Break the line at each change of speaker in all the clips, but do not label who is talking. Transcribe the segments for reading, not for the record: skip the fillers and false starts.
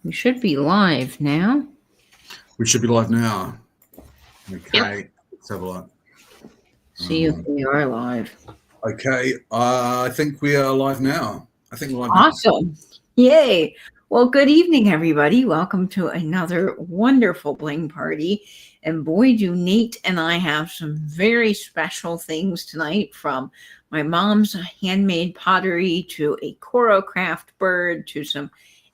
We should be live now.
We should be live now. Okay,
Yep.
let's have a look.
See if we are live.
Okay, I think we are live now. I think we're live
Awesome. Yay. Well, good evening, everybody. Welcome to another wonderful bling party. And boy, do Nate and I have some very special things tonight, from my mom's handmade pottery to a Coro Craft bird to some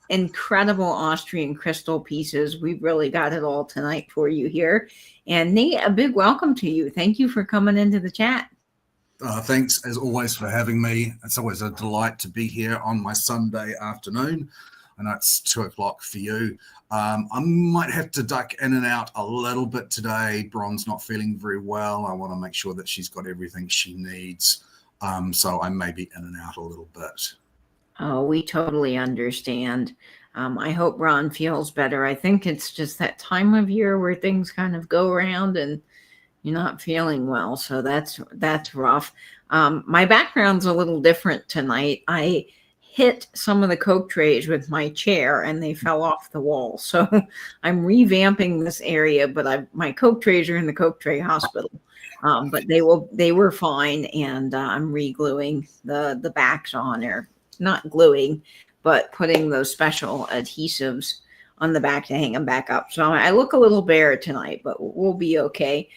incredible Austrian crystal pieces. We've really got it all tonight for you here. And Nate, a big welcome to you. Thank you for coming into the chat.
Thanks, as always, for having me. It's always a delight to be here on my Sunday afternoon. I know it's 2 o'clock for you. I might have to duck in and out a little bit today. Bron's not feeling very well. I want to make sure that she's got everything she needs. So I may be in and out a little bit.
Oh, we totally understand. I hope Ron feels better. I think it's just that time of year where things kind of go around and you're not feeling well. So that's rough. My background's a little different tonight. I hit some of the Coke trays with my chair and they fell off the wall. So I'm revamping this area, but my Coke trays are in the Coke tray hospital. But they were fine, and I'm re-gluing the backs on there. Not gluing, but putting those special adhesives on the back to hang them back up. So I look a little bare tonight, but we'll be okay.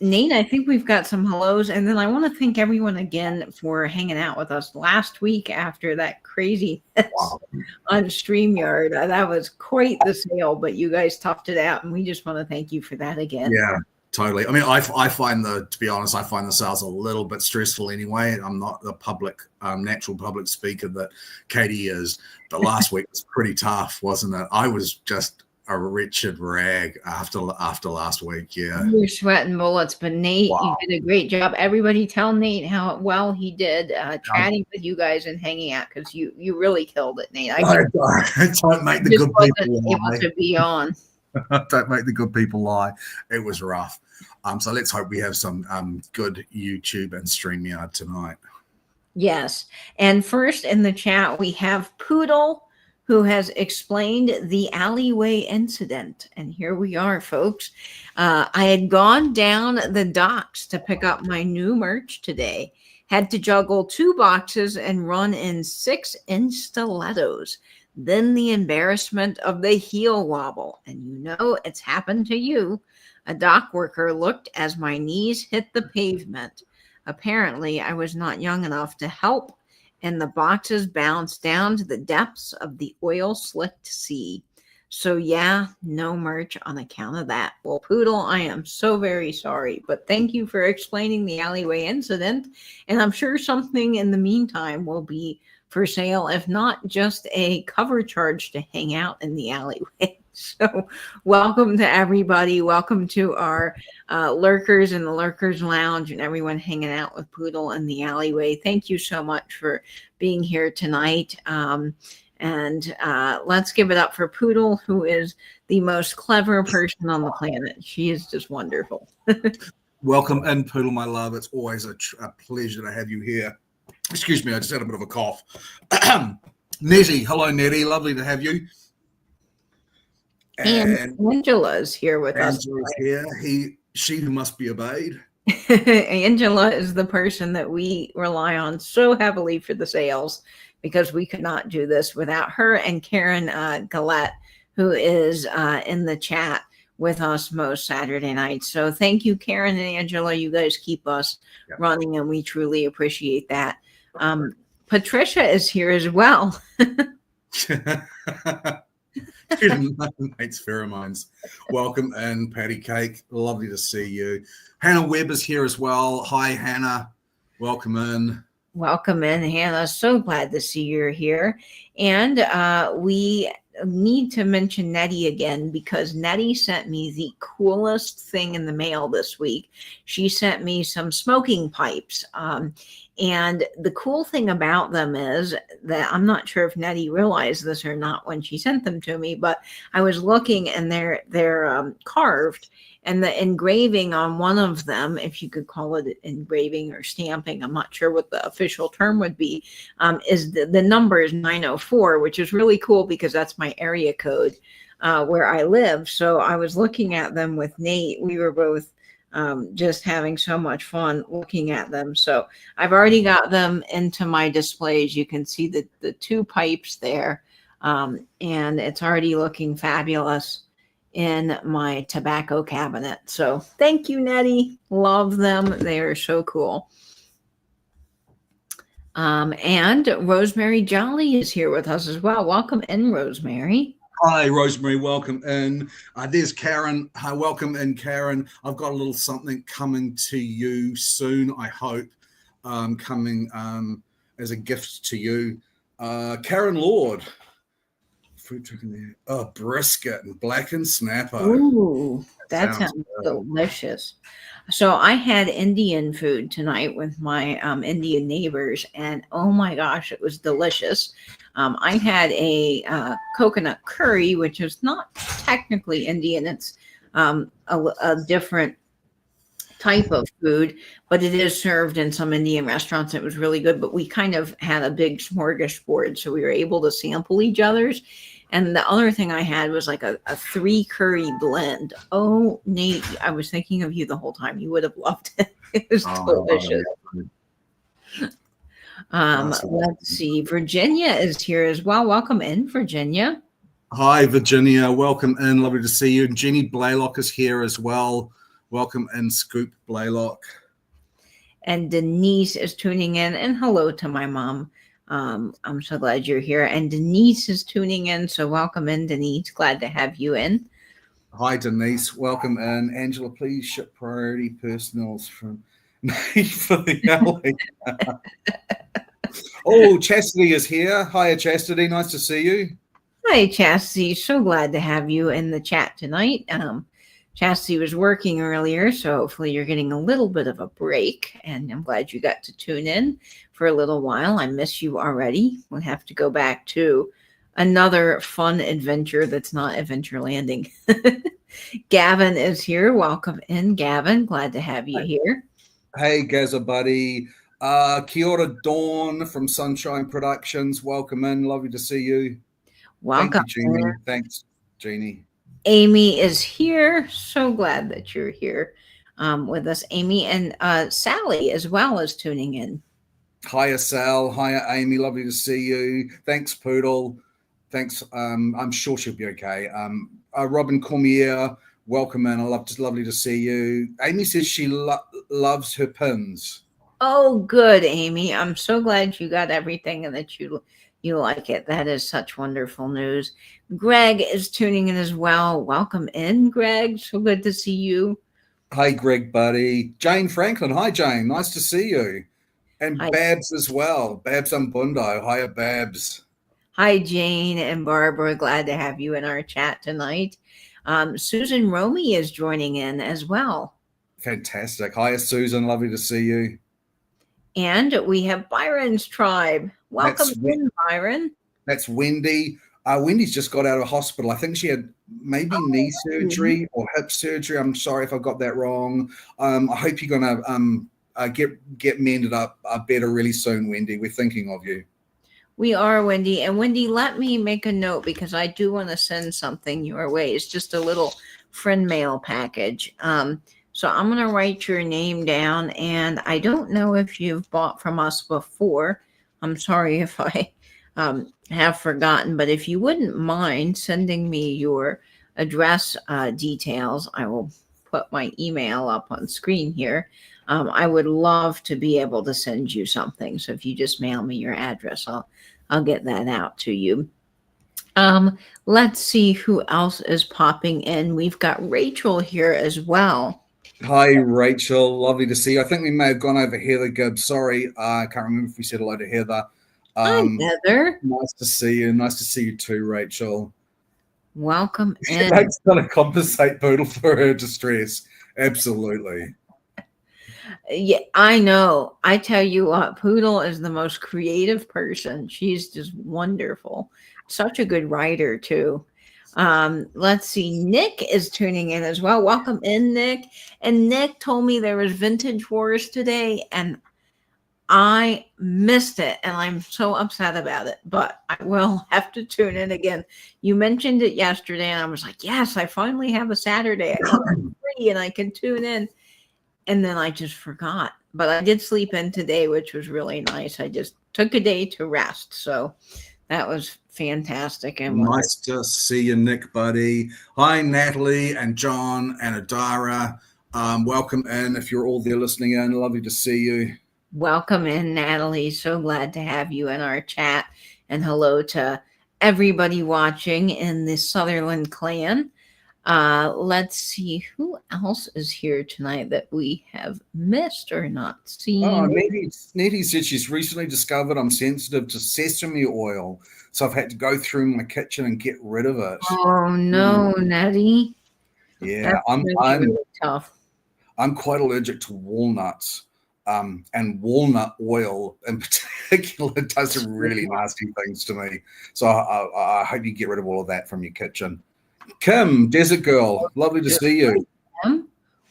Nate, I think we've got some hellos, and then I want to thank everyone again for hanging out with us last week after that crazy on StreamYard. That was quite the sale, but you guys toughed it out, and we just want to thank you for that again.
Yeah. Totally. I mean, I find to be honest, I find the sales a little bit stressful anyway. I'm not the natural public speaker that Katie is, but last week was pretty tough, wasn't it? I was just a wretched rag after last week. Yeah.
You're sweating bullets, but Nate, You did a great job. Everybody tell Nate how well he did chatting with you guys and hanging out, because you really killed it, Nate.
Don't make the good people lie.
Able to be on.
Don't make the good people lie. It was rough. So let's hope we have some good YouTube and StreamYard tonight.
Yes. And first in the chat, we have Poodle, who has explained the alleyway incident. And here we are, folks. I had gone down the docks to pick up my new merch today. Had to juggle 2 boxes and run in 6-inch stilettos. Then the embarrassment of the heel wobble. And you know it's happened to you. A dock worker looked as my knees hit the pavement. Apparently, I was not young enough to help, and the boxes bounced down to the depths of the oil-slicked sea. So yeah, no merch on account of that. Well, Poodle, I am so very sorry, but thank you for explaining the alleyway incident, and I'm sure something in the meantime will be for sale, if not just a cover charge to hang out in the alleyway. So welcome to everybody. Welcome to our lurkers in the Lurkers Lounge and everyone hanging out with Poodle in the alleyway. Thank you so much for being here tonight. And let's give it up for Poodle, who is the most clever person on the planet. She is just wonderful.
Welcome in, Poodle, my love. It's always a pleasure to have you here. Excuse me, I just had a bit of a cough. Nettie, hello, Nettie. Lovely to have you.
And Angela's here with us.
Angela's here. She who must be obeyed.
Angela is the person that we rely on so heavily for the sales, because we could not do this without her, and Karen Gillette, who is in the chat with us most Saturday nights. So thank you, Karen and Angela. You guys keep us running, and we truly appreciate that. Patricia is here as well.
Mates pheromones. Welcome in, Patty Cake. Lovely to see you. Hannah Webb is here as well. Hi, Hannah. Welcome in.
Welcome in, Hannah. So glad to see you're here. And we need to mention Nettie again, because Nettie sent me the coolest thing in the mail this week. She sent me some smoking pipes. And the cool thing about them is that I'm not sure if Nettie realized this or not when she sent them to me, but I was looking and they're carved, and the engraving on one of them, if you could call it engraving or stamping, I'm not sure what the official term would be, is the number is 904, which is really cool because that's my area code where I live. So I was looking at them with Nate. We were both just having so much fun looking at them. So I've already got them into my displays. You can see the two pipes there, and it's already looking fabulous in my tobacco cabinet. So thank you, Nettie. Love them. They are so cool. And Rosemary Jolly is here with us as well. Welcome in, Rosemary.
Hi, Rosemary. Welcome in. There's Karen. Hi, welcome in, Karen. I've got a little something coming to you soon, I hope, coming as a gift to you. Karen Lord. Fruit chicken there. Oh, brisket and blackened snapper.
Ooh, that sounds delicious. So I had Indian food tonight with my Indian neighbors, and oh my gosh, it was delicious. I had a coconut curry, which is not technically Indian. It's a different type of food, but it is served in some Indian restaurants. It was really good, but we kind of had a big smorgasbord, so we were able to sample each other's. And the other thing I had was like a 3 curry blend. Oh, Nate, I was thinking of you the whole time. You would have loved it. It was delicious. Let's see. Virginia is here as well. Welcome in, Virginia.
Hi, Virginia. Welcome in. Lovely to see you. And Jenny Blaylock is here as well. Welcome in, Scoop Blaylock.
And Denise is tuning in. And hello to my mom. I'm so glad you're here. And Denise is tuning in. So welcome in, Denise. Glad to have you in.
Hi, Denise. Welcome in. Angela, please ship priority personals from me for the LA. Oh, Chastity is here. Hiya, Chastity. Nice to see you.
Hi, Chastity. So glad to have you in the chat tonight. Chastity was working earlier, so hopefully you're getting a little bit of a break, and I'm glad you got to tune in for a little while. I miss you already. We'll have to go back to another fun adventure that's not adventure landing. Gavin is here. Welcome in, Gavin. Glad to have you here.
Hey, Gaza buddy. Kia ora Dawn from Sunshine Productions. Welcome in. Lovely to see you.
Welcome.
Thank you, Jeannie. Thanks, Jeannie.
Amy is here. So glad that you're here with us, Amy. And Sally as well is tuning in.
Hiya, Sal. Hiya, Amy. Lovely to see you. Thanks, Poodle. Thanks. I'm sure she'll be okay. Robin Cormier, welcome in. Lovely to see you. Amy says she loves her pins.
Oh, good, Amy. I'm so glad you got everything and that you like it. That is such wonderful news. Greg is tuning in as well. Welcome in, Greg. So good to see you.
Hi, Greg, buddy. Jane Franklin. Hi, Jane. Nice to see you. And hi. Babs as well. Babs Umbundo. Hiya, Babs.
Hi, Jane and Barbara. Glad to have you in our chat tonight. Susan Romy is joining in as well.
Fantastic. Hiya, Susan. Lovely to see you.
And we have Byron's tribe. Welcome in, Byron.
That's Wendy. Wendy's just got out of hospital. I think she had maybe knee surgery or hip surgery. I'm sorry if I got that wrong. I hope you're going to get mended up better really soon, Wendy. We're thinking of you.
We are, Wendy. And Wendy, let me make a note because I do want to send something your way. It's just a little friend mail package. So I'm going to write your name down, and I don't know if you've bought from us before. I'm sorry if I have forgotten, but if you wouldn't mind sending me your address details, I will put my email up on screen here. I would love to be able to send you something. So if you just mail me your address, I'll get that out to you. Let's see who else is popping in. We've got Rachel here as well.
Hi, Rachel. Lovely to see you. I think we may have gone over Heather Gibbs. Sorry, I can't remember if we said hello to Heather.
Hi, Heather.
Nice to see you. Nice to see you too, Rachel.
Welcome in.
She's going to compensate Poodle for her distress. Absolutely.
Yeah, I know. I tell you what, Poodle is the most creative person. She's just wonderful. Such a good writer, too. Let's see. Nick is tuning in as well. Welcome in, Nick. And Nick told me there was Vintage Wars today, and I missed it, and I'm so upset about it, but I will have to tune in again. You mentioned it yesterday, and I was like, yes, I finally have a Saturday. I can free and I can tune in. And then I just forgot. But I did sleep in today, which was really nice. I just took a day to rest. So that was fantastic. And
Nice to see you, Nick, buddy. Hi, Natalie and John and Adara. Welcome in if you're all there listening in. Lovely to see you.
welcome in, Natalie. So glad to have you in our chat. And hello to everybody watching in the Sutherland clan. Let's see who else is here tonight that we have missed or not seen.
Oh, Nettie said she's recently discovered I'm sensitive to sesame oil, so I've had to go through my kitchen and get rid of it.
Oh no, Nettie.
Yeah,
That's really tough.
I'm quite allergic to walnuts, and walnut oil in particular does some really nasty things to me. So I hope you get rid of all of that from your kitchen. Kim, Desert Girl, lovely to see you.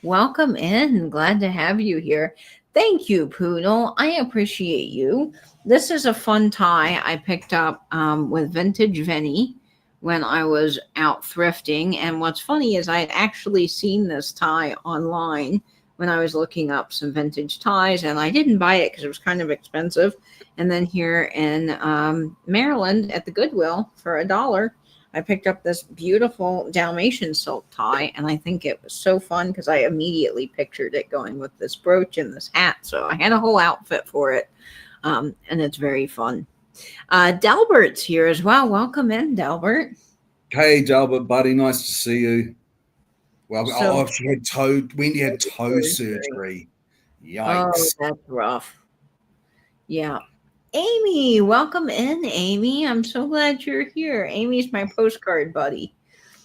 Welcome in. Glad to have you here. Thank you, Poodle. I appreciate you. This is a fun tie I picked up with Vintage Vinny when I was out thrifting. And what's funny is I had actually seen this tie online when I was looking up some vintage ties, and I didn't buy it because it was kind of expensive. And then here in Maryland at the Goodwill for $1, I picked up this beautiful Dalmatian silk tie, and I think it was so fun because I immediately pictured it going with this brooch and this hat. So I had a whole outfit for it, and it's very fun. Delbert's here as well. Welcome in, Delbert.
Hey, Delbert, buddy. Nice to see you. Well, Wendy had toe surgery. Yikes.
Oh, that's rough. Yeah. Amy, welcome in, Amy. I'm so glad you're here. Amy's my postcard buddy.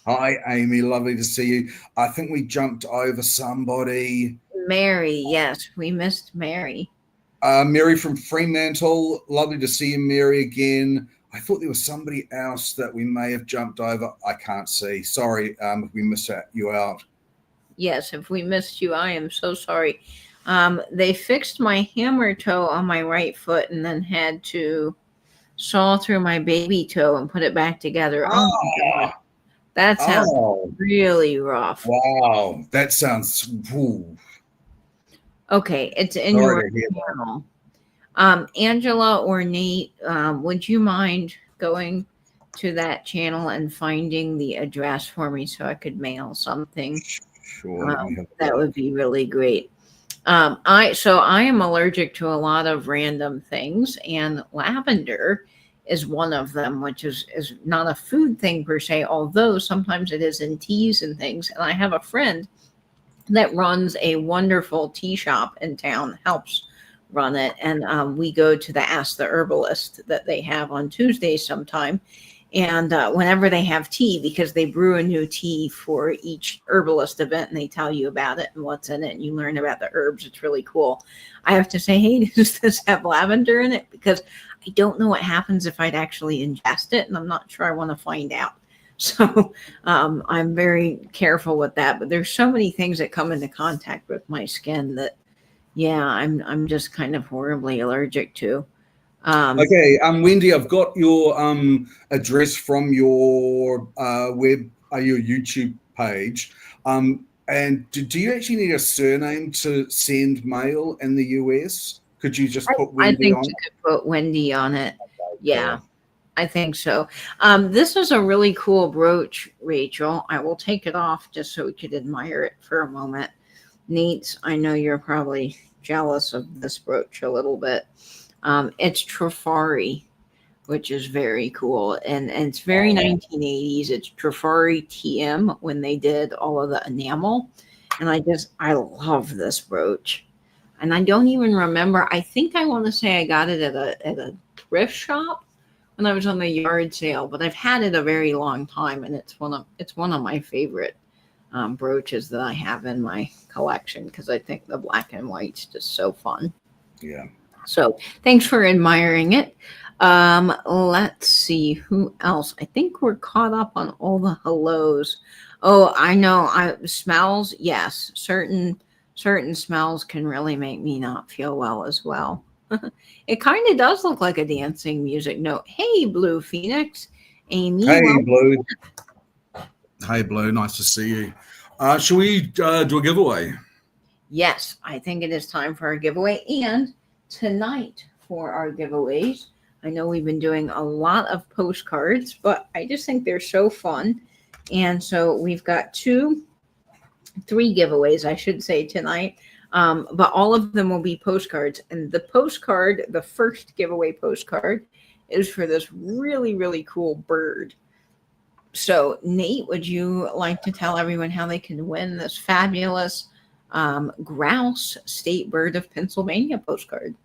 Hi, Amy. Lovely to see you. I think we jumped over somebody.
Mary, yes, we missed Mary.
Mary from Fremantle. Lovely to see you, Mary, again. I thought there was somebody else that we may have jumped over. I can't see. Sorry if we missed you out.
Yes, if we missed you, I am so sorry. They fixed my hammer toe on my right foot and then had to saw through my baby toe and put it back together. Oh my God. That sounds really rough.
Wow. That sounds... Ooh.
Okay, it's in your channel. Angela or Nate, would you mind going to that channel and finding the address for me so I could mail something?
Sure.
That would be really great. I am allergic to a lot of random things, and lavender is one of them, which is not a food thing per se, although sometimes it is in teas and things. And I have a friend that runs a wonderful tea shop in town, helps run it. And we go to the Ask the Herbalist that they have on Tuesdays sometime. And whenever they have tea, because they brew a new tea for each herbalist event and they tell you about it and what's in it, and you learn about the herbs, it's really cool. I have to say, hey, does this have lavender in it? Because I don't know what happens if I'd actually ingest it, and I'm not sure I want to find out. So I'm very careful with that. But there's so many things that come into contact with my skin that, yeah, I'm just kind of horribly allergic to.
Okay, Wendy, I've got your address from your your YouTube page. And do you actually need a surname to send mail in the US? Could you just put Wendy on? I think
you could put Wendy on it. Okay, yeah, cool. I think so. This is a really cool brooch, Rachel. I will take it off just so we could admire it for a moment. Neat. I know you're probably jealous of this brooch a little bit. It's Trifari, which is very cool. And it's very 1980s. It's Trifari TM when they did all of the enamel. And I love this brooch. And I don't even remember. I think I want to say I got it at a thrift shop when I was on the yard sale, but I've had it a very long time, and it's one of my favorite brooches that I have in my collection because I think the black and white's just so fun.
Yeah.
So thanks for admiring it. Let's see who else. I think we're caught up on all the hellos. Oh, I know. Smells. Yes, certain smells can really make me not feel well as well. It kind of does look like a dancing music note. Hey, Blue Phoenix, Amy.
Hey,
Well,
Blue. Hey, Blue. Nice to see you. Shall we do a giveaway?
yes, I think it is time for our giveaway. And tonight for our giveaways, I know we've been doing a lot of postcards, but I just think they're so fun. And so we've got three giveaways, I should say, tonight. But all of them will be postcards. And the postcard, the first giveaway postcard, is for this really, really cool bird. So, Nate, would you like to tell everyone how they can win this fabulous grouse state bird of Pennsylvania postcard?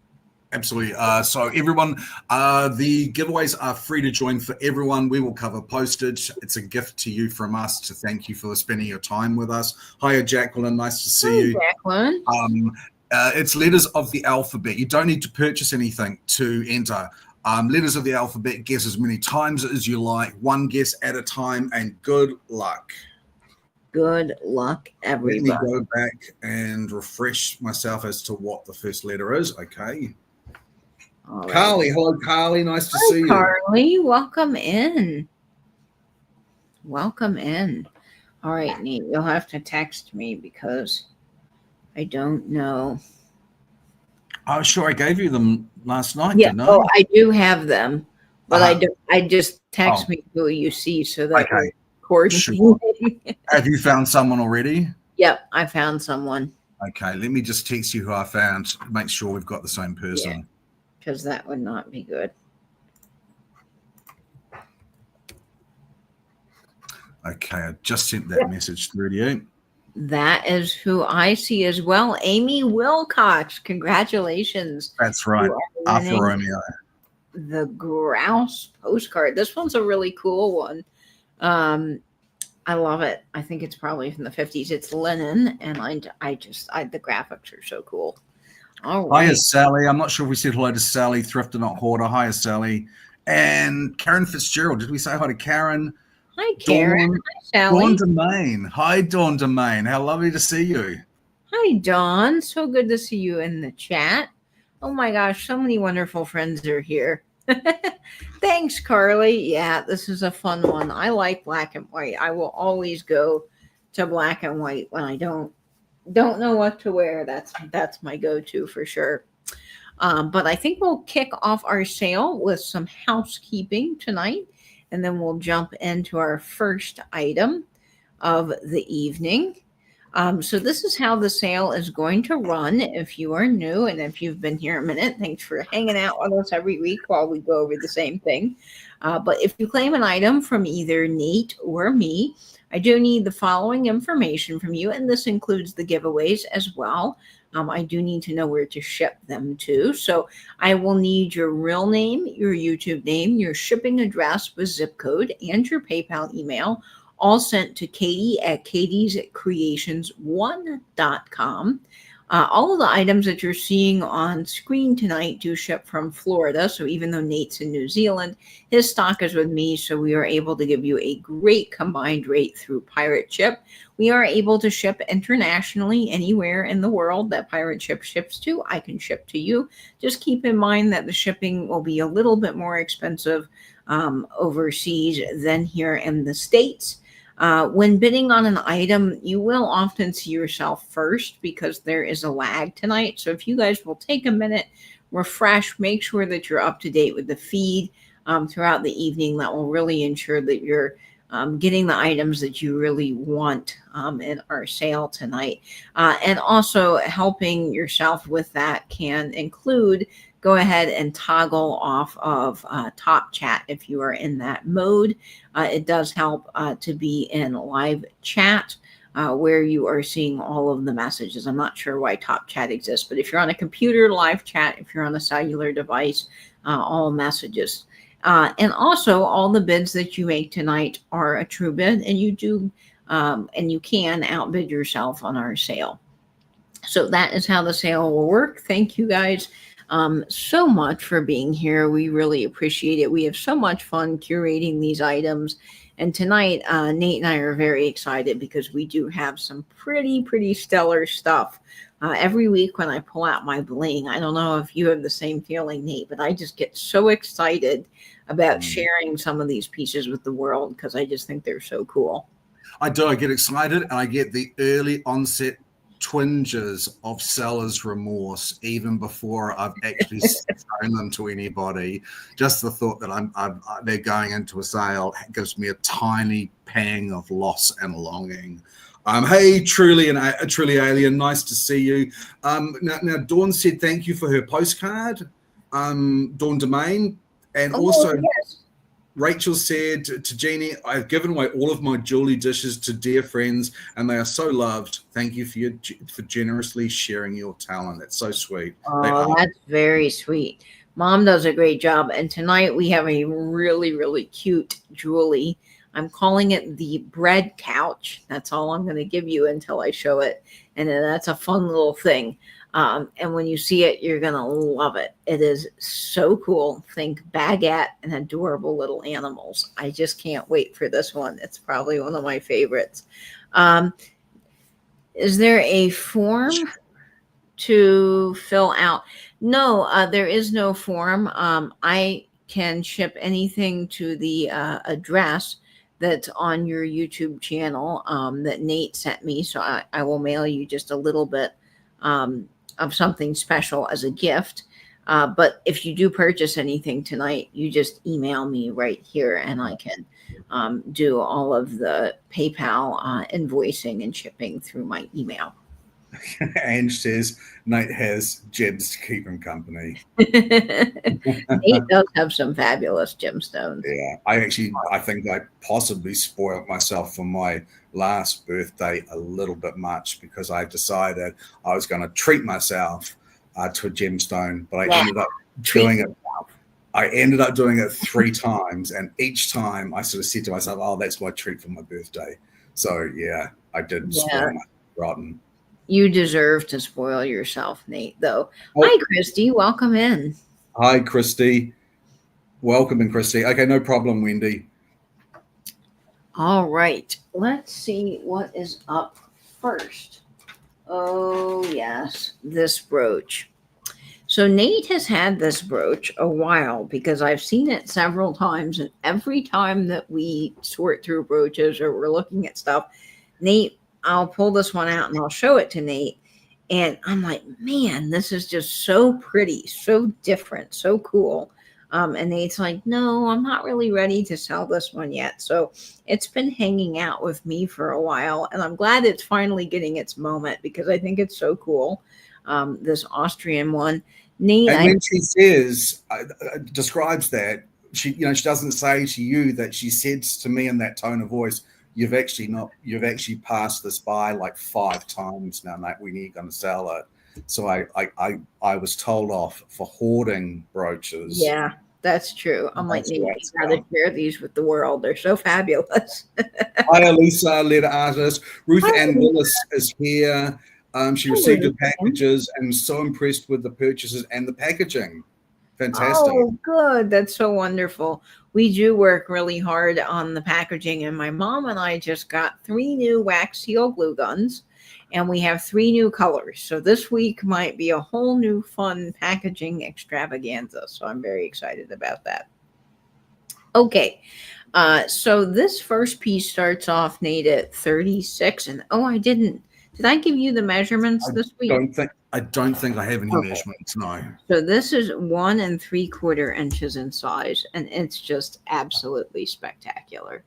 Absolutely. So everyone, the giveaways are free to join for everyone. We will cover postage. It's a gift to you from us to thank you for spending your time with us. Hiya, Jacqueline. Nice to see you.
Jacqueline.
It's letters of the alphabet. You don't need to purchase anything to enter. Letters of the alphabet, guess as many times as you like, one guess at a time, and good luck.
Good luck, everybody.
Let me go back and refresh myself as to what the first letter is. Okay. All right. Carly, hello, Carly. Nice to see you.
Carly, welcome in. Welcome in. All right, Nate, you'll have to text me because I don't know.
Oh, sure. I gave you them last night.
Yeah.
Didn't I?
Oh, I do have them, but I just text me who you see so that
okay.
Sure.
Have you found someone already?
Yep, I found someone.
Okay, let me just text you who I found. Make sure we've got the same person.
Because that would not be good.
Okay, I just sent that message through to you.
That is who I see as well. Amy Wilcox, congratulations.
That's right. Alpha Romeo.
The grouse postcard. This one's a really cool one. I love it. I think it's probably from the 50s. It's linen, and the graphics are so cool. All right.
Hiya, Sally. I'm not sure if we said hello to Sally, Thrifter Not Hoarder. Hiya, Sally. And Karen Fitzgerald. Did we say hi to Karen?
Hi, Karen. Hi, Sally.
Dawn Domain. Hi, Dawn Domain. How lovely to see you.
Hi, Dawn. So good to see you in the chat. Oh, my gosh. So many wonderful friends are here. Thanks, Carly. Yeah, this is a fun one. I like black and white. I will always go to black and white when I don't know what to wear. That's my go-to for sure. But I think we'll kick off our sale with some housekeeping tonight, and then we'll jump into our first item of the evening. So this is how the sale is going to run if you are new, and if you've been here a minute, thanks for hanging out with us every week while we go over the same thing. But if you claim an item from either Nate or me, I do need the following information from you, and this includes the giveaways as well. I do need to know where to ship them to. So I will need your real name, your YouTube name, your shipping address with zip code, and your PayPal email, all sent to Katie at katiescreations1.com. All of the items that you're seeing on screen tonight do ship from Florida. So even though Nate's in New Zealand, his stock is with me. So we are able to give you a great combined rate through Pirate Ship. We are able to ship internationally anywhere in the world that Pirate Ship ships to. I can ship to you. Just keep in mind that the shipping will be a little bit more expensive overseas than here in the States. When bidding on an item, you will often see yourself first because there is a lag tonight. So if you guys will take a minute, refresh, make sure that you're up to date with the feed throughout the evening, that will really ensure that you're getting the items that you really want in our sale tonight. And also helping yourself with that can include go ahead and toggle off of top chat if you are in that mode. It does help to be in live chat where you are seeing all of the messages. I'm not sure why top chat exists, but if you're on a computer, live chat, if you're on a cellular device, all messages. And also all the bids that you make tonight are a true bid, and you do and you can outbid yourself on our sale. So that is how the sale will work. Thank you guys so much for being here. We really appreciate it. We have so much fun curating these items. And tonight, Nate and I are very excited because we do have some pretty stellar stuff. Every week when I pull out my bling, I don't know if you have the same feeling, Nate, but I just get so excited about sharing some of these pieces with the world because I just think they're so cool.
I do. I get excited and I get the early onset twinges of seller's remorse even before I've actually shown them to anybody. Just the thought that they're going into a sale gives me a tiny pang of loss and longing. Hey, truly alien, nice to see you. Now Dawn said thank you for her postcard, Dawn Domain, and also
yes.
Rachel said to Jeannie, I've given away all of my jewelry dishes to dear friends, and they are so loved. Thank you for generously sharing your talent. It's so sweet.
Oh, that's very sweet. Mom does a great job. And tonight we have a really cute jewelry. I'm calling it the bread couch. That's all I'm going to give you until I show it. And then that's a fun little thing. And when you see it, you're going to love it. It is so cool. Think baguette and adorable little animals. I just can't wait for this one. It's probably one of my favorites. Is there a form to fill out? No, there is no form. I can ship anything to the address that's on your YouTube channel that Nate sent me. So I will mail you just a little bit of something special as a gift. But if you do purchase anything tonight, you just email me right here and I can do all of the PayPal invoicing and shipping through my email.
Ange says Nate has gems to keep him company.
Nate does have some fabulous gemstones.
Yeah, I think I possibly spoiled myself for my last birthday a little bit much because I decided I was going to treat myself to a gemstone, but I ended up doing it. I ended up doing it 3 times, and each time I sort of said to myself, "Oh, that's my treat for my birthday." So yeah, I did spoil my rotten.
You deserve to spoil yourself, Nate, though. Hi, Christy. Welcome in.
Hi, Christy. Welcome in, Christy. Okay, no problem, Wendy.
All right. Let's see what is up first. Oh, yes, this brooch. So Nate has had this brooch a while because I've seen it several times. And every time that we sort through brooches or we're looking at stuff, I'll pull this one out and I'll show it to Nate. And I'm like, man, this is just so pretty, so different, so cool. And Nate's like, no, I'm not really ready to sell this one yet. So it's been hanging out with me for a while. And I'm glad it's finally getting its moment because I think it's so cool. This Austrian one. Nate,
and when she says, describes that, she doesn't say to you that she says to me in that tone of voice, you've actually passed this by like 5 times now, mate, when you're going to sell it. So I was told off for hoarding brooches.
Yeah, that's true. I'm like, Nate, I'd rather share these with the world. They're so fabulous.
Hi, Elisa, letter artist. Ruth Ann Willis is here. She received the packages and was so impressed with the purchases and the packaging. Fantastic.
Oh, good. That's so wonderful. We do work really hard on the packaging, and my mom and I just got 3 new wax seal glue guns, and we have 3 new colors. So this week might be a whole new fun packaging extravaganza. So I'm very excited about that. Okay. So this first piece starts off, Nate, at 36. And did I give you the measurements this week?
I don't think I have any measurements, no.
So this is 1 3/4 inches in size, and it's just absolutely spectacular.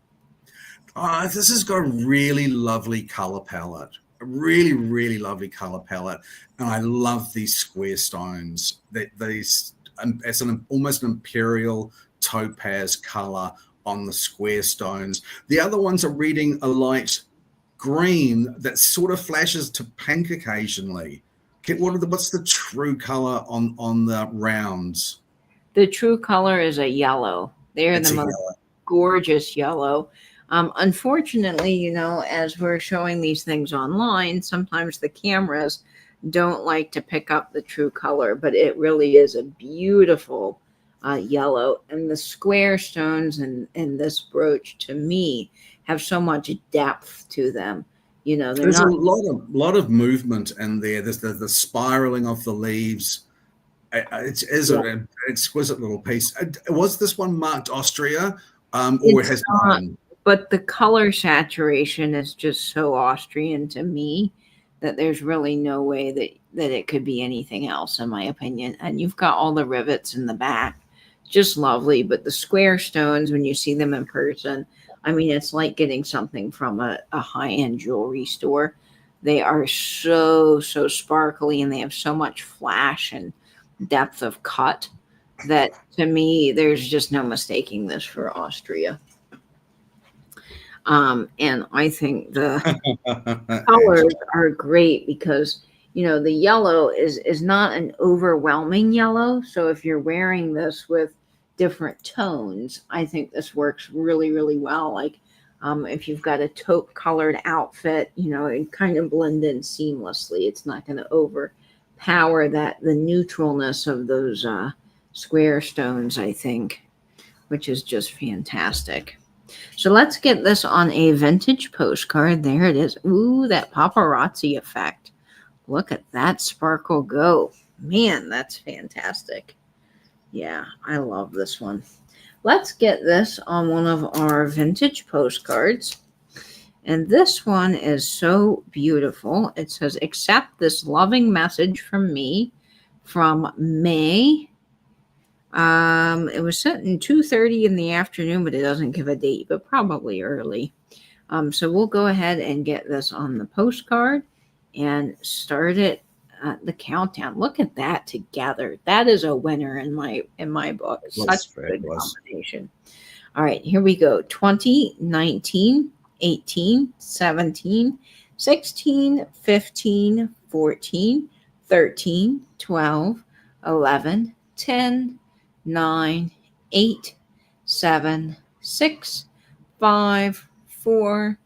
This has got a really lovely color palette, a really lovely color palette, and I love these square stones. It's almost an imperial topaz color on the square stones. The other ones are reading a light green that sort of flashes to pink occasionally. What's the true color on the rounds?
The true color is a yellow. They're the most gorgeous yellow. Unfortunately, as we're showing these things online, sometimes the cameras don't like to pick up the true color, but it really is a beautiful yellow. And the square stones in this brooch, to me, have so much depth to them. They're
There's
not.
a lot of movement in there. There's the spiraling of the leaves. It is an exquisite little piece. Was this one marked Austria, or
It's
has
not,
known?
but the color saturation is just so Austrian to me that there's really no way that it could be anything else, in my opinion. And you've got all the rivets in the back, just lovely. But the square stones, when you see them in person, I mean, it's like getting something from a high-end jewelry store. They are so sparkly, and they have so much flash and depth of cut that, to me, there's just no mistaking this for Austria. And I think the colors are great because the yellow is not an overwhelming yellow. So if you're wearing this with different tones, I think this works really well. Like if you've got a taupe colored outfit, it kind of blend in seamlessly. It's not going to overpower the neutralness of those square stones, I think, which is just fantastic. So let's get this on a vintage postcard. There it is. Ooh, that paparazzi effect. Look at that sparkle go. Man, that's fantastic. Yeah, I love this one. Let's get this on one of our vintage postcards. And this one is so beautiful. It says, accept this loving message from me from May. It was sent in 2:30 in the afternoon, but it doesn't give a date, but probably early. So we'll go ahead and get this on the postcard and start it the countdown. Look at that together. That is a winner in my book. Such a good combination. All right, here we go. 20, 19, 18, 17, 16, 15, 14, 13, 12, 11, 10, 9, 8, 7, 6, 5, 4,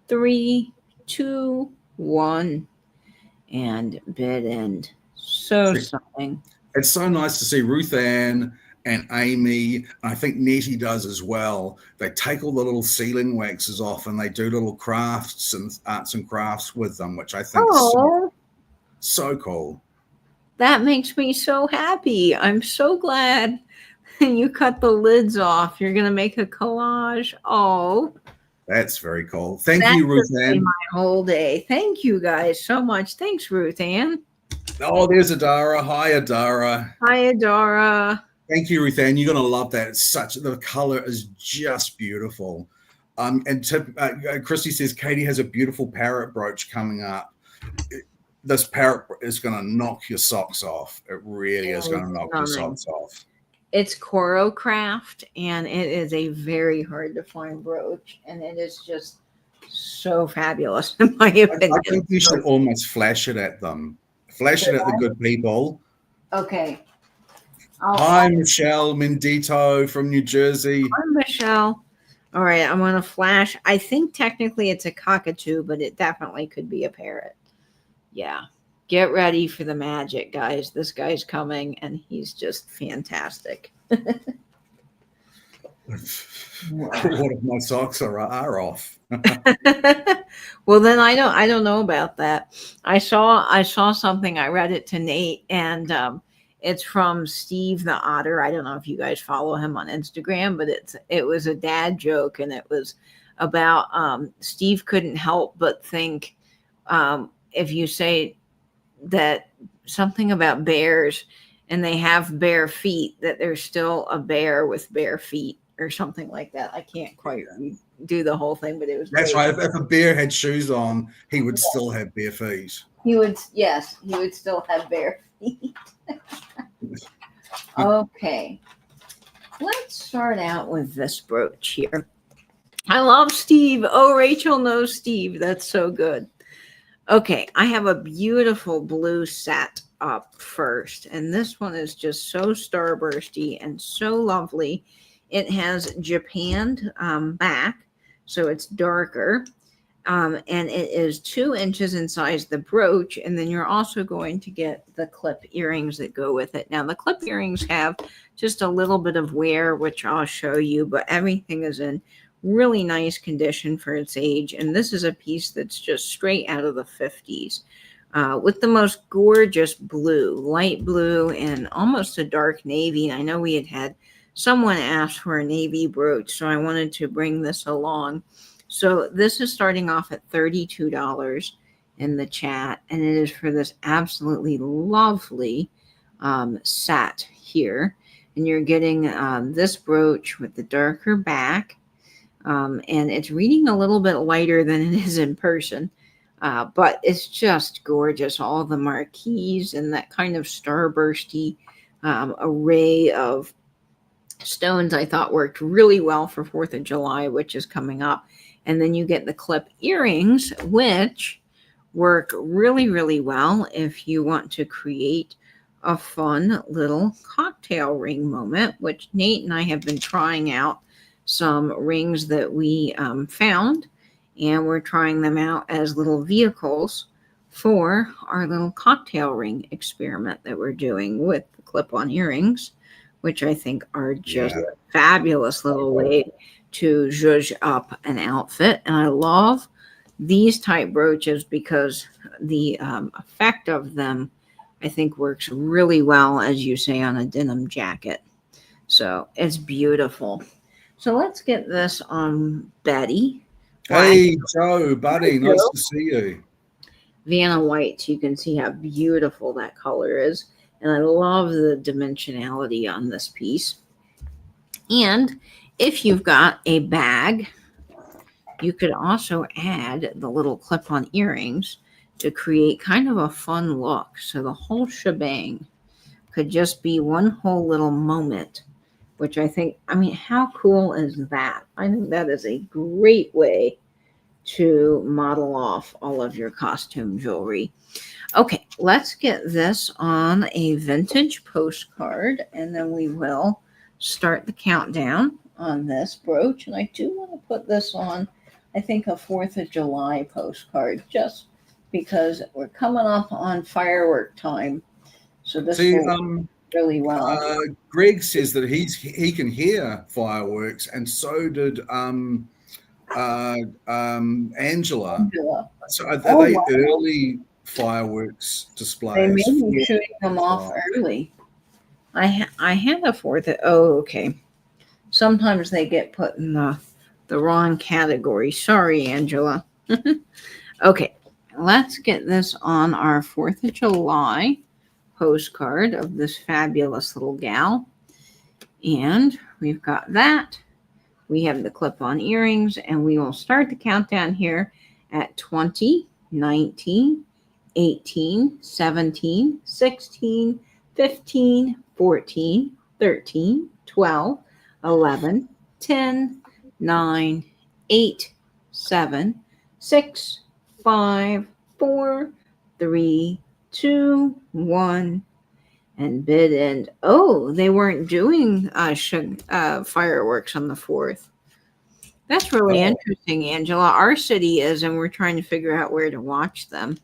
3, 2, 1, and bid end. So something.
It's so nice to see Ruth Ann and Amy, and I think Nettie does as well. They take all the little sealing waxes off and they do little crafts and arts and crafts with them, which I think is so cool.
That makes me so happy. I'm so glad you cut the lids off. You're going to make a collage. Oh,
that's very cool. Thank you, Ruth Ann.
My whole day. Thank you guys so much. Thanks, Ruth Ann.
Oh, there's Adara. Hi, Adara.
Hi, Adara.
Thank you, Ruth Ann. You're going to love that. It's the color is just beautiful. And Christy says Katie has a beautiful parrot brooch coming up. This parrot is going to knock your socks off. It really is going to knock your socks off.
It's Coro Craft, and it is a very hard to find brooch, and it is just so fabulous in my opinion.
I think you should almost flash it at them. Flash it at the good people.
Okay.
Hi, Michelle Mendito from New Jersey.
Hi, Michelle. All right, I'm going to flash. I think technically it's a cockatoo, but it definitely could be a parrot. Yeah. Get ready for the magic, guys. This guy's coming, and he's just fantastic.
What if my socks are off?
Well, then I don't know about that. I saw something. I read it to Nate, and it's from Steve the Otter. I don't know if you guys follow him on Instagram, but it was a dad joke, and it was about Steve couldn't help but think if you say that something about bears and they have bare feet, that there's still a bear with bare feet or something like that. I can't quite do the whole thing, but it was
that's right. If a bear had shoes on, he would still have bare feet.
He would still have bare feet. Okay, let's start out with this brooch here. I love Steve. Oh, Rachel knows Steve. That's so good. Okay, I have a beautiful blue set up first, and this one is just so starbursty and so lovely. It has japanned back, so it's darker. And it is 2 inches in size, the brooch, and then you're also going to get the clip earrings that go with it. Now, the clip earrings have just a little bit of wear, which I'll show you, but everything is in really nice condition for its age. And this is a piece that's just straight out of the 50s. With the most gorgeous blue, light blue, and almost a dark navy. I know we had someone ask for a navy brooch, so I wanted to bring this along. So this is starting off at $32 in the chat, and it is for this absolutely lovely set here. And you're getting this brooch with the darker back, and it's reading a little bit lighter than it is in person. But it's just gorgeous. All the marquees and that kind of starbursty array of stones I thought worked really well for 4th of July, which is coming up. And then you get the clip earrings, which work really, really well if you want to create a fun little cocktail ring moment, which Nate and I have been trying out some rings that we found. And we're trying them out as little vehicles for our little cocktail ring experiment that we're doing with the clip-on earrings, which I think are just a fabulous little way to zhuzh up an outfit. And I love these type brooches because the effect of them, I think, works really well, as you say, on a denim jacket. So it's beautiful. So let's get this on Betty.
Hey, Joe, buddy, nice to see you.
Vanna White, you can see how beautiful that color is. And I love the dimensionality on this piece. And if you've got a bag, you could also add the little clip-on earrings to create kind of a fun look. So the whole shebang could just be one whole little moment, which I think, I mean, how cool is that? I think that is a great way to model off all of your costume jewelry. Okay, let's get this on a vintage postcard, and then we will start the countdown on this brooch. And I do want to put this on, I think, a 4th of July postcard, just because we're coming up on firework time. So this will really well.
Greg says that he can hear fireworks, and so did Angela. So are they early fireworks displays?
They may be shooting them off early. I had a 4th. Oh, okay. Sometimes they get put in the wrong category. Sorry, Angela. Okay, let's get this on our 4th of July postcard of this fabulous little gal. And we've got that. We have the clip-on earrings, and we will start the countdown here at 20, 19, 18, 17, 16, 15, 14, 13, 12, 11, 10, 9, 8, 7, 6, 5, 4, 3, 2, 1, and bid end. Oh, they weren't doing fireworks on the 4th. That's really interesting, Angela. Our city is, and we're trying to figure out where to watch them.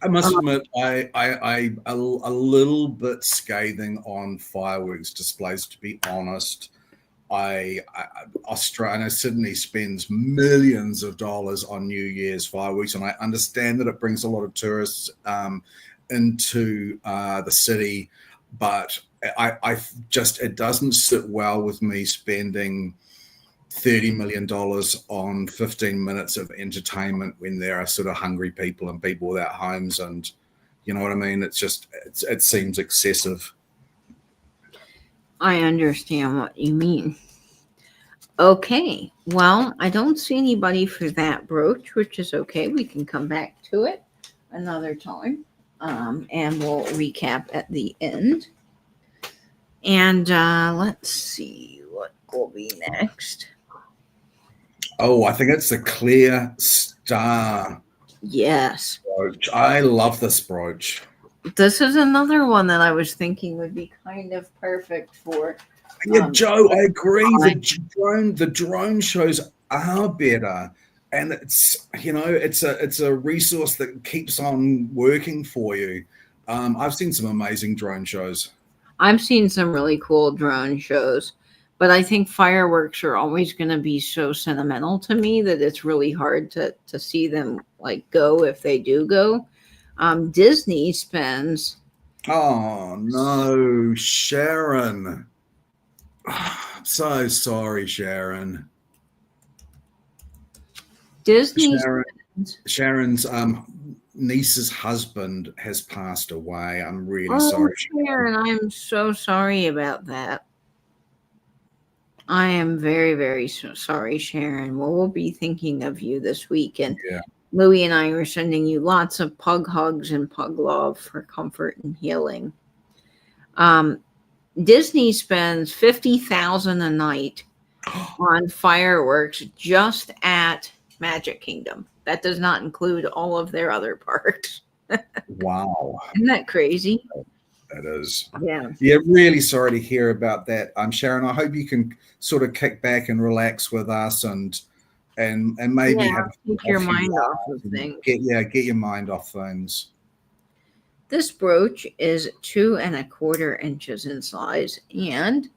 I must admit, I'm a little bit scathing on fireworks displays, to be honest. Australia, Sydney spends millions of dollars on New Year's fireworks, and I understand that it brings a lot of tourists into the city, but I just, it doesn't sit well with me spending $30 million on 15 minutes of entertainment when there are sort of hungry people and people without homes, and you know what I mean? It's just, it seems excessive.
I understand what you mean. Okay, well, I don't see anybody for that brooch, which is okay. We can come back to it another time, and we'll recap at the end. And let's see what will be next.
Oh, I think it's the clear star.
Yes.
Brooch. I love this brooch.
This is another one that I was thinking would be kind of perfect for.
Yeah, Joe, I agree. The drone shows are better. And it's, it's a resource that keeps on working for you. I've seen some amazing drone shows.
I've seen some really cool drone shows, but I think fireworks are always going to be so sentimental to me that it's really hard to see them like go if they do go. Disney spends.
Oh no, Sharon. So sorry, Sharon.
Disney.
Sharon's niece's husband has passed away. I'm really
Oh,
sorry,
Sharon. I'm so sorry about that. I am very, very sorry, Sharon. Well, we'll be thinking of you this week. And
Yeah.
Louie and I are sending you lots of pug hugs and pug love for comfort and healing. Disney spends $50,000 a night on fireworks just at Magic Kingdom. That does not include all of their other parks.
Wow.
Isn't that crazy?
That is.
Yeah.
Yeah, really sorry to hear about that. Sharon, I hope you can sort of kick back and relax with us and maybe
keep your mind off of things.
Get your mind off things.
This brooch is 2 1/4 inches in size, and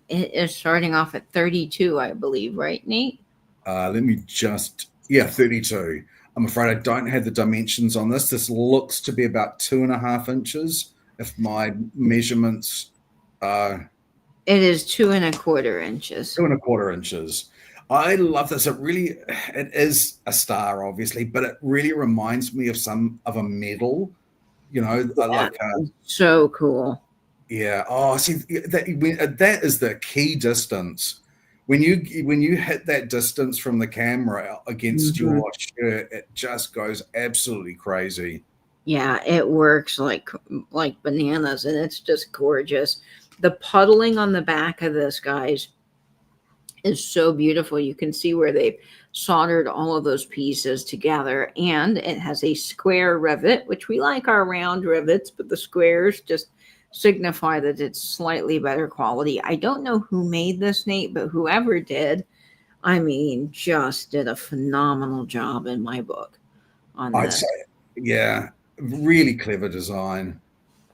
it is starting off at 32, I believe, right, Nate?
Let me just 32. I'm afraid I don't have the dimensions on this. This looks to be about 2.5 inches. If my measurements
it is 2 1/4 inches.
2 1/4 inches. I love this. It is a star, obviously, but it really reminds me of a medal.
So cool.
Yeah. Oh, see, that is the key distance. When you hit that distance from the camera against your shirt, it just goes absolutely crazy.
Yeah, it works like bananas, and it's just gorgeous. The puddling on the back of this, guys, is so beautiful. You can see where they've soldered all of those pieces together, and it has a square rivet, which we like our round rivets, but the squares just signify that it's slightly better quality. I don't know who made this, Nate, but whoever did, I mean, just did a phenomenal job in my book on
I'd
this.
say, yeah, really clever design.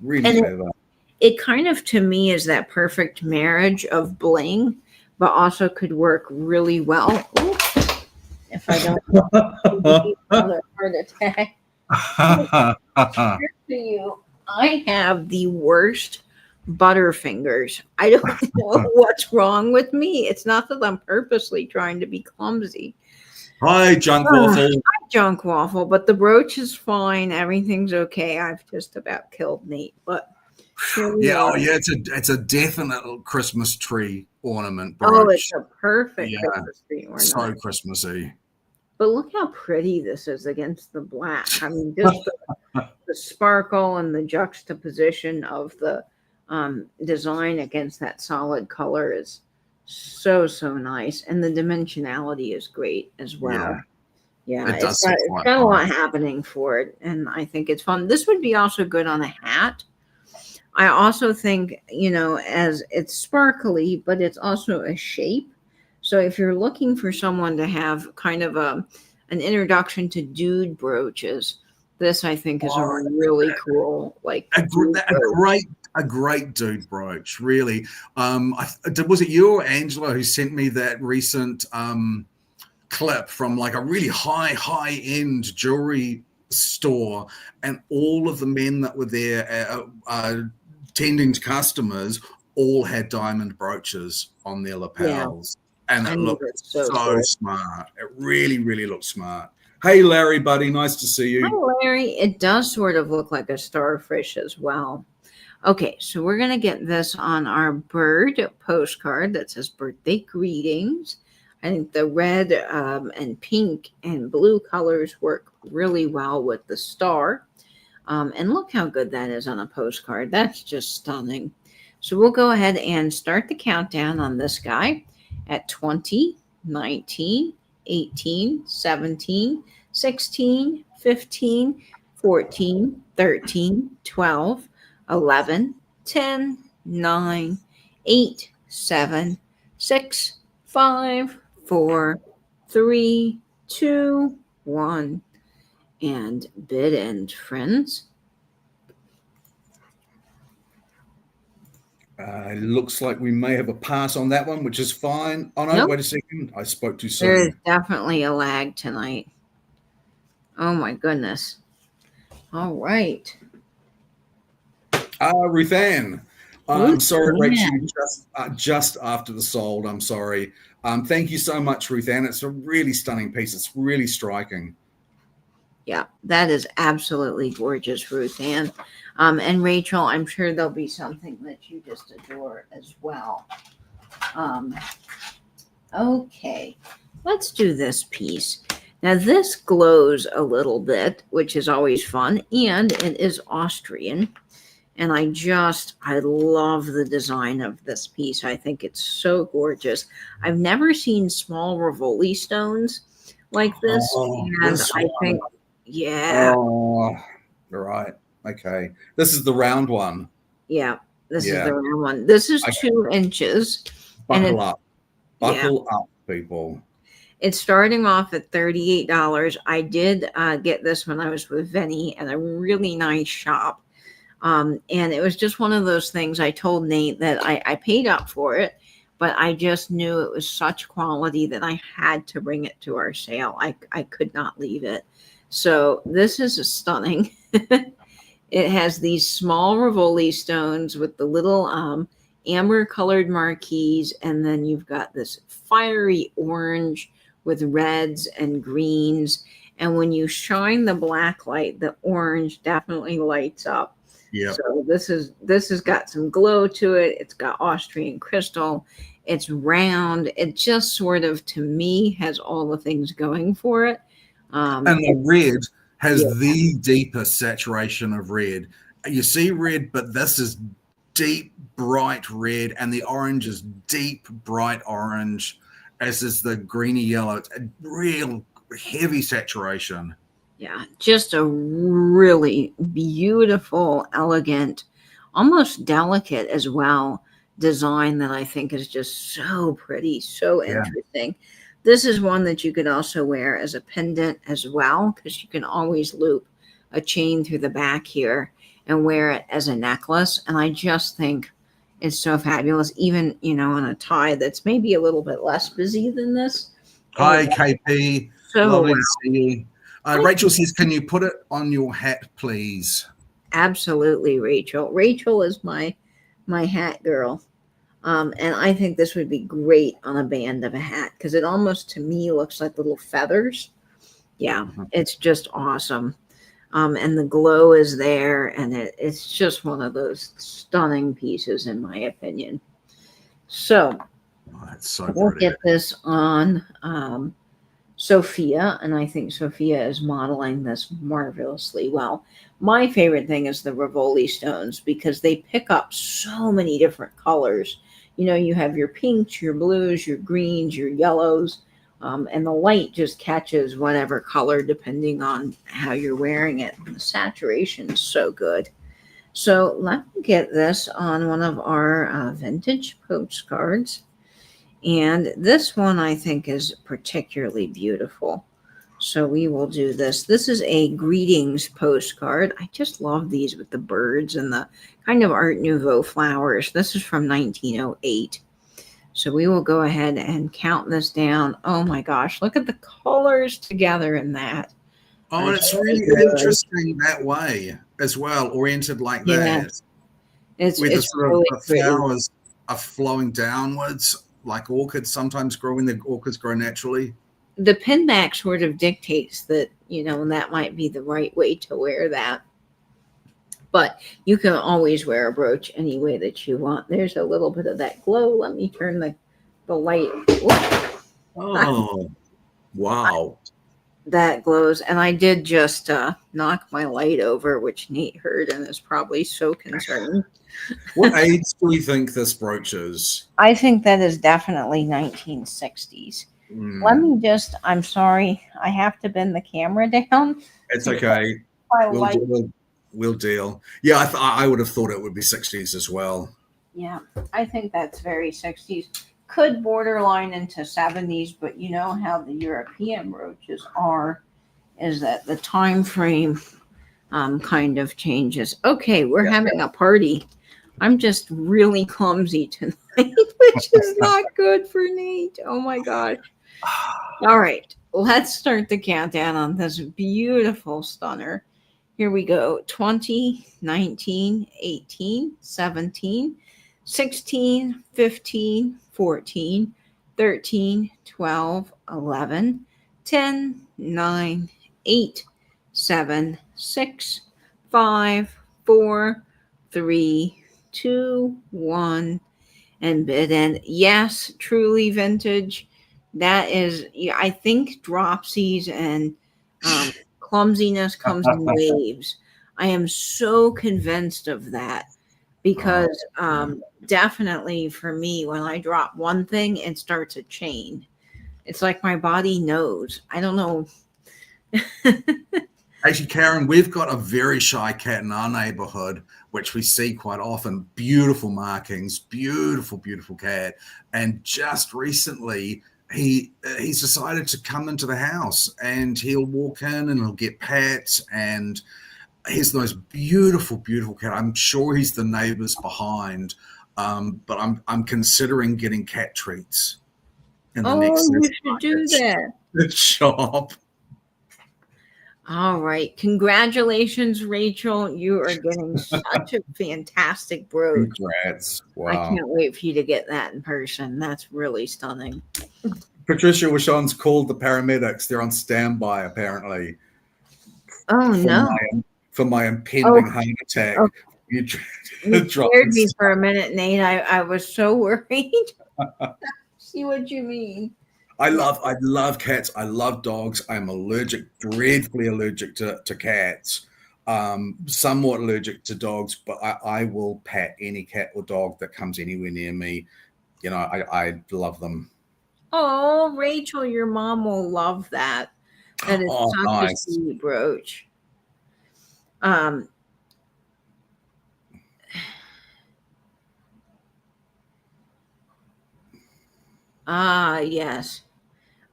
Really clever.
It kind of, to me, is that perfect marriage of bling, but also could work really well. Oops, if I don't another heart attack. To you, I have the worst butterfingers. I don't know what's wrong with me. It's not that I'm purposely trying to be clumsy.
Hi, Junk Waffle.
Hi, Junk Waffle, but the brooch is fine. Everything's okay. I've just about killed Nate, but
it's a definite Christmas tree ornament brooch.
Oh, it's a perfect Christmas tree ornament.
So Christmassy.
But look how pretty this is against the black. I mean, just the sparkle and the juxtaposition of the design against that solid color is so nice. And the dimensionality is great as well. Yeah, it's got a lot happening for it. And I think it's fun. This would be also good on a hat. I also think, as it's sparkly, but it's also a shape. So if you're looking for someone to have kind of an introduction to dude brooches, this I think is a really cool, like
a great dude brooch. Really, was it you or Angela who sent me that recent clip from like a really high end jewelry store, and all of the men that were there tending to customers all had diamond brooches on their lapels. And it looked so cool. Smart. It really, really looked smart. Hey, Larry, buddy. Nice to see you.
Hi, Larry. It does sort of look like a starfish as well. Okay, so we're going to get this on our bird postcard that says birthday greetings. I think the red and pink and blue colors work really well with the star. And look how good that is on a postcard. That's just stunning. So we'll go ahead and start the countdown on this guy at 20, 19, 18, 17, 16, 15, 14, 13, 12, 11, 10, 9, 8, 7, 6, 5, 4, 3, 2, 1, and bid end, friends.
It looks like we may have a pass on that one, which is fine. Oh, no,
Nope.
wait a second. I spoke too
There is
soon.
definitely a lag tonight. Oh, my goodness. All right.
Ruth Ann. I'm sorry,
Ruth
Rachel,
Ann.
just after the sold. I'm sorry. Thank you so much, Ruth Ann. It's a really stunning piece. It's really striking.
Yeah, that is absolutely gorgeous, Ruth Ann. And Rachel, I'm sure there'll be something that you just adore as well. Okay, let's do this piece. Now, this glows a little bit, which is always fun, and it is Austrian. And I love the design of this piece. I think it's so gorgeous. I've never seen small Rivoli stones like this. And I think, yeah.
Oh, right. Okay. This is the round one.
Yeah, this is the round one. This is 2 inches.
Buckle up. Buckle up, people.
It's starting off at $38. I did get this when I was with Vinny at a really nice shop. And it was just one of those things. I told Nate that I paid up for it, but I just knew it was such quality that I had to bring it to our sale. I could not leave it. So this is a stunning. It has these small Rivoli stones with the little amber colored marquise. And then you've got this fiery orange with reds and greens. And when you shine the black light, the orange definitely lights up.
Yeah.
So this has got some glow to it. It's got Austrian crystal. It's round. It just sort of, to me, has all the things going for it.
And the red has the deepest saturation of red. You see red, but this is deep, bright red, and the orange is deep, bright orange, as is the greeny yellow. It's a real heavy saturation.
Yeah, just a really beautiful, elegant, almost delicate as well design that I think is just so pretty, so interesting. This is one that you could also wear as a pendant as well, because you can always loop a chain through the back here and wear it as a necklace. And I just think it's so fabulous, even, on a tie that's maybe a little bit less busy than this.
Hi, KP.
So
lovely to see you. Rachel says, can you put it on your hat, please?
Absolutely, Rachel. Rachel is my hat girl. And I think this would be great on a band of a hat because it almost, to me, looks like little feathers. Yeah, it's just awesome. And the glow is there, and it's just one of those stunning pieces, in my opinion. So,
that's so
we'll
pretty.
get this on Sophia, and I think Sophia is modeling this marvelously well. My favorite thing is the Rivoli stones because they pick up so many different colors. You have your pinks, your blues, your greens, your yellows, and the light just catches whatever color depending on how you're wearing it. And the saturation is so good. So let me get this on one of our vintage postcards. And this one I think is particularly beautiful. So we will do this. This is a greetings postcard. I just love these with the birds and the kind of Art Nouveau flowers. This is from 1908. So we will go ahead and count this down. Oh my gosh, look at the colors together in that.
Oh, and it's really interesting that way as well, oriented like that.
It's
the sort
really
of the flowers are flowing downwards, like orchids sometimes grow when the orchids grow naturally.
The pinback sort of dictates that, and that might be the right way to wear that. But you can always wear a brooch any way that you want. There's a little bit of that glow. Let me turn the light.
Oh, wow.
That glows. And I did just knock my light over, which Nate heard and is probably so concerned.
What age do we think this brooch is?
I think that is definitely 1960s. Let me I'm sorry, I have to bend the camera down.
It's okay. We'll deal. Yeah, I would have thought it would be 60s as well.
Yeah, I think that's very 60s. could borderline into 70s, but you know how the European brooches are, is that the time frame kind of changes. Okay, we're having a party. I'm just really clumsy tonight, which is not good for Nate. Oh my gosh. All right, let's start the countdown on this beautiful stunner. Here we go. 20, 19, 18, 17, 16, 15, 14, 13, 12, 11, 10, 9, 8, 7, 6, 5, 4, 3, 2, 1, and bid. And yes, truly vintage. That is, I think dropsies and clumsiness comes in waves. I am so convinced of that because definitely for me, when I drop one thing, it starts a chain. It's like my body knows. I don't know.
Actually, Karen, we've got a very shy cat in our neighborhood, which we see quite often. Beautiful markings, beautiful cat. And just recently, he's decided to come into the house, and he'll walk in and he'll get pets, and he's the most beautiful cat. I'm sure he's the neighbors behind, but I'm considering getting cat treats in the next
you should do that.
shop.
All right. Congratulations, Rachel. You are getting such a fantastic brooch.
Congrats. Wow.
I can't wait for you to get that in person. That's really stunning.
Patricia Wishon's called the paramedics. They're on standby, apparently.
Oh, no.
For my impending heart attack.
Oh.
You
scared me for a minute, Nate. I was so worried. See what you mean.
I love cats. I love dogs. I'm dreadfully allergic to cats. Somewhat allergic to dogs, but I will pet any cat or dog that comes anywhere near me. You know, I love them.
Oh, Rachel, your mom will love that. That is such
nice.
a sweet brooch. Yes.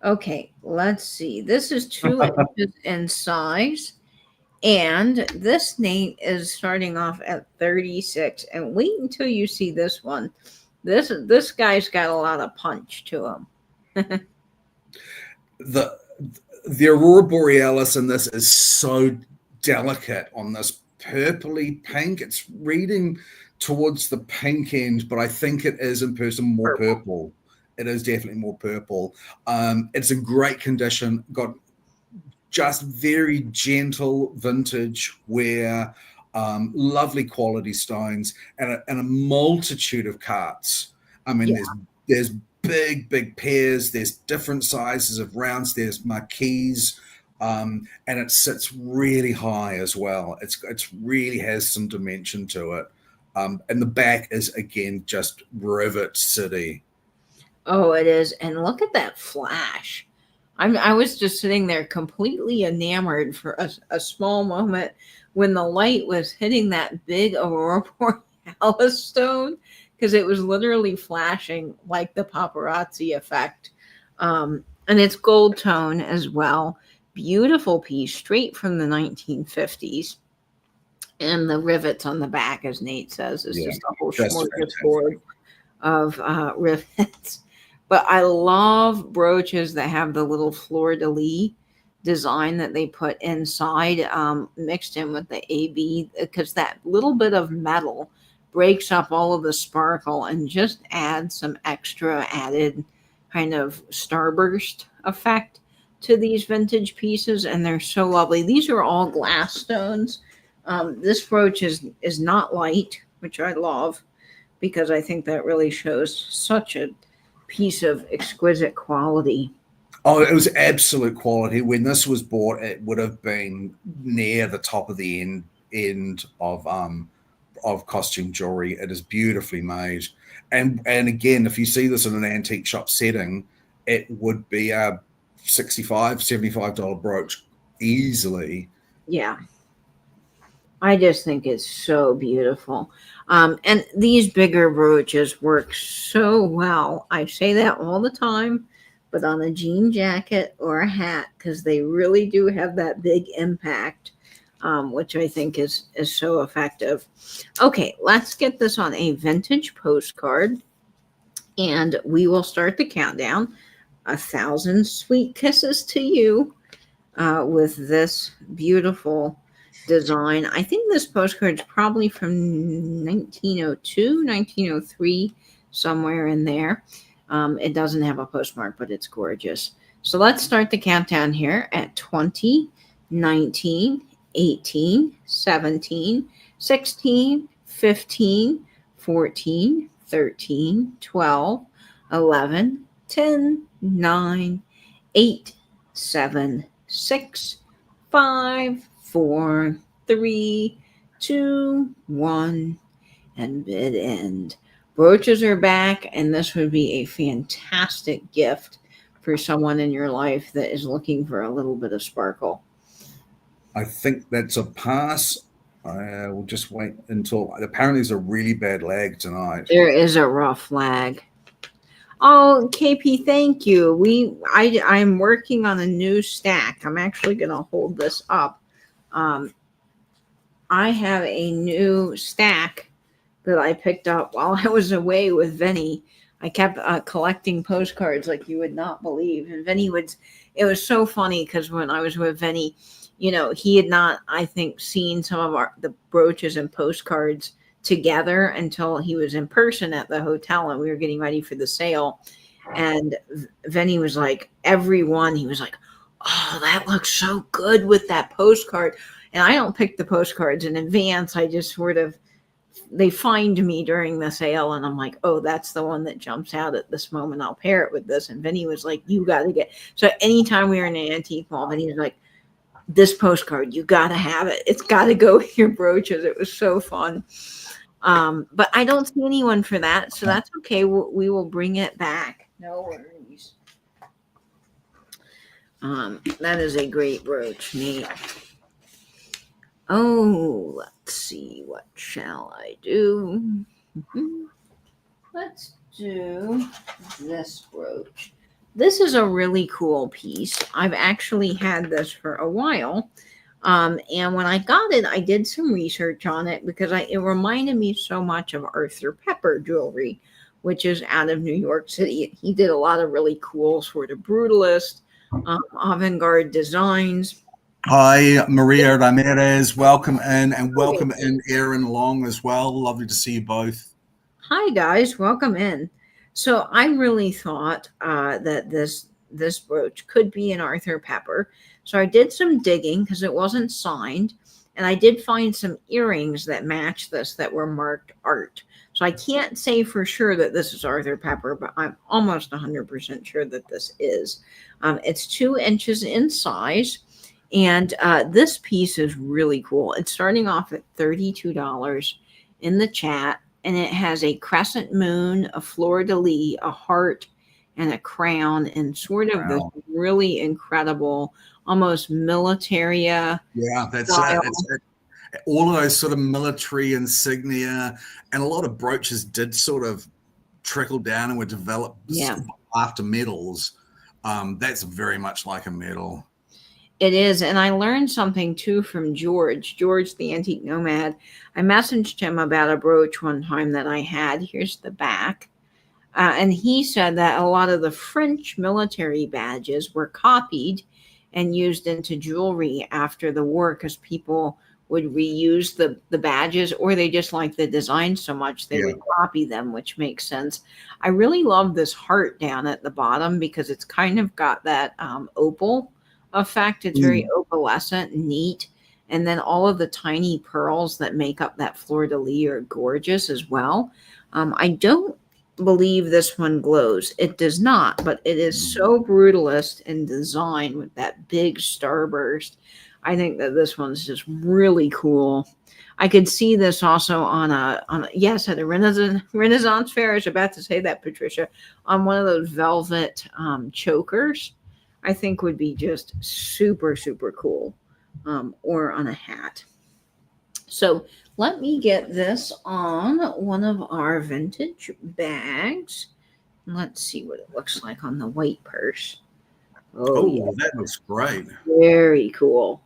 Okay, let's see. This is 2 inches in size. And this Nate is starting off at 36. And wait until you see this one. This guy's got a lot of punch to him.
The Aurora Borealis in this is so delicate on this purpley pink. It's reading towards the pink end, but I think it is in person more purple. It is definitely more purple. It's in great condition. Got just very gentle vintage wear, lovely quality stones, and a multitude of carts. I mean, there's big pairs. There's different sizes of rounds. There's marquees, and it sits really high as well. It's really has some dimension to it. And the back is again just Rivet City.
Oh, it is. And look at that flash. I was just sitting there completely enamored for a small moment when the light was hitting that big Aurora Borealis stone, because it was literally flashing like the paparazzi effect. And it's gold tone as well. Beautiful piece, straight from the 1950s. And the rivets on the back, as Nate says, is just a whole smorgasbord of rivets. But I love brooches that have the little fleur-de-lis design that they put inside, mixed in with the AB, because that little bit of metal breaks up all of the sparkle and just adds some extra added kind of starburst effect to these vintage pieces, and they're so lovely. These are all glass stones. This brooch is not light, which I love, because I think that really shows such a piece of exquisite quality.
Oh, it was absolute quality. When this was bought, it would have been near the top of the end of costume jewelry. It is beautifully made, and again, if you see this in an antique shop setting, it would be a $65-$75 brooch easily.
Yeah. I just think it's so beautiful. And these bigger brooches work so well. I say that all the time, but on a jean jacket or a hat, because they really do have that big impact, which I think is so effective. Okay, let's get this on a vintage postcard, and we will start the countdown. 1,000 sweet kisses to you with this beautiful design. I think this postcard's probably from 1902, 1903, somewhere in there. It doesn't have a postmark, but it's gorgeous. So let's start the countdown here at 20, 19, 18, 17, 16, 15, 14, 13, 12, 11, 10, 9, 8, 7, 6, 5, 4, 3, 2, 1, and bid end. Brooches are back, and this would be a fantastic gift for someone in your life that is looking for a little bit of sparkle.
I think that's a pass. I will just wait until apparently there's a really bad lag tonight.
There is a rough lag. Oh, KP, thank you. I'm working on a new stack. I'm actually going to hold this up. I have a new stack that I picked up while I was away with Vinny. I kept collecting postcards like you would not believe. And it was so funny because when I was with Vinny, he had not, I think, seen some of the brooches and postcards together until he was in person at the hotel and we were getting ready for the sale. And Vinny was like, he was like, oh, that looks so good with that postcard. And I don't pick the postcards in advance. I just they find me during the sale and I'm like, oh, that's the one that jumps out at this moment. I'll pair it with this. And Vinny was like, you got to get. So anytime we were in an antique mall, Vinny was like, this postcard, you got to have it. It's got to go with your brooches. It was so fun. But I don't see anyone for that. So that's okay. We will bring it back. No worries. That is a great brooch. Neat. Oh, let's see. What shall I do? Let's do this brooch. This is a really cool piece. I've actually had this for a while. And when I got it, I did some research on it because it reminded me so much of Arthur Pepper jewelry, which is out of New York City. He did a lot of really cool sort of brutalist, avant-garde designs.
Hi, Maria Ramirez. Welcome in, and welcome in Aaron Long as well. Lovely to see you both.
Hi, guys. Welcome in. So I really thought that this brooch could be an Arthur Pepper. So I did some digging because it wasn't signed. And I did find some earrings that match this that were marked art. So I can't say for sure that this is Arthur Pepper, but I'm almost 100% sure that this is. It's 2 inches in size. And this piece is really cool. It's starting off at $32 in the chat. And it has a crescent moon, a fleur-de-lis, a heart, and a crown, and sort of this really incredible, almost military.
Yeah, that's it. All of those sort of military insignia, and a lot of brooches did sort of trickle down and were developed after medals. That's very much like a medal.
It is. And I learned something too from George, the Antique Nomad. I messaged him about a brooch one time that I had. Here's the back. And he said that a lot of the French military badges were copied and used into jewelry after the war because people would reuse the badges, or they just liked the design so much they would copy them, which makes sense. I really love this heart down at the bottom because it's kind of got that opal effect. It's very opalescent, neat, and then all of the tiny pearls that make up that fleur-de-lis are gorgeous as well. I don't believe this one glows. It does not, but it is so brutalist in design with that big starburst. I think that this one's just really cool. I could see this also on a at a Renaissance fair. I was about to say that, Patricia, on one of those velvet chokers. I think would be just super, super cool, or on a hat. So let me get this on one of our vintage bags. Let's see what it looks like on the white purse. Oh, yeah,
Oh, that looks great.
very cool.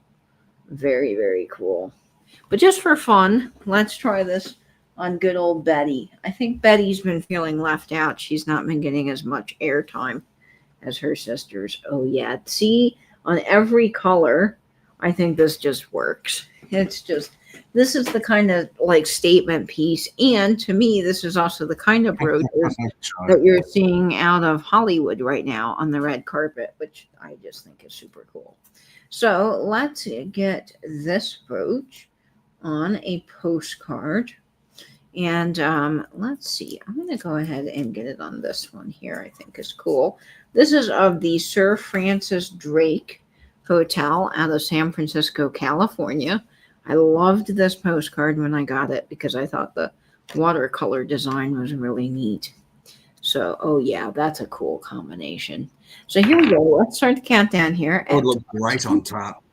Very, very cool. But just for fun, let's try this on good old Betty. I think Betty's been feeling left out. She's not been getting as much airtime as her sisters. Oh, yeah. See, on every color, I think this just works. It's just, this is the kind of like statement piece. And to me, this is also the kind of brooches that you're seeing out of Hollywood right now on the red carpet, which I just think is super cool. So let's get this brooch on a postcard. And let's see, I'm going to go ahead and get it on this one here. I think is cool. This is of the Sir Francis Drake Hotel out of San Francisco, California. I loved this postcard when I got it because I thought the watercolor design was really neat. So, oh yeah, that's a cool combination. So here we go. Let's start the countdown here.
It would look great on top.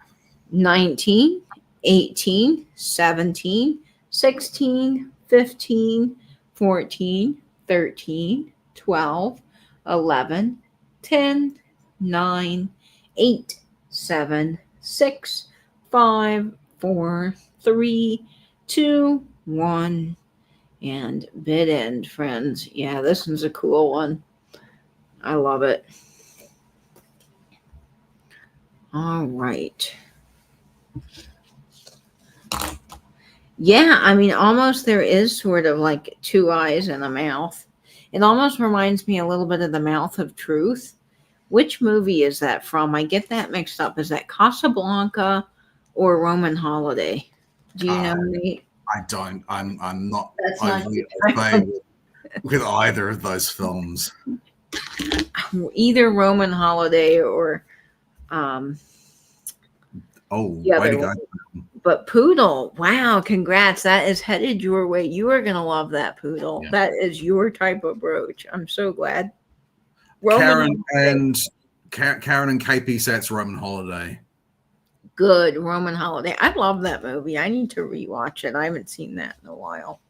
19, 18, 17, 16, 15, 14, 13, 12, 11, 10, 9, 8, 7, 6, 5, 4, 3, 2, 1. And bid end, friends. Yeah, this one's a cool one. I love it. All right. Yeah, I mean, almost there is sort of like two eyes and a mouth. It almost reminds me a little bit of The Mouth of Truth. Which movie is that from? I get that mixed up. Is that Casablanca or Roman Holiday? Do you know, Nate?
I don't. I'm not
That's not
overly familiar with either of those films.
Either Roman Holiday or
way to go.
But Poodle, wow, congrats. That is headed your way. You are going to love that Poodle. Yeah. That is your type of brooch. I'm so glad.
Karen and KP Sat's Roman Holiday.
Good. Roman Holiday. I love that movie. I need to rewatch it. I haven't seen that in a while.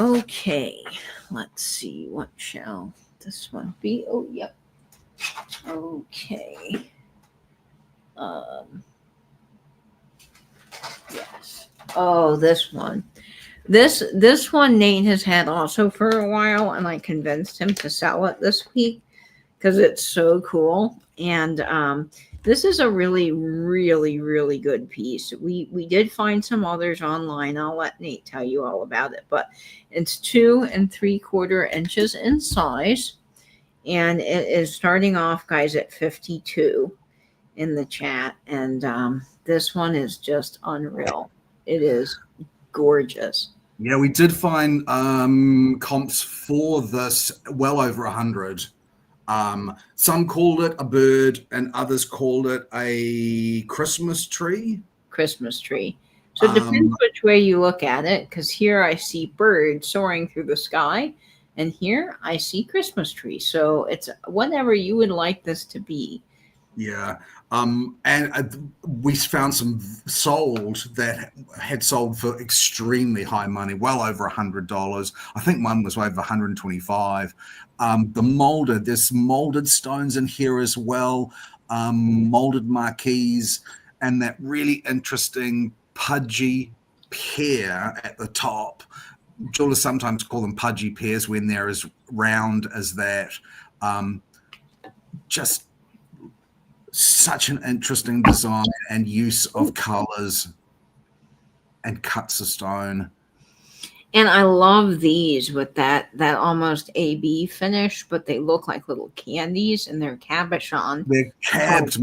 Okay. Let's see. What shall this one be? Oh, yep. Okay. Yes. Oh, this one. This one Nate has had also for a while, and I convinced him to sell it this week because it's so cool. And this is a really, really, really good piece. We did find some others online. I'll let Nate tell you all about it, but it's 2 3/4 inches in size, and it is starting off, guys, at 52 in the chat, and this one is just unreal. It is gorgeous.
Yeah, we did find comps for this well over 100. Some called it a bird and others called it a Christmas tree.
Christmas tree. So it depends which way you look at it, because here I see birds soaring through the sky, and here I see Christmas tree. So it's whatever you would like this to be.
Yeah. And we found some sold that had sold for extremely high money, well over $100. I think one was over 125. There's molded stones in here as well, molded marquees, and that really interesting pudgy pear at the top. Jewelers sometimes call them pudgy pears when they're as round as that. Just such an interesting design and use of colors and cuts of stone.
And I love these with that almost AB finish, but they look like little candies, and they're cabochon.
They're cabbed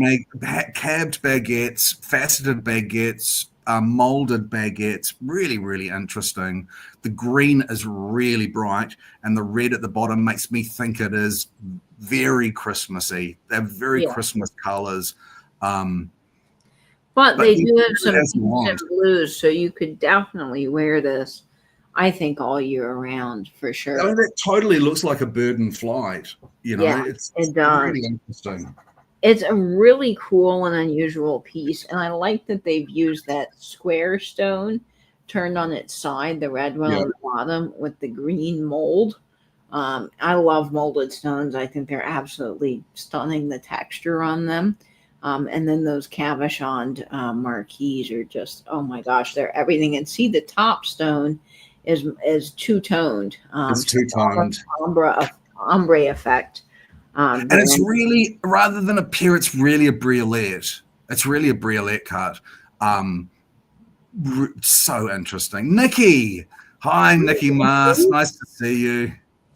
baguettes, faceted baguettes, molded baguettes. Really, really interesting. The green is really bright, and the red at the bottom makes me think it is very Christmassy. They're very Christmas colors.
But they do have some pinks and blues, so you could definitely wear this, I think, all year round for sure.
I mean, it totally looks like a bird in flight. You know,
it does.
Really interesting.
It's a really cool and unusual piece, and I like that they've used that square stone turned on its side, the red one
Yeah.
on the bottom with the green mold. I love molded stones. I think they're absolutely stunning, the texture on them. And then those cabochoned marquees are just, oh my gosh, they're everything. And see, the top stone is two-toned.
It's
So
two-toned.
ombre effect.
And it's really, rather than a pear, it's really a briolette. It's really a briolette cut. So interesting. Nikki. Hi, Nikki Mars. Nice to see you.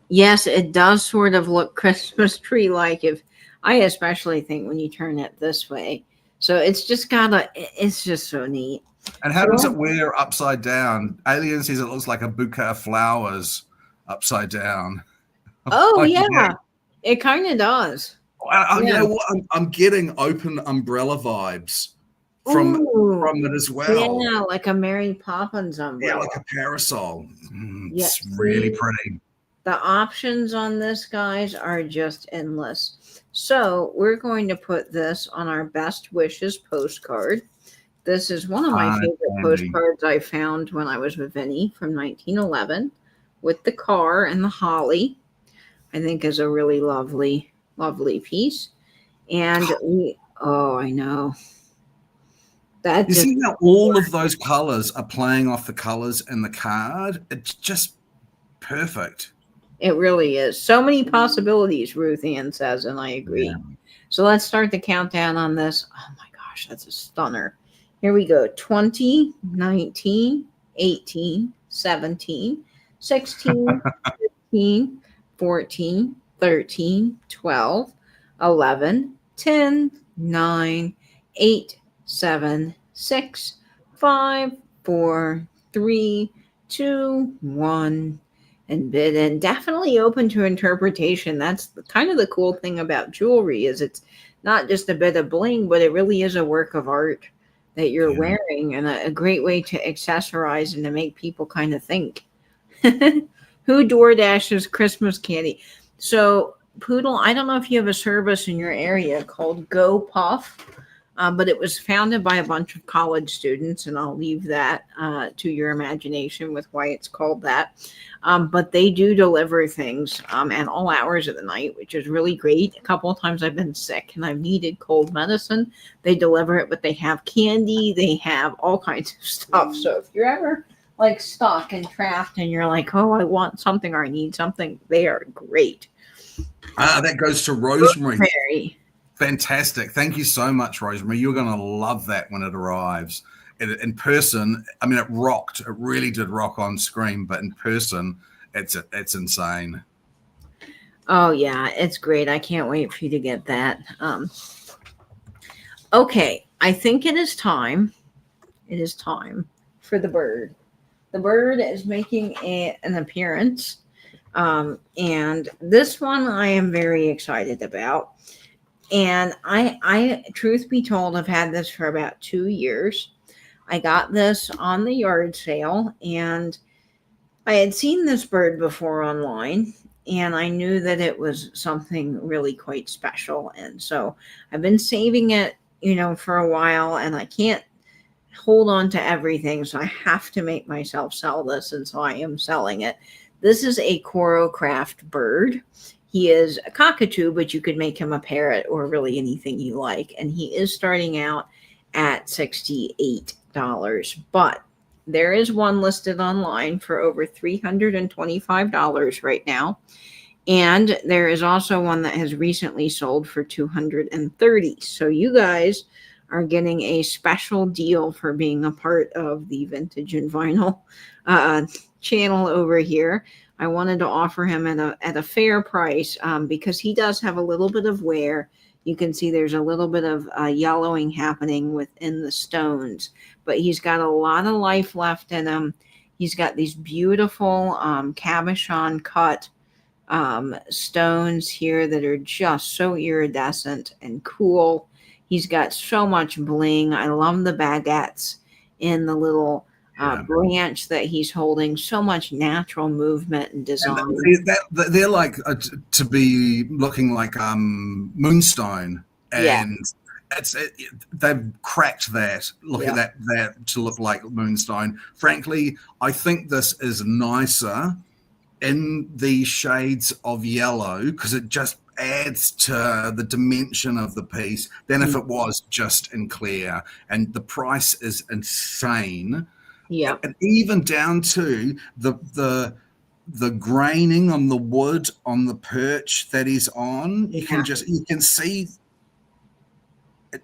Yes, it does sort of look Christmas tree-like, if I especially think when you turn it this way. So it's just it's just so neat.
And how does it wear upside down? Alien says it looks like a bouquet of flowers upside down.
Oh, yeah. It kind of does.
You know what? I'm getting open umbrella vibes from it as well.
Yeah, like a Mary Poppins umbrella.
Yeah, like a parasol. It's really pretty.
The options on this, guys, are just endless. So we're going to put this on our best wishes postcard. This is one of my favorite postcards I found when I was with Vinny from 1911 with the car and the holly. I think is a really lovely, lovely piece. And I know.
You see how all of those colors are playing off the colors in the card? It's just perfect.
It really is. So many possibilities, Ruth Ann says, and I agree. Yeah. So let's start the countdown on this. Oh my gosh, that's a stunner. Here we go. 20, 19, 18, 17, 16, 15, 14, 13, 12, 11, 10, 9, 8, 7, 6, 5, 4, 3, 2, 1, and bid. And definitely open to interpretation. That's kind of the cool thing about jewelry, is it's not just a bit of bling, but it really is a work of art that you're wearing, and a great way to accessorize and to make people kind of think. Who DoorDashes Christmas candy? So, Poodle, I don't know if you have a service in your area called Go Puff, but it was founded by a bunch of college students, and I'll leave that to your imagination with why it's called that. But they do deliver things at all hours of the night, which is really great. A couple of times I've been sick and I've needed cold medicine. They deliver it, but they have candy. They have all kinds of stuff. So if you're ever like stuck and trapped and you're like, oh, I want something or I need something, they are great.
That goes to Rosemary. Fantastic. Thank you so much, Rosemary. You're going to love that when it arrives. In person, I mean, it rocked. It really did rock on screen, but in person, it's insane.
Oh, yeah, it's great. I can't wait for you to get that. Okay, I think it is time. It is time for the bird. The bird is making an appearance, and this one I am very excited about. And I, truth be told, have had this for about 2 years. I got this on the yard sale, and I had seen this bird before online, and I knew that it was something really quite special. And so I've been saving it, for a while, and I can't hold on to everything. So I have to make myself sell this. And so I am selling it. This is a Coro Craft bird. He is a cockatoo, but you could make him a parrot or really anything you like. And he is starting out at $68. But there is one listed online for over $325 right now. And there is also one that has recently sold for $230. So you guys are getting a special deal for being a part of the Vintage and Vinyl channel over here. I wanted to offer him at a fair price because he does have a little bit of wear. You can see there's a little bit of yellowing happening within the stones, but he's got a lot of life left in him. He's got these beautiful cabochon cut stones here that are just so iridescent and cool. He's got so much bling. I love the baguettes in the little branch that he's holding. So much natural movement and design.
They're like to be looking like moonstone.
Yeah.
and they've cracked that. Look
Yeah.
at that to look like moonstone. Frankly, I think this is nicer in the shades of yellow because it just adds to the dimension of the piece than if it was just in clear. And the price is insane.
Yeah.
And even down to the graining on the wood on the perch that he's on, you can see it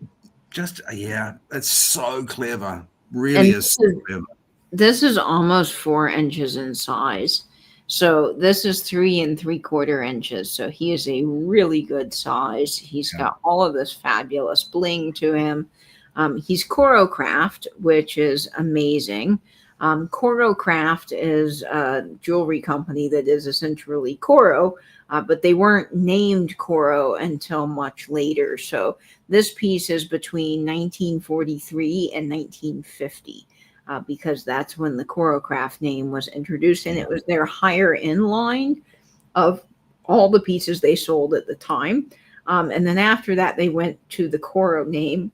just, it's so clever. Really is so clever.
This is almost 4 inches in size. So this is 3 3/4 inches. So he is a really good size. He's got all of this fabulous bling to him. He's Coro Craft, which is amazing. Coro Craft is a jewelry company that is essentially Coro, but they weren't named Coro until much later. So this piece is between 1943 and 1950. Because that's when the Coro Craft name was introduced, and it was their higher end line of all the pieces they sold at the time. And then after that, they went to the Coro name,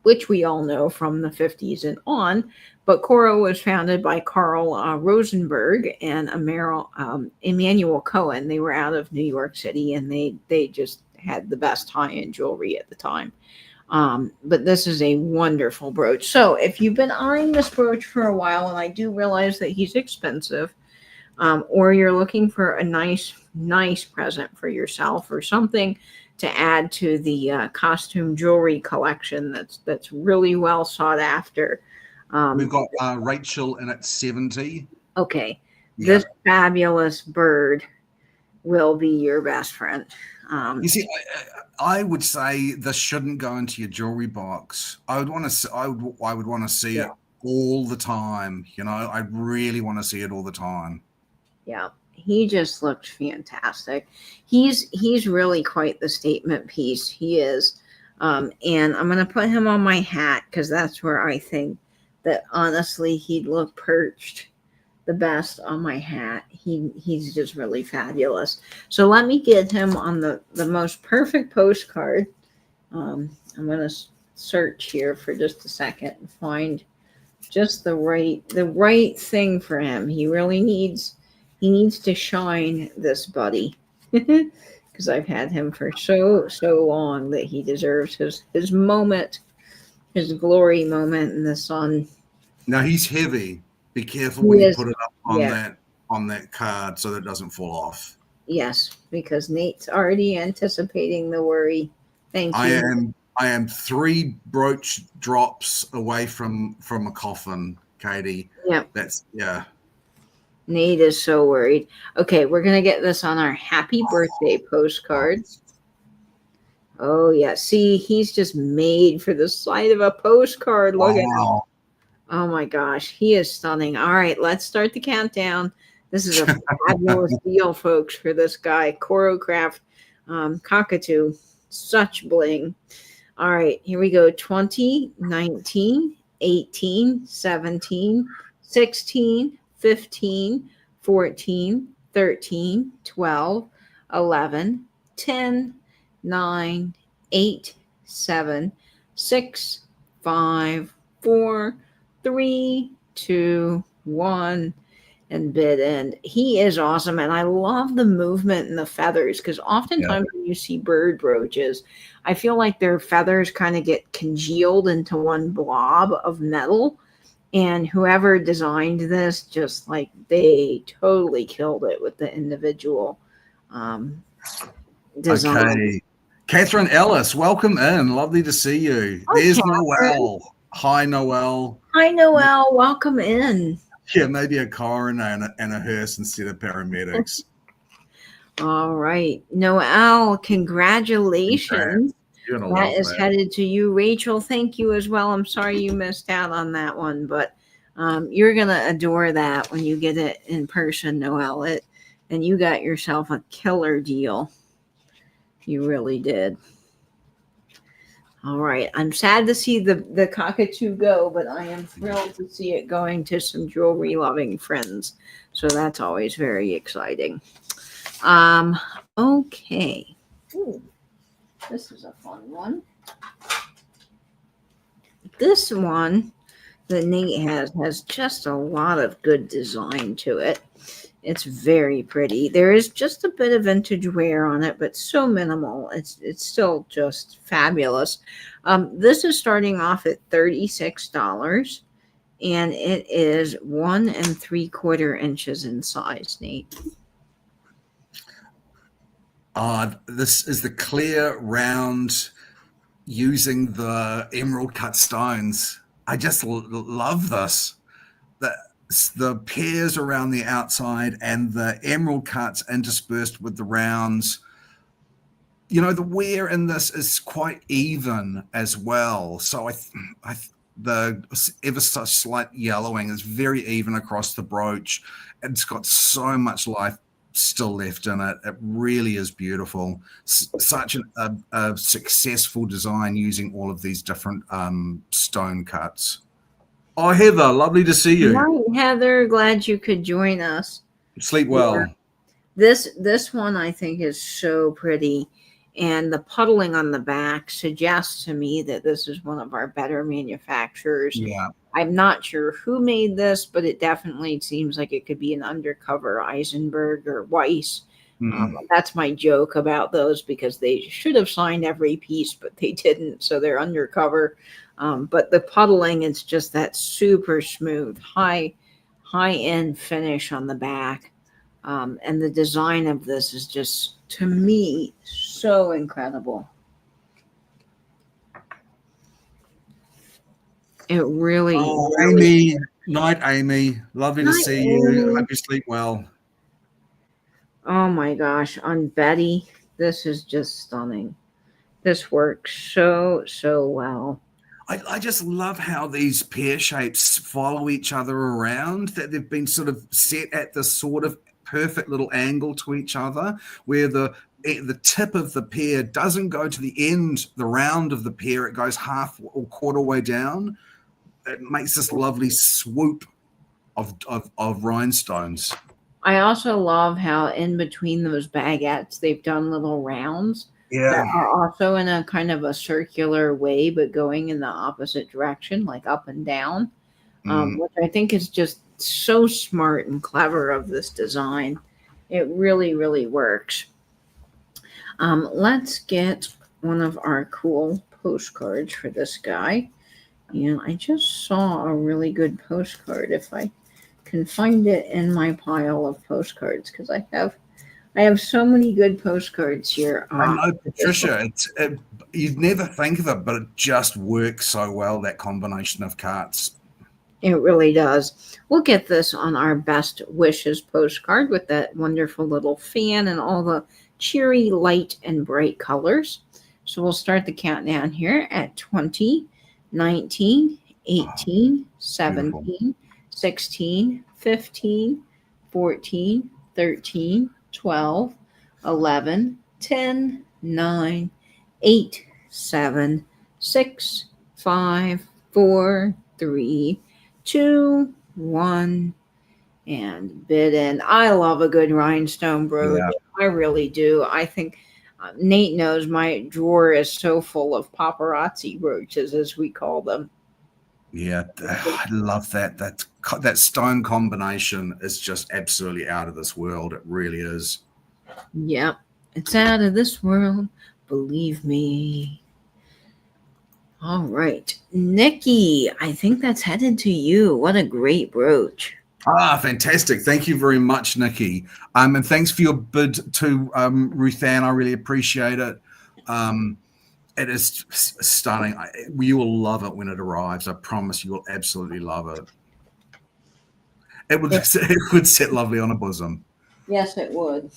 which we all know from the 50s and on. But Coro was founded by Carl Rosenberg and Emmanuel Cohen. They were out of New York City, and they just had the best high-end jewelry at the time. But this is a wonderful brooch. So if you've been eyeing this brooch for a while, and I do realize that he's expensive, or you're looking for a nice present for yourself or something to add to the costume jewelry collection that's really well sought after.
We've got Rachel in at 70.
Okay. Yeah. This fabulous bird will be your best friend.
You see, I would say this shouldn't go into your jewelry box. I would want to see it all the time. You know, I really want to see it all the time.
Yeah, he just looked fantastic. He's really quite the statement piece. He is, and I'm going to put him on my hat because that's where I think that honestly he'd look perched the best on my hat. He's just really fabulous. So let me get him on the most perfect postcard. I'm going to search here for just a second and find just the right thing for him. He needs to shine, this buddy, because I've had him for so long that he deserves his moment, his glory moment in the sun.
Now he's heavy. Be careful when you put it up on that card so that it doesn't fall off.
Yes, because Nate's already anticipating the worry. Thank you.
I am 3 brooch drops away from a coffin, Katie.
Yeah.
Nate
is so worried. Okay, we're gonna get this on our happy birthday postcard. Oh yeah, see, he's just made for the sight of a postcard. Look at him. Oh my gosh, he is stunning. All right, let's start the countdown. This is a fabulous deal, folks, for this guy. Coro Craft cockatoo. Such bling. All right, here we go. 20, 19, 18, 17, 16, 15, 14, 13, 12, 11, 10, 9, 8, 7, 6, 5, 4, 3, 2, 1, and bid end. He is awesome, and I love the movement and the feathers, because oftentimes when you see bird brooches, I feel like their feathers kind of get congealed into one blob of metal, and whoever designed this, just like, they totally killed it with the individual design.
Okay. Catherine Ellis, welcome in. Lovely to see you. There's Noelle. Hi, Noelle.
Hi, Noelle. Welcome in.
Yeah, maybe a coroner and a hearse instead of paramedics.
All right. Noelle, congratulations. That is headed to you. Rachel, thank you as well. I'm sorry you missed out on that one, but you're going to adore that when you get it in person, Noelle. And you got yourself a killer deal. You really did. All right. I'm sad to see the cockatoo go, but I am thrilled to see it going to some jewelry-loving friends. So that's always very exciting. Okay. Ooh. This is a fun one. This one that Nate has just a lot of good design to it. It's very pretty. There is just a bit of vintage wear on it, but so minimal. It's still just fabulous. This is starting off at $36, and it is 1 3/4 inches in size, Nate.
This is the clear round using the emerald cut stones. I just love this. The pears around the outside and the emerald cuts interspersed with the rounds. You know, the wear in this is quite even as well. So the ever so slight yellowing is very even across the brooch. It's got so much life still left in it. It really is beautiful. Such a successful design using all of these different stone cuts. Oh, Heather, lovely to see you.
Hi, Heather. Glad you could join us.
Sleep well.
Yeah. This one I think is so pretty, and the puddling on the back suggests to me that this is one of our better manufacturers.
Yeah.
I'm not sure who made this, but it definitely seems like it could be an undercover Eisenberg or Weiss. That's my joke about those, because they should have signed every piece, but they didn't, so they're undercover. But the puddling is just that super smooth, high-end finish on the back. And the design of this is just, to me, so incredible. It really.
Oh, Amy. Night, Amy. Lovely to see you. Hope you sleep well.
Oh my gosh. On Betty, this is just stunning. This works so well.
I just love how these pear shapes follow each other around, that they've been sort of set at this sort of perfect little angle to each other, where the tip of the pear doesn't go to the end, the round of the pear, it goes half or quarter way down. It makes this lovely swoop of rhinestones.
I also love how in between those baguettes, they've done little rounds that are also in a kind of a circular way, but going in the opposite direction, like up and down, which I think is just so smart and clever of this design. It really, really works. Let's get one of our cool postcards for this guy. And I just saw a really good postcard, if I can find it in my pile of postcards, because I have so many good postcards here.
I know, Patricia, you'd never think of it, but it just works so well, that combination of cards.
It really does. We'll get this on our best wishes postcard with that wonderful little fan and all the cheery, light, and bright colors. So we'll start the countdown here at 20, 19, 18, 17, beautiful. 16, 15, 14, 13, 12, 11, 10, 9, 8, 7, 6, 5, 4, 3, 2, 1, and bid in. I love a good rhinestone brooch. Yeah. I really do. I think Nate knows my drawer is so full of paparazzi brooches, as we call them.
Yeah, I love that. That stone combination is just absolutely out of this world. It really is.
Yep, it's out of this world. Believe me. All right, Nikki, I think that's headed to you. What a great brooch.
Fantastic. Thank you very much, Nikki. And thanks for your bid to Ruth Ann. I really appreciate it. It is stunning. You will love it when it arrives. I promise you will absolutely love it. It would sit lovely on a bosom.
Yes, it would.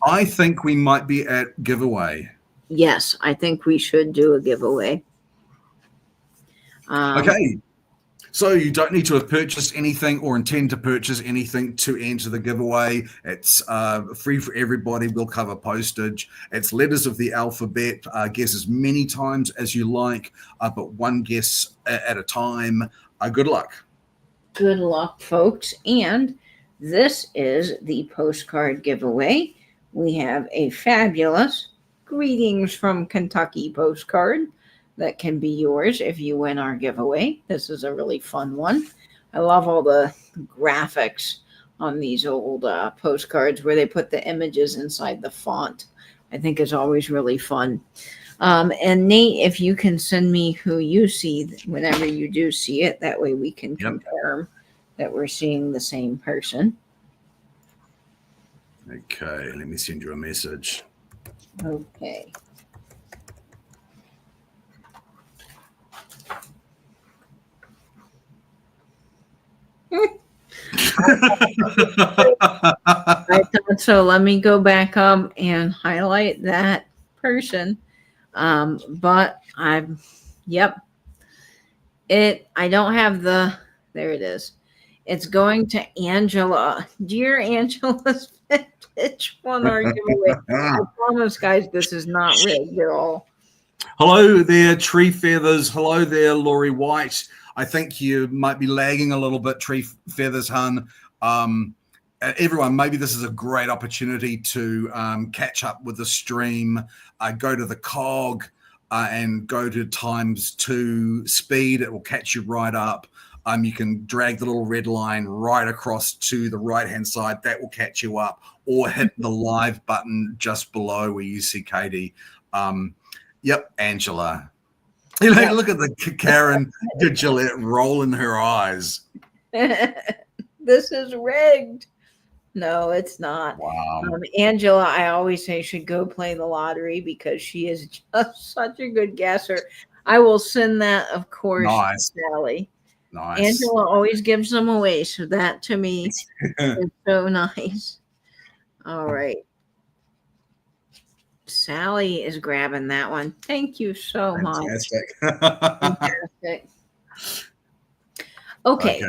I think we might be at giveaway.
Yes, I think we should do a giveaway.
Okay. So you don't need to have purchased anything or intend to purchase anything to enter the giveaway. It's free for everybody. We'll cover postage. It's letters of the alphabet. Guess as many times as you like, but one guess at a time. Good luck.
Good luck, folks. And this is the postcard giveaway. We have a fabulous Greetings from Kentucky postcard that can be yours if you win our giveaway. This is a really fun one. I love all the graphics on these old postcards where they put the images inside the font. I think it's always really fun. And Nate, if you can send me who you see whenever you do see it, that way we can confirm that we're seeing the same person.
Okay, let me send you a message.
Okay. I thought so. Let me go back up and highlight that person. But yep. I don't have there it is. It's going to Angela. Dear Angela's pitch one our giveaway. I promise, guys, this is not rigged at all.
Hello there, Tree Feathers. Hello there, Laurie White. I think you might be lagging a little bit, Tree Feathers, hun. Everyone, maybe this is a great opportunity to catch up with the stream. Go to the cog and go to ×2 speed. It will catch you right up. You can drag the little red line right across to the right-hand side. That will catch you up, or hit the live button just below where you see Katie. Yep, Angela. Look at the Karen Gillette rolling her eyes.
This is rigged. No, it's not.
Wow.
Angela, I always say, should go play the lottery because she is just such a good guesser. I will send that, of course, to Sally.
Nice.
Angela always gives them away, so that to me is so nice. All right. Sally is grabbing that one. Thank you so
Fantastic.
much. Fantastic. Okay.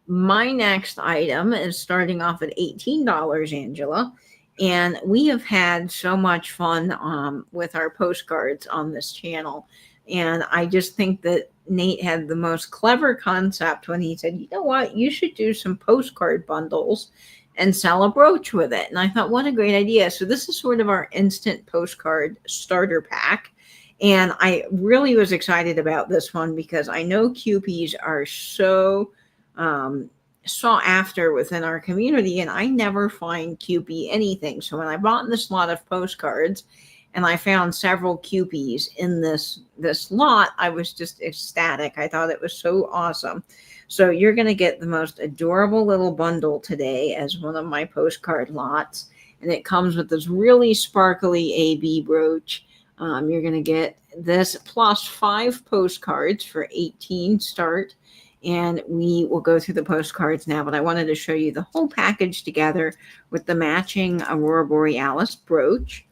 My next item is starting off at $18, Angela. And we have had so much fun with our postcards on this channel. And I just think that Nate had the most clever concept when he said, you know what, you should do some postcard bundles and sell a brooch with it. And I thought, what a great idea. So this is sort of our instant postcard starter pack. And I really was excited about this one because I know Kewpies are so sought after within our community, and I never find Kewpie anything. So when I bought this lot of postcards and I found several Kewpies in this lot, I was just ecstatic. I thought it was so awesome. So you're going to get the most adorable little bundle today as one of my postcard lots. And it comes with this really sparkly AB brooch. You're going to get this plus 5 postcards for $18 start. And we will go through the postcards now, but I wanted to show you the whole package together with the matching Aurora Borealis brooch.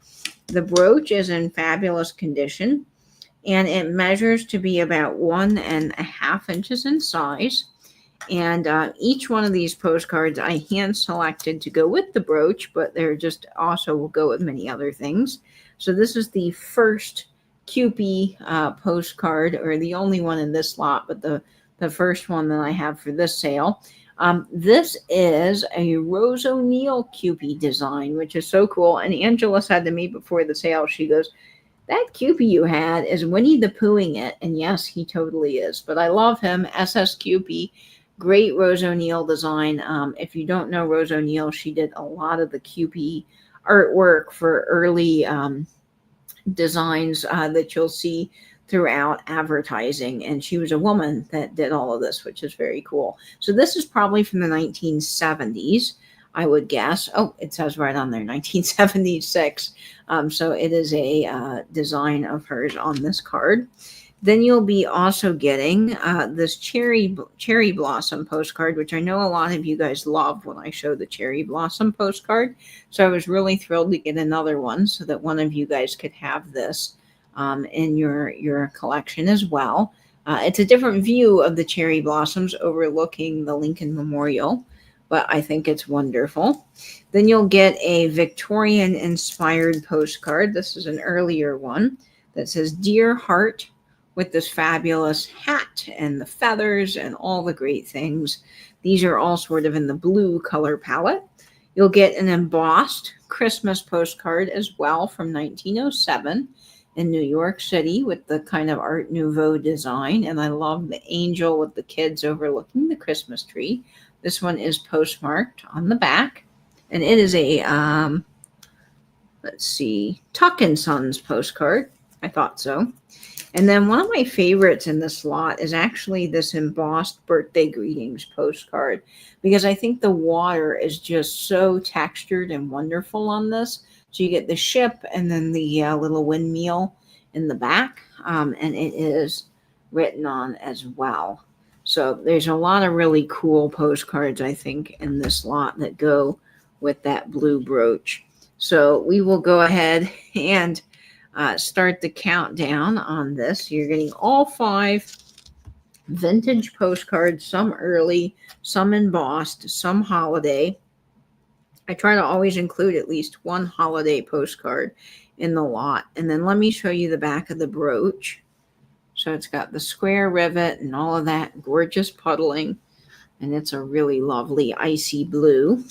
The brooch is in fabulous condition, and it measures to be about 1.5 inches in size. And each one of these postcards I hand selected to go with the brooch, but they're just also will go with many other things. So this is the first Kewpie postcard, or the only one in this lot, but the first one that I have for this sale. This is a Rose O'Neill Kewpie design, which is so cool. And Angela said to me before the sale, she goes, that Kewpie you had is Winnie the Poohing it. And yes, he totally is. But I love him. SS Kewpie, great Rose O'Neill design. If you don't know Rose O'Neill, she did a lot of the Kewpie artwork for early designs that you'll see throughout advertising, and she was a woman that did all of this, which is very cool. So this is probably from the 1970s, I would guess. Oh, it says right on there, 1976. So it is a design of hers on this card. Then you'll be also getting this cherry blossom postcard, which I know a lot of you guys love when I show the cherry blossom postcard. So I was really thrilled to get another one so that one of you guys could have this in your collection as well. It's a different view of the cherry blossoms overlooking the Lincoln Memorial, but I think it's wonderful. Then you'll get a Victorian inspired postcard. This is an earlier one that says, Dear Heart, with this fabulous hat and the feathers and all the great things. These are all sort of in the blue color palette. You'll get an embossed Christmas postcard as well from 1907 in New York City with the kind of Art Nouveau design. And I love the angel with the kids overlooking the Christmas tree. This one is postmarked on the back. And it is a, let's see, Tuck and Sons postcard. I thought so. And then one of my favorites in this lot is actually this embossed birthday greetings postcard, because I think the water is just so textured and wonderful on this. So you get the ship and then the little windmill in the back, and it is written on as well. So there's a lot of really cool postcards, I think, in this lot that go with that blue brooch. So we will go ahead and start the countdown on this. You're getting all 5 vintage postcards, some early, some embossed, some holiday. I try to always include at least one holiday postcard in the lot. And then let me show you the back of the brooch. So it's got the square rivet and all of that gorgeous puddling. And it's a really lovely icy blue.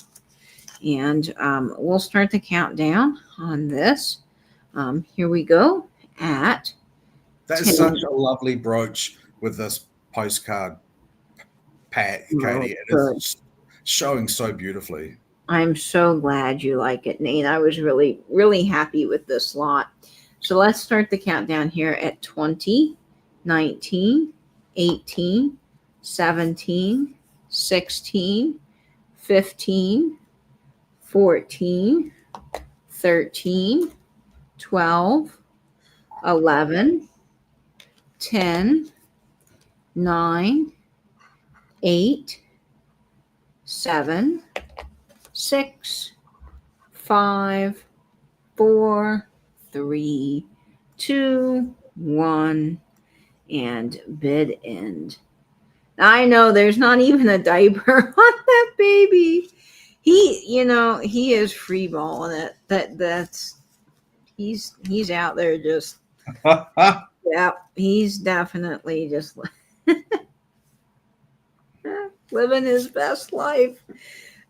And we'll start the countdown on this. Here we go at
That is such a lovely brooch with this postcard pack, Katie. It is showing so beautifully.
I'm so glad you like it, Nate. I was really, really happy with this lot. So let's start the countdown here at 20, 19, 18, 17, 16, 15, 14, 13, 12, 11, 10, 9, 8, 7, 6, 5, 4, 3, 2, 1, and bid end. I know there's not even a diaper on that baby. He is freeballing it. He's out there just yeah, he's definitely just living his best life.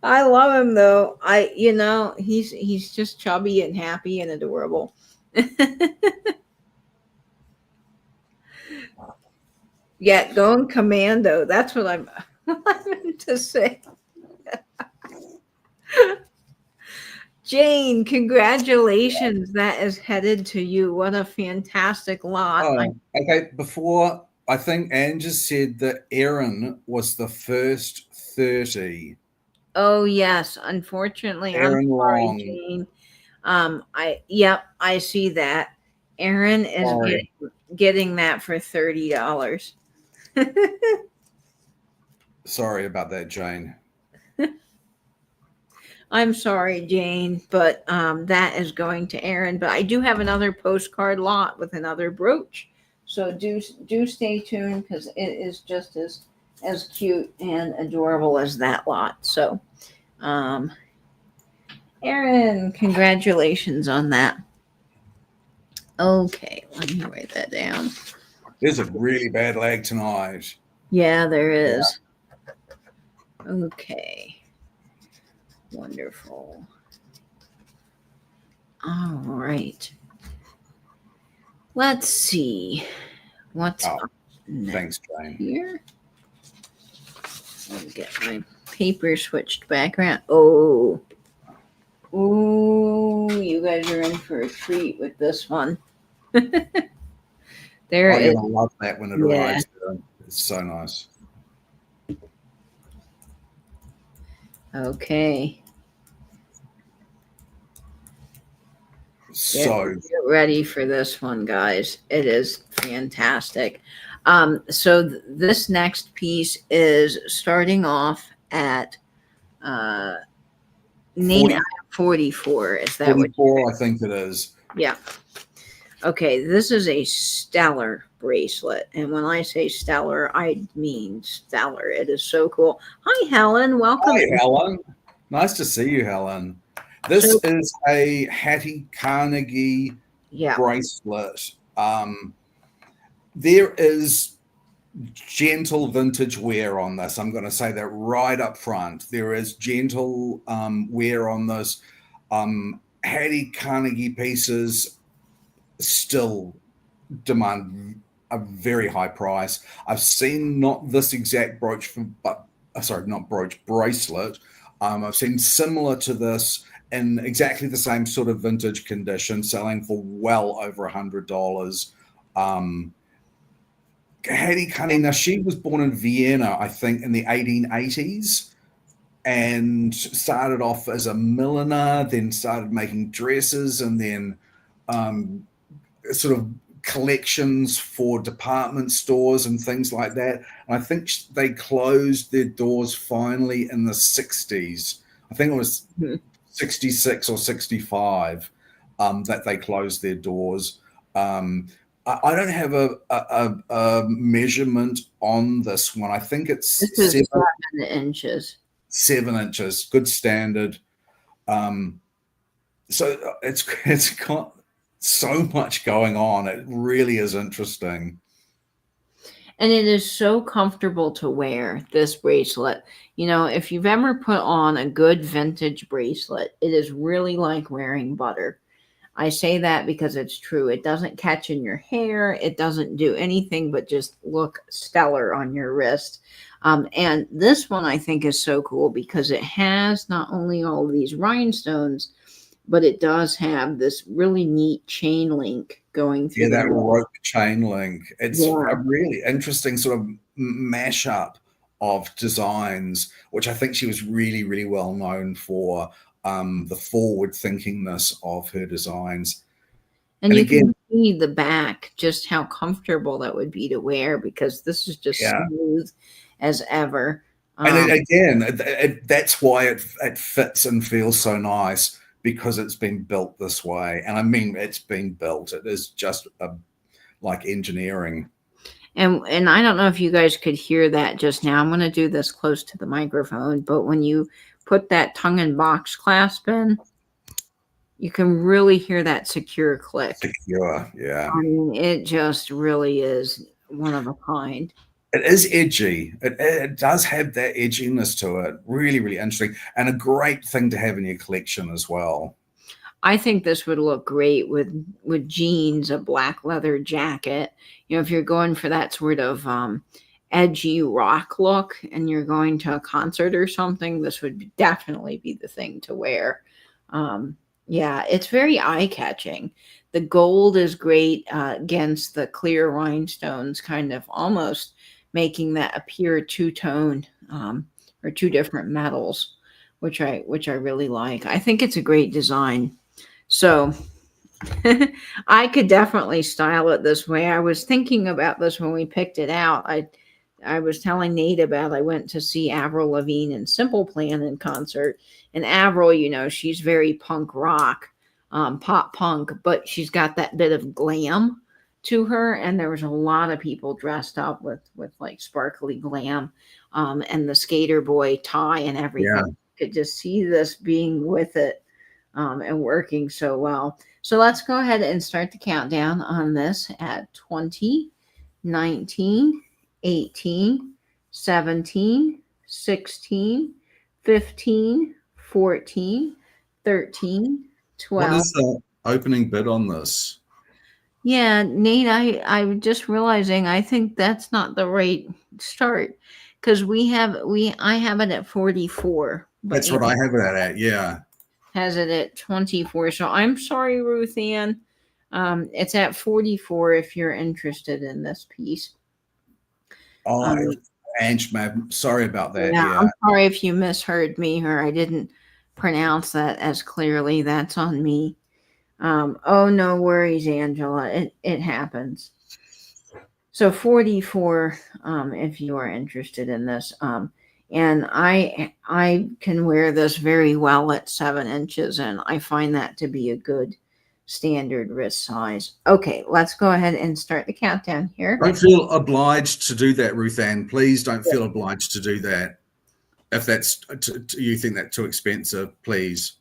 I love him though. He's just chubby and happy and adorable. Yeah, going commando. That's what I meant to say. Jane, congratulations. That is headed to you. What a fantastic lot.
Okay, before, I think Anne just said that Erin was the first 30.
Oh, yes. Unfortunately,
Erin
I'm sorry,
Long.
Jane. I see that. Erin is getting that for $30.
Sorry about that, Jane.
I'm sorry, Jane, but that is going to Erin. But I do have another postcard lot with another brooch. So do stay tuned, because it is just as cute and adorable as that lot. So Erin, congratulations on that. Okay, let me write that down.
There's a really bad lag tonight.
Yeah, there is. Yeah. Okay. Wonderful. All right. Let's see what's up
Thanks, Jane.
here. Let me get my paper switched back around. Oh, you guys are in for a treat with this one. There
I'm
is.
gonna love that when it arrives. It's so nice.
Okay.
So
get ready for this one, guys. It is fantastic. So this next piece is starting off at Nate, 44. Is that
44? I think it is.
Yeah. Okay, this is a stellar bracelet. And when I say stellar, I mean stellar. It is so cool. Hi, Helen. Welcome.
Hi, Helen. Nice to see you, Helen. This is a Hattie Carnegie bracelet. There is gentle vintage wear on this. I'm going to say that right up front. There is gentle wear on this. Hattie Carnegie pieces still demand a very high price. I've seen not this exact brooch, not brooch, bracelet. I've seen similar to this in exactly the same sort of vintage condition, selling for well over $100. Hattie Carnegie, now she was born in Vienna, I think, in the 1880s, and started off as a milliner, then started making dresses, and then sort of collections for department stores and things like that. And I think they closed their doors finally in the 60s. I think it was 66 or 65 that they closed their doors. I don't have a measurement on this one. I think it's
this is 7 inches.
7 inches, good standard. So it's got so much going on. It really is interesting.
And it is so comfortable to wear, this bracelet. You know, if you've ever put on a good vintage bracelet, it is really like wearing butter. I say that because it's true. It doesn't catch in your hair. It doesn't do anything but just look stellar on your wrist. And this one I think is so cool because it has not only all of these rhinestones, but it does have this really neat chain link going through.
Yeah, that rope chain link. It's a really interesting sort of mashup of designs, which I think she was really, really well known for. The forward thinkingness of her designs.
And you can see the back, just how comfortable that would be to wear, because this is just smooth as ever.
And again, that's why it fits and feels so nice, because it's been built this way. And I mean, it's been built. It is just like engineering.
And I don't know if you guys could hear that just now. I'm going to do this close to the microphone, but when you put that tongue and box clasp in, you can really hear that secure click.
Secure, yeah.
I mean, it just really is one of a kind.
It is edgy. It does have that edginess to it. Really, really interesting. And a great thing to have in your collection as well.
I think this would look great with jeans, a black leather jacket. You know, if you're going for that sort of edgy rock look and you're going to a concert or something, this would definitely be the thing to wear. Yeah, it's very eye-catching. The gold is great against the clear rhinestones, kind of almost making that appear two-tone or two different metals, which I really like. I think it's a great design. So I could definitely style it this way. I was thinking about this when we picked it out. I was telling Nate about I went to see Avril Lavigne and Simple Plan in concert. And Avril, you know, she's very punk rock, pop punk, but she's got that bit of glam to her. And there was a lot of people dressed up with like sparkly glam and the skater boy tie and everything. Yeah. You could just see this being with it and working so well. So let's go ahead and start the countdown on this at 20, 19, 18, 17, 16, 15, 14, 13, 12.
What is the opening bid on this?
Yeah, Nate, I'm just realizing I think that's not the right start, because I have it at 44.
That's what I have it at, yeah.
Has it at 24. So I'm sorry, Ruth Ann. It's at 44 if you're interested in this piece.
Oh, Ange, ma'am, sorry about that.
Yeah, I'm sorry if you misheard me or I didn't pronounce that as clearly. That's on me. Oh, no worries, Angela. It happens. So 44, if you are interested in this. And I can wear this very well at 7 inches, and I find that to be a good standard wrist size. Okay, let's go ahead and start the countdown here.
Don't feel obliged to do that, Ruth Ann. Please don't feel obliged to do that. If that's you think that's too expensive, please.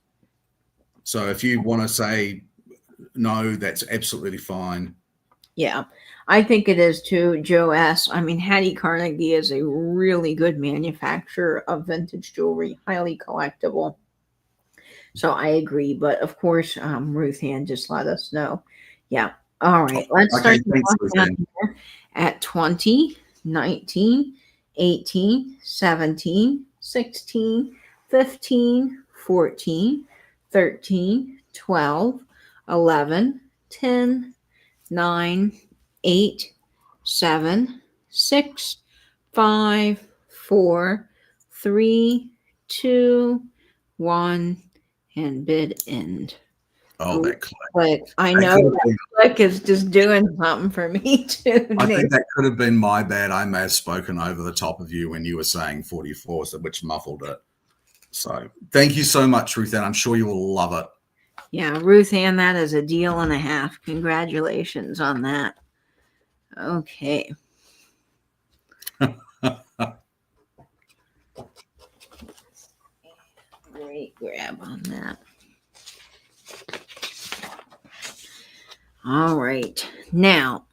So if you want to say no, that's absolutely fine.
Yeah. I think it is too, Joe S. I mean, Hattie Carnegie is a really good manufacturer of vintage jewelry, highly collectible. So I agree. But of course, Ruth Ann just let us know. Yeah. All right. Let's
Okay,
start the
thanks,
countdown
Roseanne.
here at 20, 19, 18, 17, 16, 15, 14, 13, 12, 11, 10, 9, 8, 7, 6, 5, 4, 3, 2, 1, and bid end.
Oh, that click.
Click. I
That
know
could have
that
been,
click is just doing something for me too.
I
Nick.
think that could have been my bad. I may have spoken over the top of you when you were saying 44, so which muffled it. So thank you so much, Ruth, and I'm sure you will love it.
Yeah, Ruth Ann, that is a deal and a half. Congratulations on that. Okay. Great grab on that. All right. Now,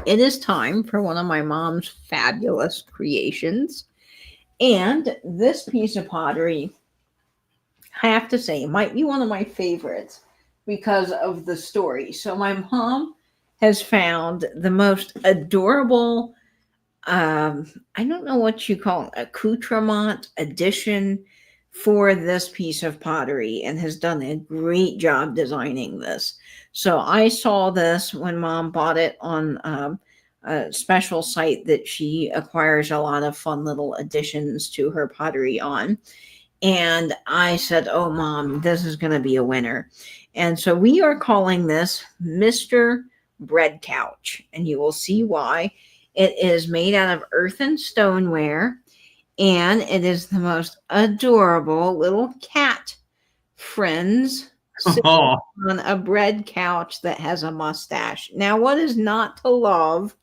it is time for one of my mom's fabulous creations. And this piece of pottery, I have to say, might be one of my favorites because of the story. So, my mom has found the most adorable, I don't know what you call it, accoutrement addition for this piece of pottery and has done a great job designing this. So I saw this when mom bought it on a special site that she acquires a lot of fun little additions to her pottery on. And I said, "Oh, mom, this is going to be a winner." And so we are calling this Mr. Bread Couch, and you will see why. It is made out of earthen stoneware, and it is the most adorable little cat friends sitting
Oh,
on a bread couch that has a mustache. Now, what is not to love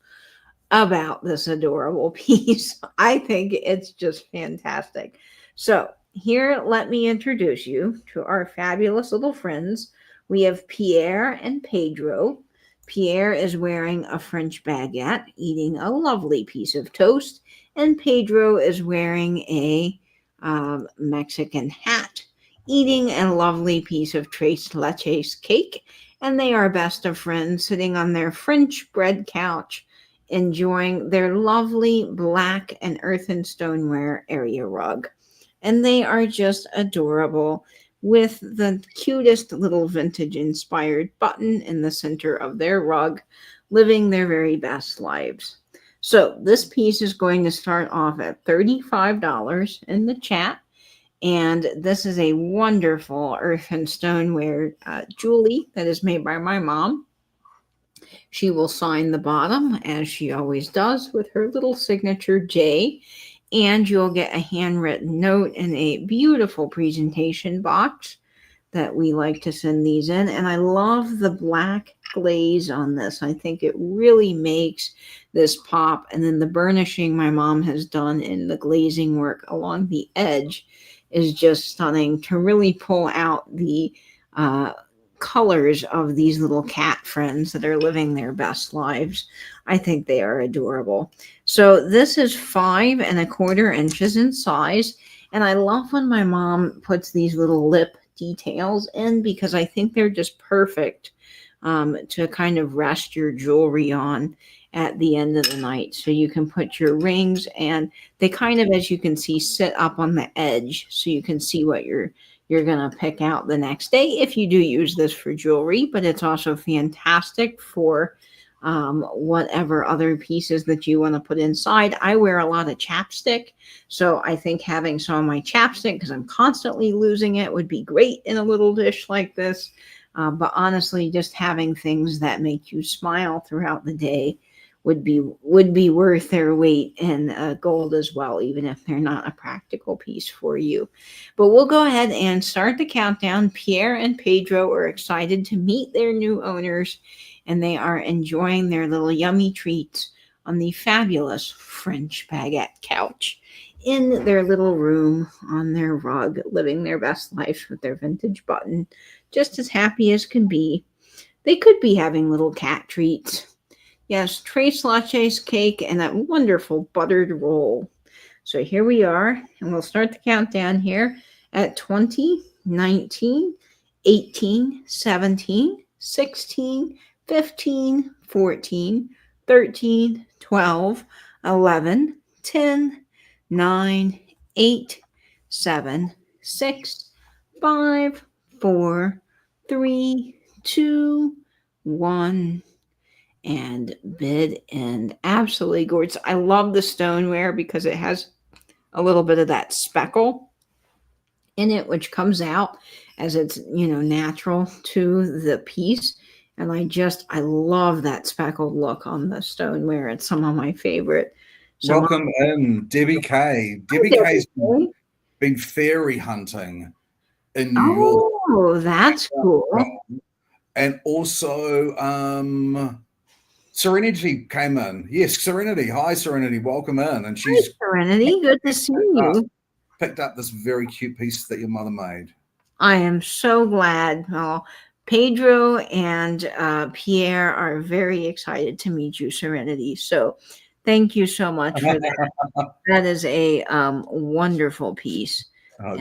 about this adorable piece? I think it's just fantastic. So, here, let me introduce you to our fabulous little friends. We have Pierre and Pedro. Pierre is wearing a French baguette, eating a lovely piece of toast, and Pedro is wearing a Mexican hat, eating a lovely piece of tres leches cake. And they are best of friends, sitting on their French bread couch, enjoying their lovely black and earthen stoneware area rug. And they are just adorable with the cutest little vintage inspired button in the center of their rug, living their very best lives. So this piece is going to start off at $35 in the chat. And this is a wonderful earth and stoneware jewelry that is made by my mom. She will sign the bottom, as she always does, with her little signature J. And you'll get a handwritten note in a beautiful presentation box that we like to send these in. And I love the black glaze on this. I think it really makes this pop. And then the burnishing my mom has done in the glazing work along the edge is just stunning to really pull out the colors of these little cat friends that are living their best lives. I think they are adorable. So this is 5¼ inches in size. And I love when my mom puts these little lip details in because I think they're just perfect to kind of rest your jewelry on at the end of the night. So you can put your rings, and they kind of, as you can see, sit up on the edge so you can see what you're going to pick out the next day if you do use this for jewelry. But it's also fantastic for whatever other pieces that you want to put inside. I wear a lot of chapstick, so I think having some of my chapstick, because I'm constantly losing it, would be great in a little dish like this. But honestly, just having things that make you smile throughout the day would be worth their weight in gold as well, even if they're not a practical piece for you. But we'll go ahead and start the countdown. Pierre and Pedro are excited to meet their new owners, and they are enjoying their little yummy treats on the fabulous French baguette couch in their little room on their rug, living their best lives with their vintage button, just as happy as can be. They could be having little cat treats. Yes, Trace Lattes cake and that wonderful buttered roll. So here we are, and we'll start the countdown here at 20, 19, 18, 17, 16, 15, 14, 13, 12, 11, 10, 9, 8, 7, 6, 5, 4, 3, 2, 1, and bid and absolutely gorgeous. I love the stoneware because it has a little bit of that speckle in it, which comes out as it's, natural to the piece. And I love that speckled look on the stoneware. It's some of my favorite. So
Welcome in, Debbie Kay. Debbie Kay's been fairy hunting in New York.
Oh, that's cool.
And also, Serenity came in. Yes, Serenity. Hi, Serenity. Welcome in. And she's
Serenity. Good to see you.
Picked up this very cute piece that your mother made.
I am so glad. Pedro and Pierre are very excited to meet you, Serenity. So thank you so much for that. That is a wonderful piece.
Oh,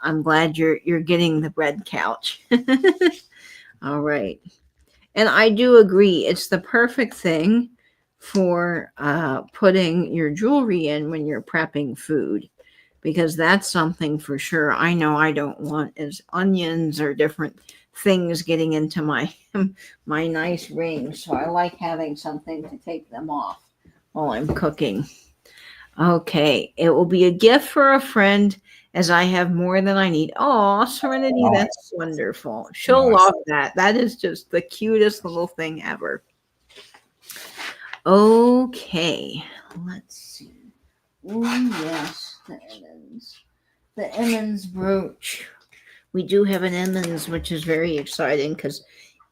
I'm glad you're getting the bread couch. All right. And I do agree. It's the perfect thing for putting your jewelry in when you're prepping food, because that's something for sure I know I don't want is onions or different things getting into my my nice rings. So I like having something to take them off while I'm cooking. Okay, it will be a gift for a friend as I have more than I need. Oh, Serenity, that's wonderful. She'll love that. That is just the cutest little thing ever. Okay, let's see. Oh, yes, the Emmens. The Emmens brooch. We do have an Emmens, which is very exciting because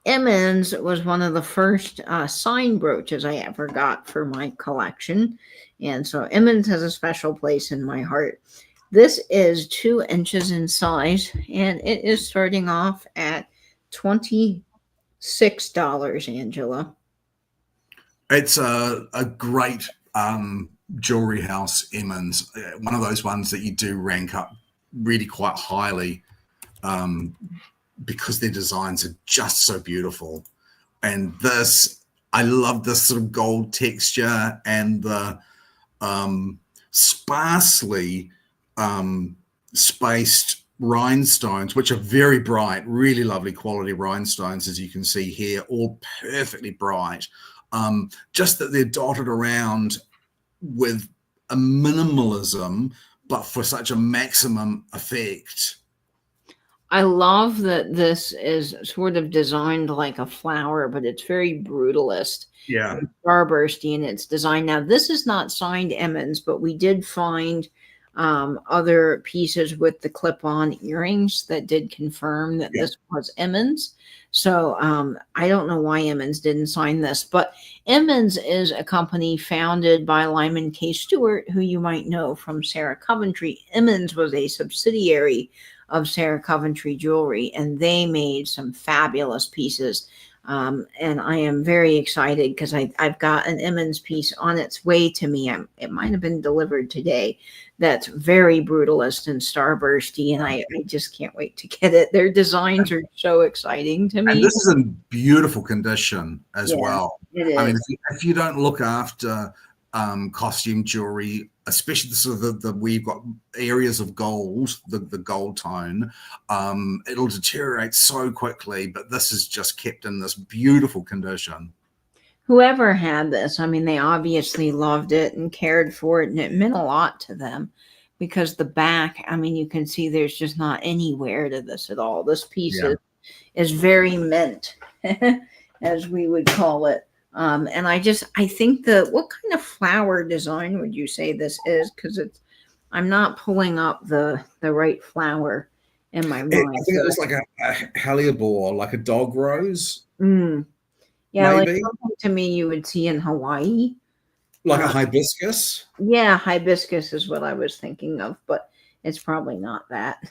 Emmens was one of the first sign brooches I ever got for my collection. And so Emmens has a special place in my heart. This is 2 inches in size, and it is starting off at $26, Angela.
It's a great jewelry house, Emmens. One of those ones that you do rank up really quite highly because their designs are just so beautiful. And this, I love this sort of gold texture and the sparsely spaced rhinestones, which are very bright, really lovely quality rhinestones, as you can see here, all perfectly bright. Just that they're dotted around with a minimalism, but for such a maximum effect.
I love that this is sort of designed like a flower, but it's very brutalist.
Yeah.
Starbursty in its design. Now, this is not signed Emmens, but we did find other pieces with the clip-on earrings that did confirm that this was Emmens. So I don't know why Emmens didn't sign this, but Emmens is a company founded by Lyman K. Stewart, who you might know from Sarah Coventry. Emmens was a subsidiary of Sarah Coventry Jewelry, and they made some fabulous pieces. And I am very excited because I've got an Emmens piece on its way to me. It might have been delivered today. That's very brutalist and starbursty, and I just can't wait to get it. Their designs are so exciting to me.
And this is in beautiful condition as well.
It is.
I mean, if you don't look after costume jewelry, especially the sort of the where you've got areas of gold, the gold tone, it'll deteriorate so quickly. But this is just kept in this beautiful condition.
Whoever had this, I mean, they obviously loved it and cared for it, and it meant a lot to them because the back, I mean, you can see there's just not any wear to this at all. This piece is very mint, as we would call it. And I think what kind of flower design would you say this is? Because I'm not pulling up the right flower in my mind.
I think it was like a hellebore, like a dog rose.
Yeah,
maybe.
like something to me you would see in Hawaii.
Like a hibiscus?
Yeah, hibiscus is what I was thinking of, but it's probably not that.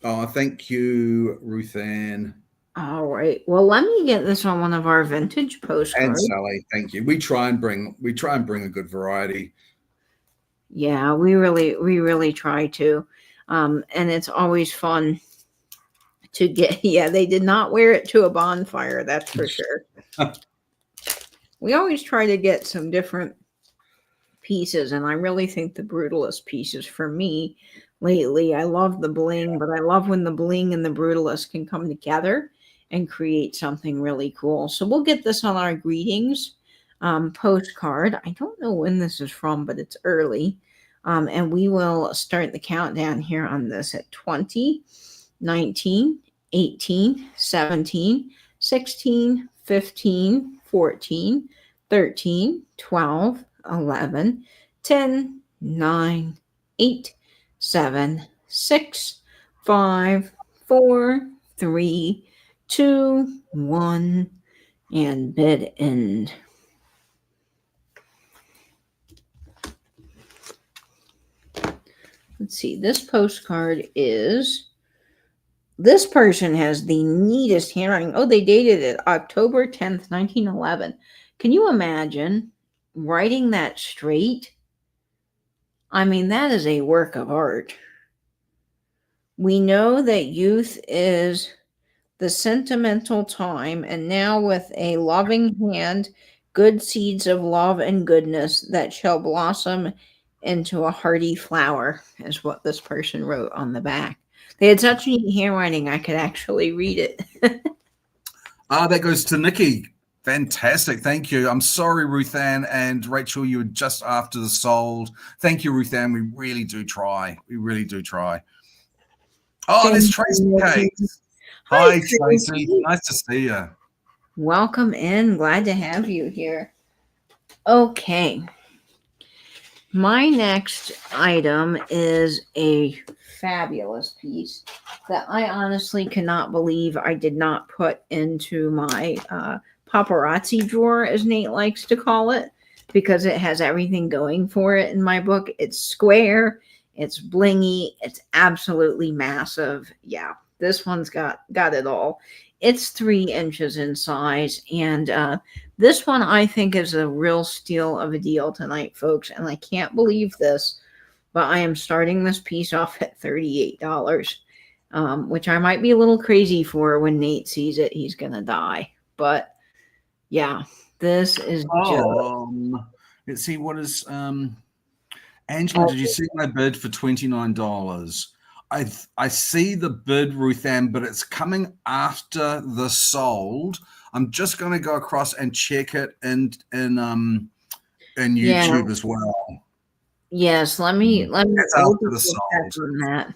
Oh, thank you, Ruth Ann.
All right. Well, let me get this on one of our vintage
And
postcards.
Sally, thank you. We try and bring a good variety.
Yeah, we really try to. And it's always fun to get, yeah, they did not wear it to a bonfire, that's for sure. We always try to get some different pieces, and I really think the Brutalist pieces for me lately, I love the bling, but I love when the bling and the Brutalist can come together and create something really cool. So we'll get this on our greetings postcard. I don't know when this is from, but it's early. And we will start the countdown here on this at 20, 19, 18, 17, 16, 15, 14, 13, 12, 11, 10, 9, 8, 7, 6, 5, 4, 3, 2, 1, and bid end. Let's see, this postcard is, this person has the neatest handwriting. Oh, they dated it October 10th, 1911. Can you imagine writing that straight? I mean, that is a work of art. We know that youth is the sentimental time, and now with a loving hand, good seeds of love and goodness that shall blossom into a hardy flower, is what this person wrote on the back. They had such neat handwriting, I could actually read it.
That goes to Nikki. Fantastic. Thank you. I'm sorry, Ruth Ann and Rachel, you were just after the sold. Thank you, Ruth Ann. We really do try. We really do try. Oh, there's Tracy Case. Hi, Tracy. Nice to see you.
Welcome in. Glad to have you here. Okay. My next item is a fabulous piece that I honestly cannot believe I did not put into my paparazzi drawer, as Nate likes to call it, because it has everything going for it in my book. It's square, it's blingy, it's absolutely massive. Yeah, this one's got it all. It's 3 inches in size, and this one I think is a real steal of a deal tonight, folks, and I can't believe this, but I am starting this piece off at $38, which I might be a little crazy for. When Nate sees it, he's gonna die. But yeah, this is
let's see, what is Angela, did you see my bid for $29? I see the bid, Ruth Ann, but it's coming after the sold. I'm just going to go across and check it in YouTube as well.
Yes, let me
That's after the sold.
On that.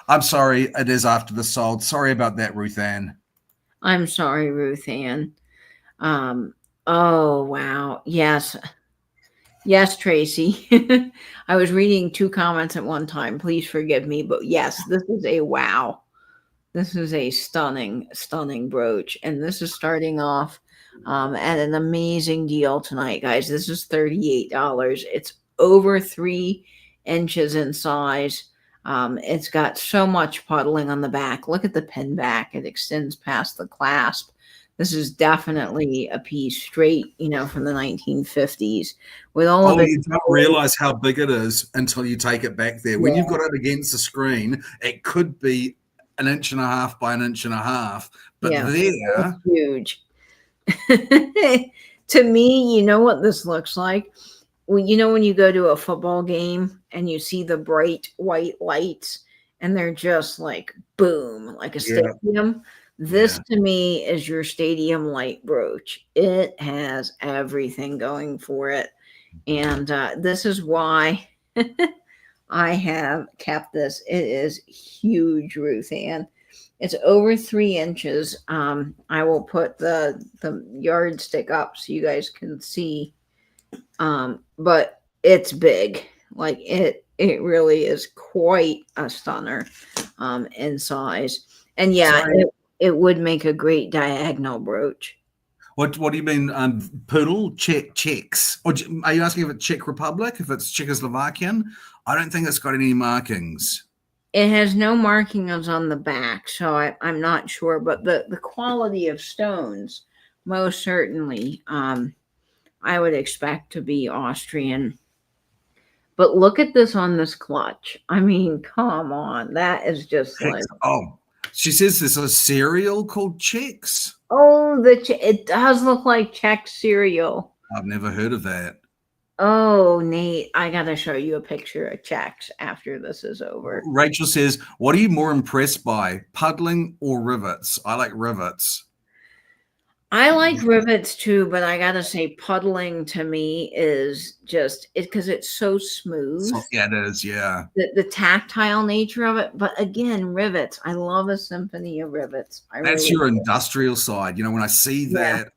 I'm sorry, it is after the sold. Sorry about that, Ruth Ann.
I'm sorry, Ruth Ann. Oh wow, yes. Yes, Tracy. I was reading 2 comments at one time. Please forgive me, but yes, this is a wow. This is a stunning, stunning brooch, and this is starting off at an amazing deal tonight, guys. This is $38. It's over 3 inches in size. It's got so much puddling on the back. Look at the pin back. It extends past the clasp. This is definitely a piece straight, from the 1950s. With all of it,
you don't realize how big it is until you take it back there. When you've got it against the screen, it could be 1.5 inches by 1.5 inches, but there,
huge. To me, you know what this looks like? Well, when you go to a football game and you see the bright white lights, and they're just like boom, like a stadium. This to me is your stadium light brooch. It has everything going for it. And this is why I have kept this. It is huge, Ruth Ann. It's over 3 inches. I will put the yardstick up so you guys can see. But it's big. Like it really is quite a stunner in size. And it would make a great diagonal brooch.
What do you mean, poodle? Czechs? Or are you asking if it's Czech Republic, if it's Czechoslovakian? I don't think it's got any markings.
It has no markings on the back, so I'm not sure, but the quality of stones, most certainly, I would expect to be Austrian. But look at this on this clutch. I mean, come on. That is just like,
Oh, she says there's a cereal called Chex.
oh, it does look like Czech cereal.
I've never heard of that.
Oh, Nate, I got to show you a picture of Czechs after this is over.
Rachel says, what are you more impressed by, puddling or rivets? I like rivets.
I like rivets too, but I gotta say, puddling to me is just it because it's so smooth.
So, yeah, it is. Yeah,
the tactile nature of it. But again, rivets. I love a symphony of rivets.
That's your industrial side. You know, when I see that,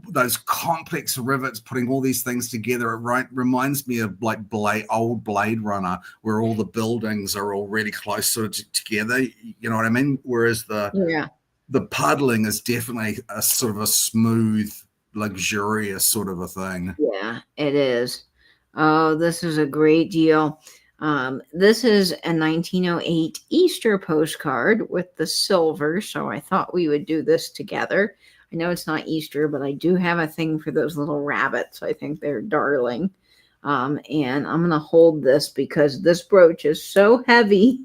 those complex rivets putting all these things together, it reminds me of like old Blade Runner, where all the buildings are all really close sort of together. You know what I mean? Whereas the puddling is definitely a sort of a smooth, luxurious sort of a thing.
Yeah, it is. Oh, this is a great deal. This is a 1908 Easter postcard with the silver, so I thought we would do this together. I know it's not Easter, but I do have a thing for those little rabbits. I think they're darling. And I'm going to hold this because this brooch is so heavy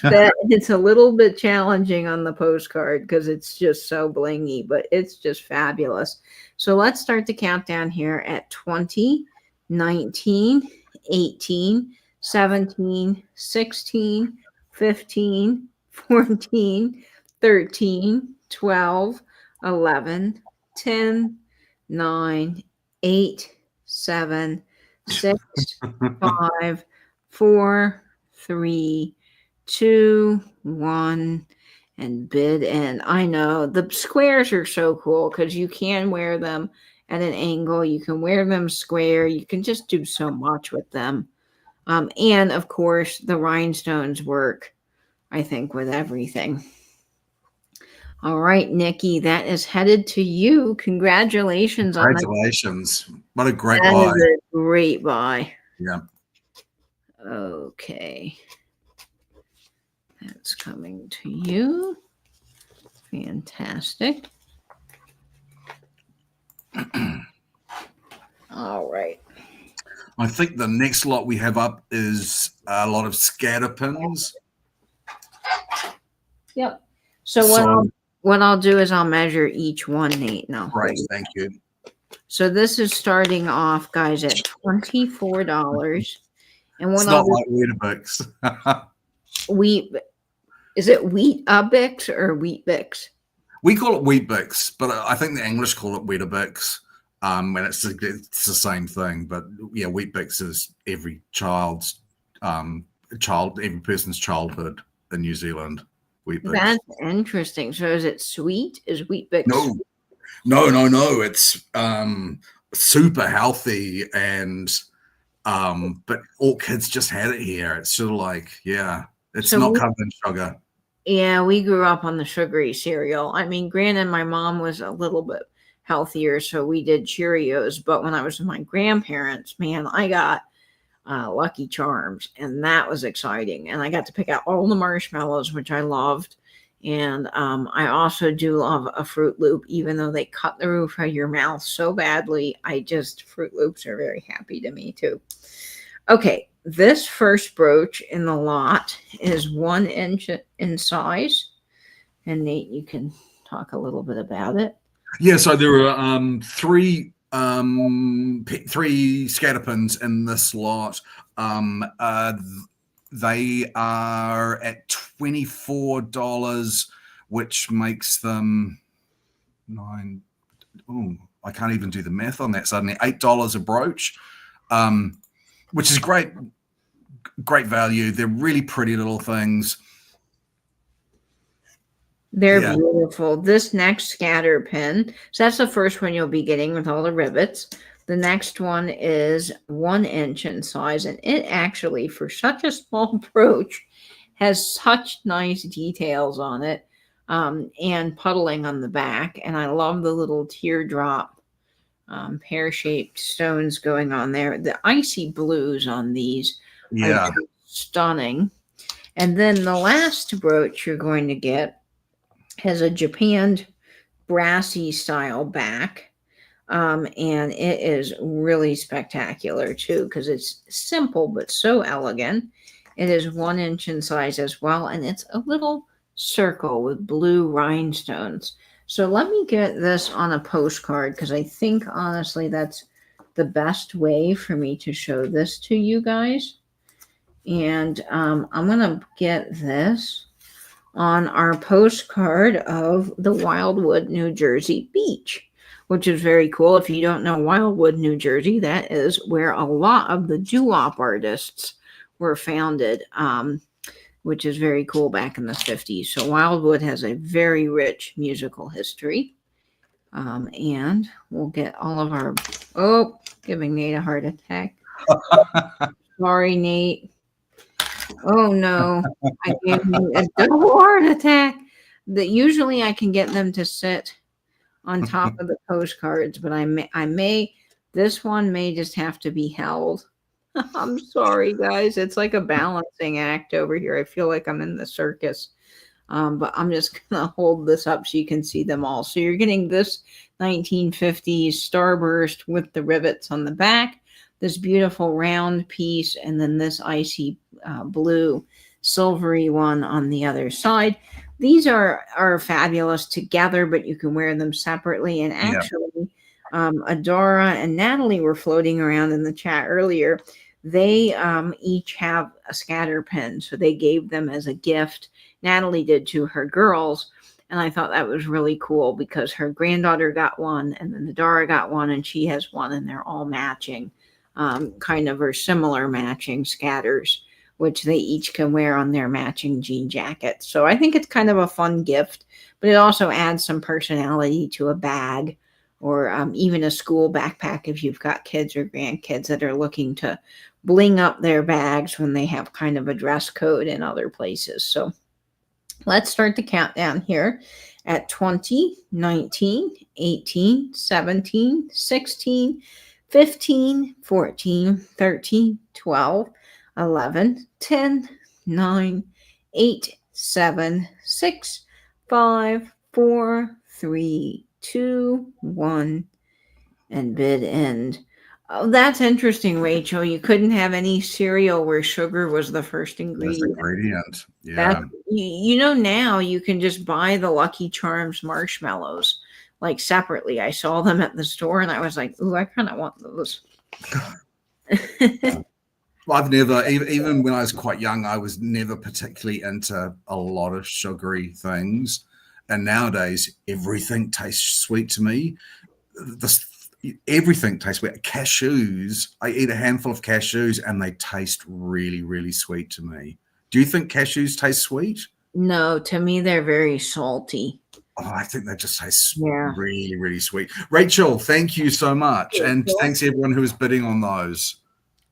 that it's a little bit challenging on the postcard because it's just so blingy, but it's just fabulous. So let's start the countdown here at 20, 19, 18, 17, 16, 15, 14, 13, 12, 11, 10, 9, 8, 7, 6, 5, 4, 3, 2, 1, and bid in. I know the squares are so cool because you can wear them at an angle. You can wear them square. You can just do so much with them. And of course, the rhinestones work, I think, with everything. All right, Nikki, that is headed to you. Congratulations.
Congratulations. What a great buy.
That is a great buy.
Yeah.
Okay. That's coming to you. Fantastic. All right.
I think the next lot we have up is a lot of scatter pins.
Yep. So what I'll do is I'll measure each one, Nate. No.
Great, thank you.
So this is starting off, guys, at $24. And
it's not like Weetabix.
Is it Weet-Bix or Weet-Bix?
We call it Weet-Bix, but I think the English call it Weetabix. And it's the same thing. But yeah, Weet-Bix is every every person's childhood in New Zealand. Weet-Bix.
That's interesting. So is it sweet? Is Weet-Bix?
No. It's super healthy and but all kids just had it here. It's sort of like, it's not covered in sugar.
Yeah, we grew up on the sugary cereal. I mean, granted, my mom was a little bit healthier, so we did Cheerios. But when I was with my grandparents, man, I got Lucky Charms, and that was exciting. And I got to pick out all the marshmallows, which I loved. And I also do love a Fruit Loop, even though they cut the roof of your mouth so badly. Fruit Loops are very happy to me too. Okay, this first brooch in the lot is 1 inch in size. And Nate, you can talk a little bit about it.
Yeah, so there are three scatter pins in this lot. They are at $24, which makes them $9. Oh, I can't even do the math on that suddenly. $8 a brooch, which is great value. They're really pretty little things.
They're beautiful. This next scatter pin, so that's the first one you'll be getting with all the rivets. The next one is 1 inch in size, and it actually, for such a small brooch, has such nice details on it and puddling on the back. And I love the little teardrop pear-shaped stones going on there. The icy blues on these are stunning. And then the last brooch you're going to get has a japanned brassy style back. And it is really spectacular too, because it's simple but so elegant. It is 1 inch in size as well, and it's a little circle with blue rhinestones. So let me get this on a postcard, because I think honestly that's the best way for me to show this to you guys. And I'm going to get this on our postcard of the Wildwood, New Jersey beach, which is very cool. If you don't know Wildwood, New Jersey, that is where a lot of the doo-wop artists were founded, which is very cool back in the 50s. So Wildwood has a very rich musical history. And we'll get all of our, giving Nate a heart attack. Sorry, Nate. Oh no, I gave him a double heart attack. That usually I can get them to sit on top of the postcards, but this one may just have to be held. I'm sorry, guys. It's like a balancing act over here. I feel like I'm in the circus. But I'm just going to hold this up so you can see them all. So you're getting this 1950s starburst with the rivets on the back, this beautiful round piece, and then this icy blue silvery one on the other side. These are fabulous together, but you can wear them separately. And actually, Adara and Natalie were floating around in the chat earlier. They each have a scatter pin, so they gave them as a gift. Natalie did to her girls, and I thought that was really cool because her granddaughter got one, and then Adara got one, and she has one, and they're all matching, kind of or similar matching scatters, which they each can wear on their matching jean jackets. So I think it's kind of a fun gift, but it also adds some personality to a bag, or even a school backpack if you've got kids or grandkids that are looking to bling up their bags when they have kind of a dress code in other places. So let's start the countdown here at 20, 19, 18, 17, 16, 15, 14, 13, 12, 11, 10, 9, 8, 7, 6, 5, 4, 3, 2, 1, and bid end. Oh, that's interesting, Rachel. You couldn't have any cereal where sugar was the first ingredient.
Yeah.
Now you can just buy the Lucky Charms marshmallows like separately. I saw them at the store and I was like, ooh, I kind of want those.
I've never, even when I was quite young, I was never particularly into a lot of sugary things. And nowadays, everything tastes sweet to me. Everything tastes sweet. Cashews, I eat a handful of cashews and they taste really, really sweet to me. Do you think cashews taste sweet?
No, to me, they're very salty.
Oh, I think they just taste really, really sweet. Rachel, thank you so much. And thanks everyone who was bidding on those.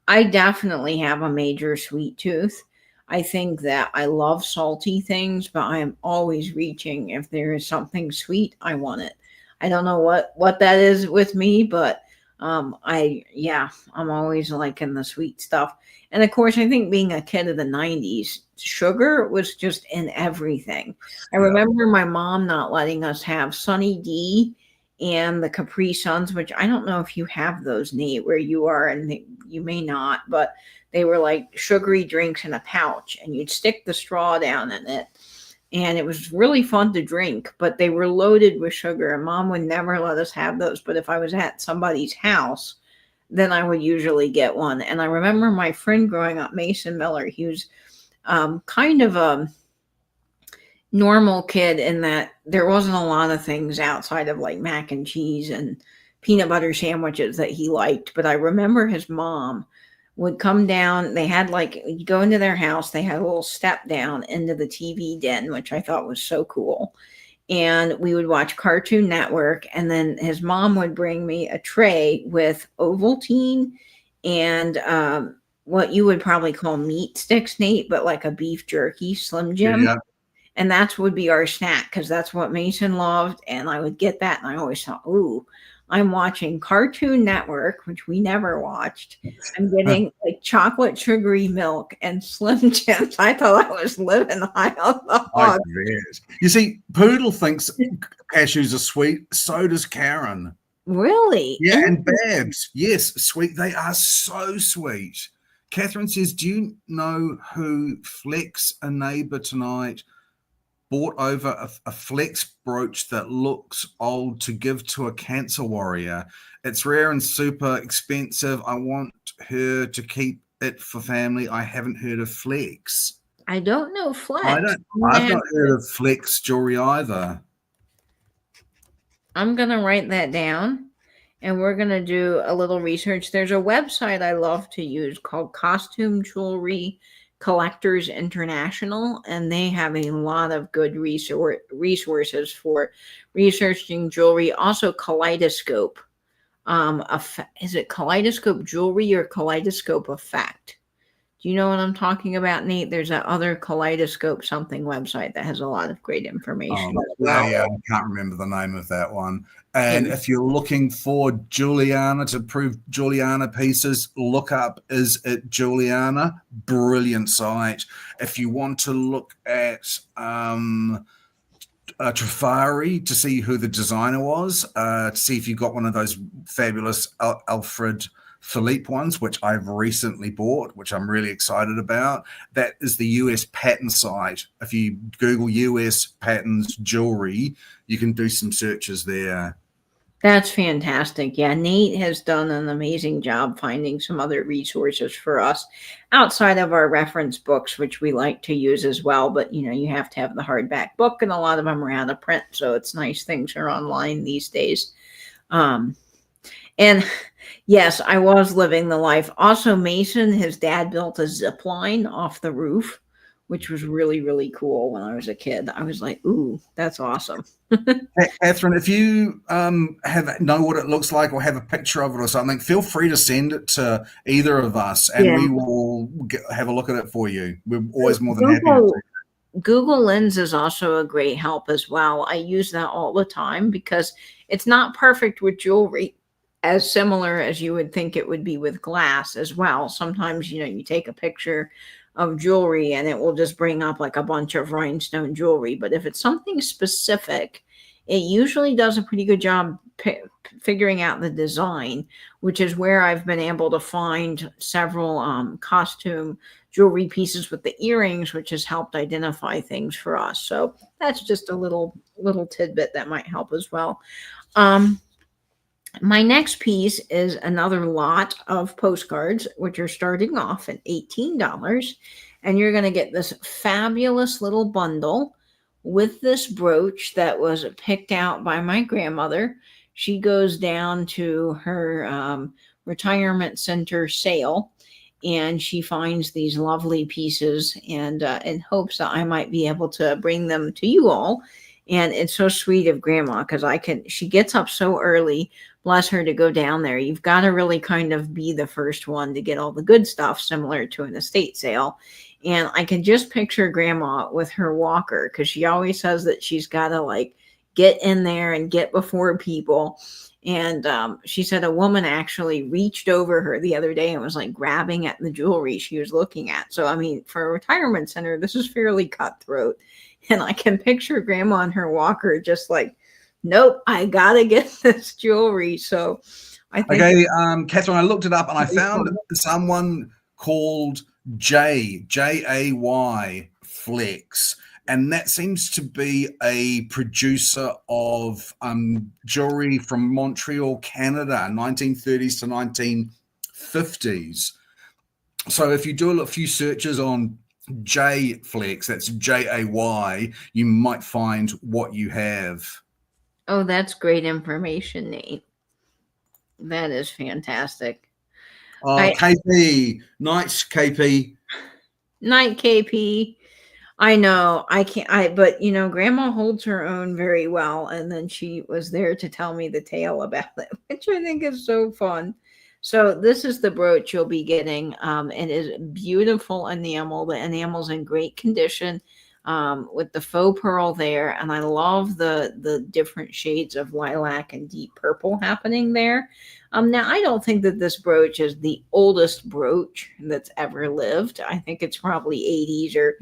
I definitely have a major sweet tooth. I think that I love salty things, but I am always reaching. If there is something sweet, I want it. I don't know what that is with me, but I'm always liking the sweet stuff. And of course, I think being a kid of the 90s, sugar was just in everything. I remember my mom not letting us have Sunny D and the Capri Suns, which I don't know if you have those, Nate, where you are, and you may not, but they were like sugary drinks in a pouch, and you'd stick the straw down in it. And it was really fun to drink, but they were loaded with sugar, and Mom would never let us have those. But if I was at somebody's house, then I would usually get one. And I remember my friend growing up, Mason Miller, he was kind of a normal kid in that there wasn't a lot of things outside of like mac and cheese and peanut butter sandwiches that he liked. But I remember his mom would come down. They had you go into their house, they had a little step down into the TV den, which I thought was so cool. And we would watch Cartoon Network. And then his mom would bring me a tray with Ovaltine and what you would probably call meat sticks, Nate, but like a beef jerky Slim Jim. Yeah. And that would be our snack because that's what Mason loved. And I would get that. And I always thought, ooh, I'm watching Cartoon Network, which we never watched. I'm getting like chocolate sugary milk and Slim Jims. I thought I was living high on the
I
hog.
bet. You see, Poodle thinks cashews are sweet. So does Karen.
Really?
Yeah, and Babs. Yes, sweet. They are so sweet. Catherine says, do you know who Flex, a neighbor tonight, bought over a Flex brooch that looks old to give to a cancer warrior? It's rare and super expensive. I want her to keep it for family. I haven't heard of Flex.
I don't know Flex.
I've not heard of Flex jewelry either.
I'm going to write that down, and we're going to do a little research. There's a website I love to use called Costume Jewelry Collectors International, and they have a lot of good resources for researching jewelry. Also, Kaleidoscope. Is it Kaleidoscope Jewelry or Kaleidoscope Effect? Do you know what I'm talking about, Nate? There's that other Kaleidoscope something website that has a lot of great information.
Yeah, I can't remember the name of that one. And if you're looking for Juliana to prove Juliana pieces, look up Is It Juliana? Brilliant site. If you want to look at Trifari to see who the designer was, to see if you got one of those fabulous Alfred Philippe ones, which I've recently bought, which I'm really excited about. That is the US patent site. If you Google US patents jewelry, you can do some searches there.
That's fantastic. Yeah, Nate has done an amazing job finding some other resources for us outside of our reference books, which we like to use as well. But, you know, you have to have the hardback book, and a lot of them are out of print. So it's nice things are online these days. And yes, I was living the life. Also, Mason, his dad built a zip line off the roof, which was really, really cool when I was a kid. I was like, ooh, that's awesome.
Catherine, if you know what it looks like or have a picture of it or something, feel free to send it to either of us, and we will have a look at it for you. We're always more than happy to do that.
Google Lens is also a great help as well. I use that all the time because it's not perfect with jewelry, as similar as you would think it would be with glass as well. Sometimes, you know, you take a picture of jewelry and it will just bring up like a bunch of rhinestone jewelry. But if it's something specific, it usually does a pretty good job figuring out the design, which is where I've been able to find several costume jewelry pieces with the earrings, which has helped identify things for us. So that's just a little tidbit that might help as well. My next piece is another lot of postcards, which are starting off at $18. And you're going to get this fabulous little bundle with this brooch that was picked out by my grandmother. She goes down to her retirement center sale, and she finds these lovely pieces and in hopes that I might be able to bring them to you all. And it's so sweet of Grandma because she gets up so early, bless her, to go down there. You've got to really kind of be the first one to get all the good stuff, similar to an estate sale. And I can just picture Grandma with her walker because she always says that she's got to like get in there and get before people. And she said a woman actually reached over her the other day and was like grabbing at the jewelry she was looking at. So, I mean, for a retirement center, this is fairly cutthroat. And I can picture Grandma on her walker just like, nope, I got to get this jewelry. So I think.
Okay, Catherine, I looked it up and I found someone called Jay Flex. And that seems to be a producer of jewelry from Montreal, Canada, 1930s to 1950s. So if you do a few searches on J Flex, that's Jay, you might find what you have.
Oh, that's great information, Nate. That is fantastic.
KP, nice KP.
Night, KP. I know but you know, Grandma holds her own very well. And then she was there to tell me the tale about it, which I think is so fun. So this is the brooch you'll be getting. It is beautiful enamel. The enamel's in great condition. with the faux pearl there. And I love the different shades of lilac and deep purple happening there. Now, I don't think that this brooch is the oldest brooch that's ever lived. I think it's probably 80s or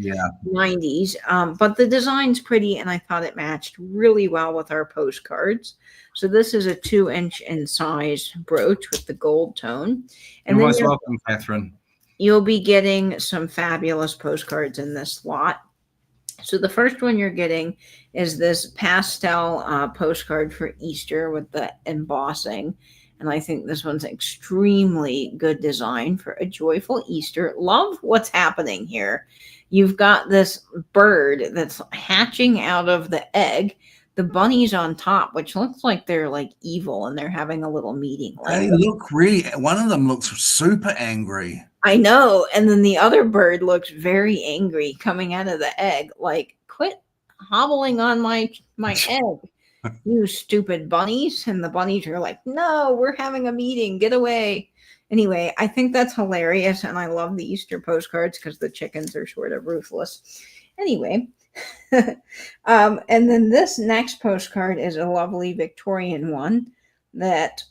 90s. But the design's pretty, and I thought it matched really well with our postcards. So this is a 2-inch in size brooch with the gold tone. And
You're
then
most welcome, Catherine.
you'll be getting some fabulous postcards in this lot. So the first one you're getting is this pastel postcard for Easter with the embossing. And I think this one's extremely good design for a joyful Easter. Love what's happening here. You've got this bird that's hatching out of the egg. The bunny's on top, which looks like they're like evil and they're having a little meeting.
They look really, one of them looks super angry.
I know. And then the other bird looks very angry coming out of the egg. Like, quit hobbling on my egg, you stupid bunnies. And the bunnies are like, no, we're having a meeting. Get away. Anyway, I think that's hilarious. And I love the Easter postcards because the chickens are sort of ruthless. Anyway. And then this next postcard is a lovely Victorian one that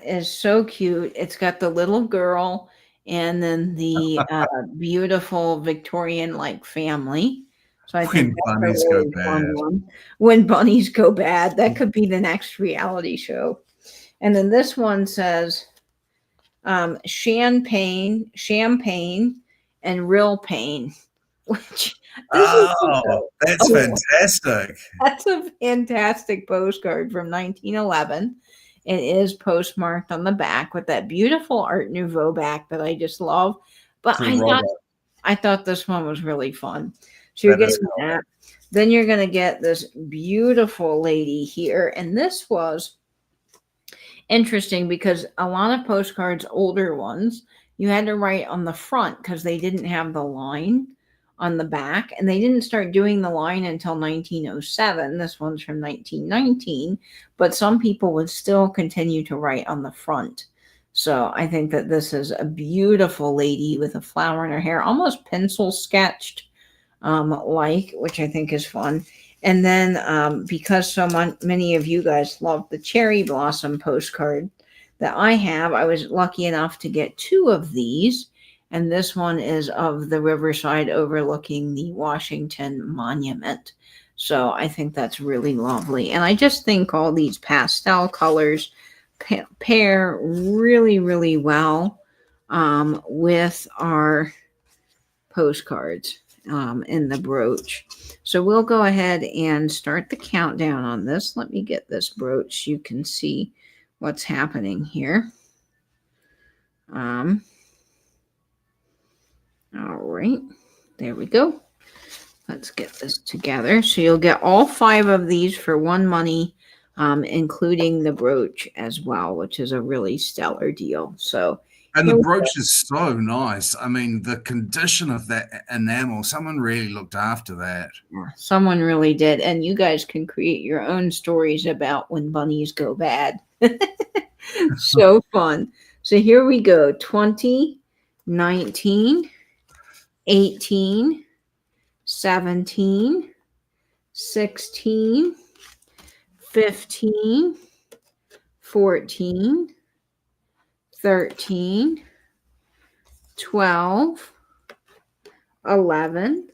is so cute. It's got the little girl and then the beautiful Victorian like family. So I think
bunnies go bad.
When bunnies go bad, that could be the next reality show. And then this one says champagne, and real pain. Which
that's fantastic.
That's a fantastic postcard from 1911. It is postmarked on the back with that beautiful Art Nouveau back that I just love. But I thought this one was really fun. So you're getting that. Then you're going to get this beautiful lady here. And this was interesting because a lot of postcards, older ones, you had to write on the front because they didn't have the line on the back, and they didn't start doing the line until 1907. This one's from 1919, but some people would still continue to write on the front. So I think that this is a beautiful lady with a flower in her hair, almost pencil sketched, which I think is fun. And then because so many of you guys love the cherry blossom postcard that I have, I was lucky enough to get 2 of these. And this one is of the riverside overlooking the Washington Monument. So I think that's really lovely. And I just think all these pastel colors pair really, really well with our postcards in the brooch. So we'll go ahead and start the countdown on this. Let me get this brooch so you can see what's happening here. All right, there we go. Let's get this together. So you'll get all 5 of these for one money, including the brooch as well, which is a really stellar deal. So,
and the brooch is so nice. I mean, the condition of that enamel, someone really looked after that.
Yeah, someone really did. And you guys can create your own stories about when bunnies go bad. So fun. So here we go. 20, 19, 18, 17, 16, 15, 14, 13, 12, 11,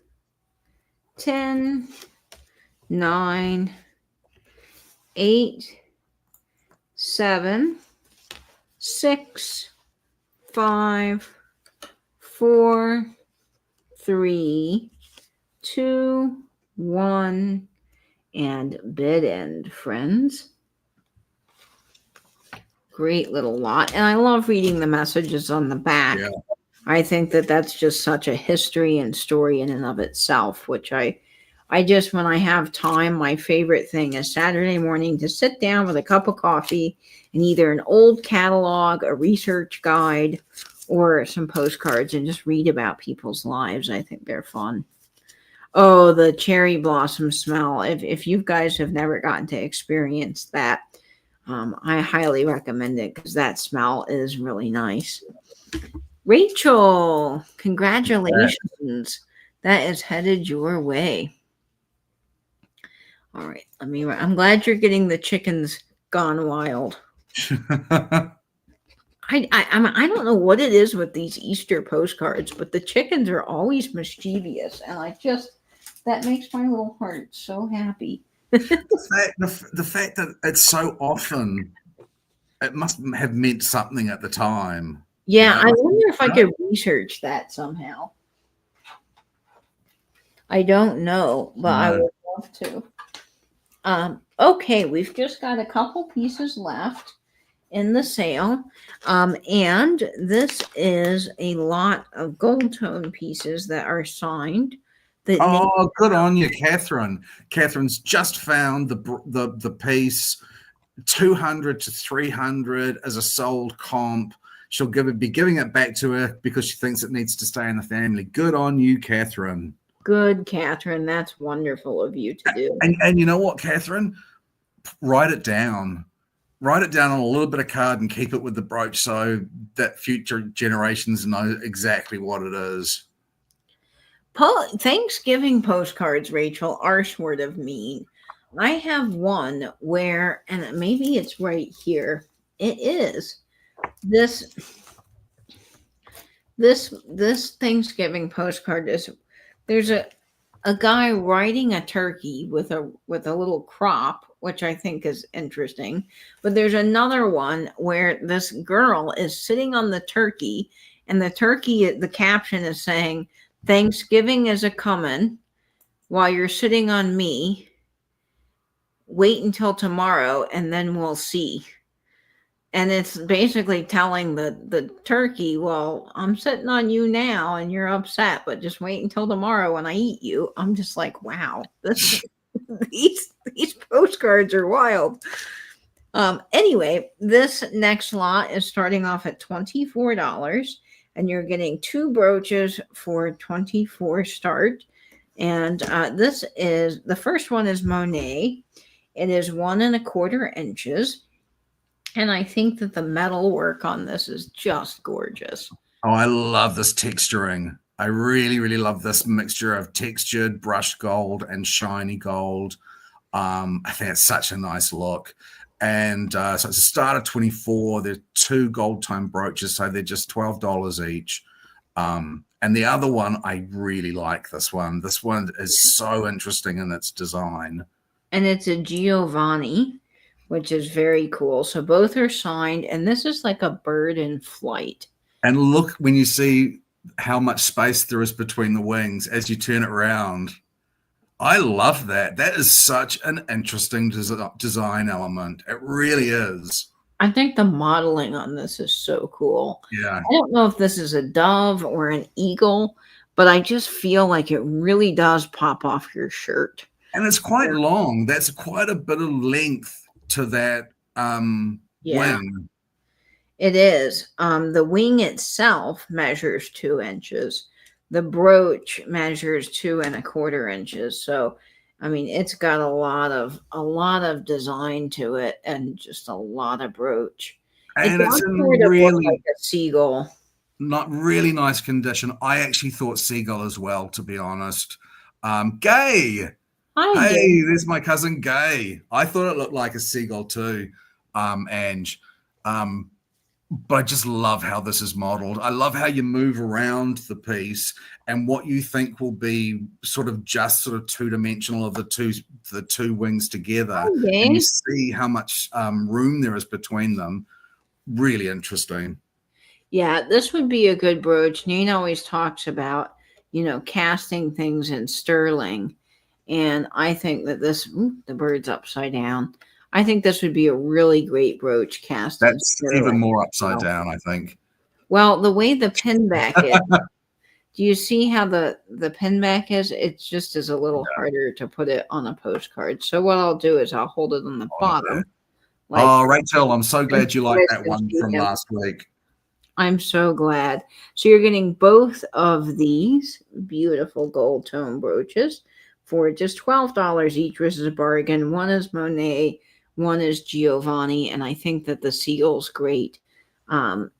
10, 9, 8, 7, 6, 5, 4, 3, 2, 1, and bid end, friends. Great little lot. And I love reading the messages on the back. Yeah. I think that that's just such a history and story in and of itself, which I just, when I have time, my favorite thing is Saturday morning to sit down with a cup of coffee and either an old catalog, a research guide, or some postcards and just read about people's lives. I think they're fun. Oh, the cherry blossom smell. If you guys have never gotten to experience that, I highly recommend it because that smell is really nice. Rachel, congratulations. That is headed your way. All right, I'm glad you're getting the chickens gone wild. I don't know what it is with these Easter postcards, but the chickens are always mischievous, and that makes my little heart so happy.
The fact that it's so often, it must have meant something at the time.
Yeah, I wonder if I could research that somehow. I don't know, but I would love to. Okay, we've just got a couple pieces left in the sale. And this is a lot of gold tone pieces that are signed.
Good on you, Catherine. Catherine's just found the piece. 200 to 300 as a sold comp. She'll be giving it back to her because she thinks it needs to stay in the family. Good on you, Catherine.
Good, Catherine. That's wonderful of you to do.
And you know what, Catherine? Write it down. Write it down on a little bit of card and keep it with the brooch so that future generations know exactly what it is.
Thanksgiving postcards, Rachel, are sort of mean. I have one where, and maybe it's right here. It is this Thanksgiving postcard is there's a guy riding a turkey with a little crop, which I think is interesting. But there's another one where this girl is sitting on the turkey, and the caption is saying, "Thanksgiving is a comin' while you're sitting on me. Wait until tomorrow and then we'll see." And it's basically telling the turkey, well, I'm sitting on you now and you're upset, but just wait until tomorrow when I eat you. I'm just like, wow, these postcards are wild. Anyway, this next lot is starting off at $24, and you're getting 2 brooches for $24 start. And this is the first one is Monet. It is 1 1/4 inches. And I think that the metal work on this is just gorgeous.
Oh, I love this texturing. I really, really love this mixture of textured brushed gold and shiny gold. I think it's such a nice look. And so it's a start of 24. There's 2 gold tone brooches, so they're just $12 each. And the other one, I really like this one. This one is so interesting in its design.
And it's a Giovanni, which is very cool. So both are signed, and this is like a bird in flight.
And look, when you see how much space there is between the wings as you turn it around. I love that. That is such an interesting design element. It really is.
I think the modeling on this is so cool.
Yeah.
I don't know if this is a dove or an eagle, but I just feel like it really does pop off your shirt.
And it's quite long. That's quite a bit of length to that wing.
It is. The wing itself measures 2 inches. The brooch measures 2 1/4 inches. So, I mean, it's got a lot of design to it, and just a lot of brooch.
And it's in really like
a seagull.
Not really nice condition. I actually thought seagull as well, to be honest. Gay.
Hi,
hey,
Gay.
there's my cousin Gay. I thought it looked like a seagull too, Ange. But I just love how this is modeled. I love how you move around the piece and what you think will be sort of two-dimensional of the two wings together.
Okay.
And you see how much room there is between them. Really interesting.
Yeah, this would be a good brooch. Nina always talks about, casting things in sterling. And I think that the bird's upside down. I think this would be a really great brooch cast.
That's even more upside down, I think.
Well, the way the pin back is, do you see how the pin back is? It just is a little harder to put it on a postcard. So what I'll do is I'll hold it on the bottom.
Rachel, I'm so glad you liked that one from last week.
I'm so glad. So you're getting both of these beautiful gold tone brooches for just $12 each, which is a bargain. One is Monet, one is Giovanni, and I think that the seal's great. And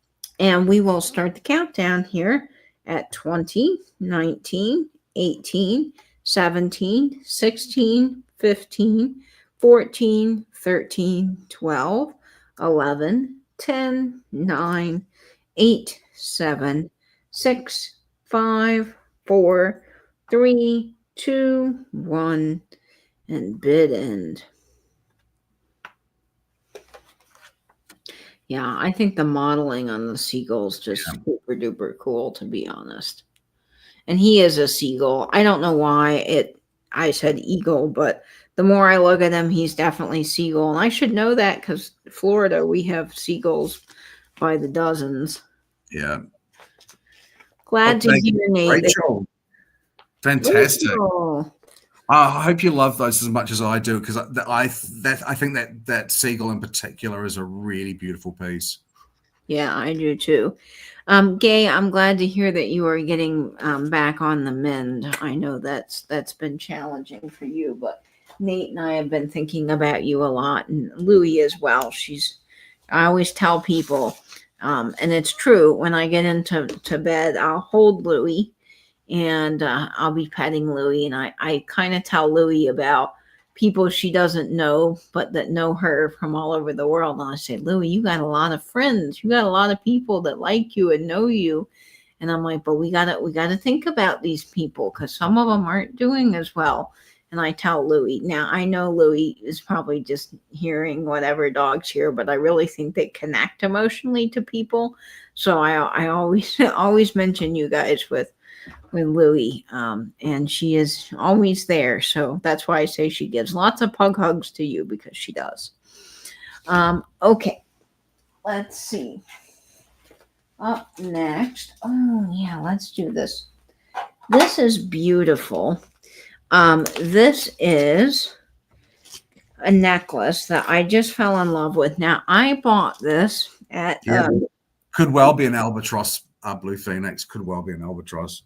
And we will start the countdown here at 20, 19, 18, 17, 16, 15, 14, 13, 12, 11, 10, 9, 8, 7, 6, 5, 4, 3, 2, 1, and bid end. Yeah, I think the modeling on the seagull's just super duper cool, to be honest. And he is a seagull. I don't know why I said eagle, but the more I look at him, he's definitely seagull. And I should know that because Florida, we have seagulls by the dozens.
Yeah.
Glad to hear, Nate.
Rachel. Fantastic. Rachel. I hope you love those as much as I do, because I think that seagull in particular is a really beautiful piece.
Yeah, I do too. Gay, I'm glad to hear that you are getting back on the mend. I know that's been challenging for you, but Nate and I have been thinking about you a lot, and Louie as well. I always tell people, and it's true, when I get into bed, I'll hold Louie. And I'll be petting Louie, and I kind of tell Louie about people she doesn't know, but that know her from all over the world. And I say, Louie, you got a lot of friends. You got a lot of people that like you and know you. And I'm like, but we gotta think about these people, because some of them aren't doing as well. And I tell Louie. Now, I know Louie is probably just hearing whatever dogs hear, but I really think they connect emotionally to people. So I always mention you guys with Louie, and she is always there. So that's why I say she gives lots of pug hugs to you, because she does. Okay, let's see. Up next, oh yeah, let's do this. This is beautiful. This is a necklace that I just fell in love with. Now, I bought this at
could well be an albatross. Blue Phoenix could well be an albatross.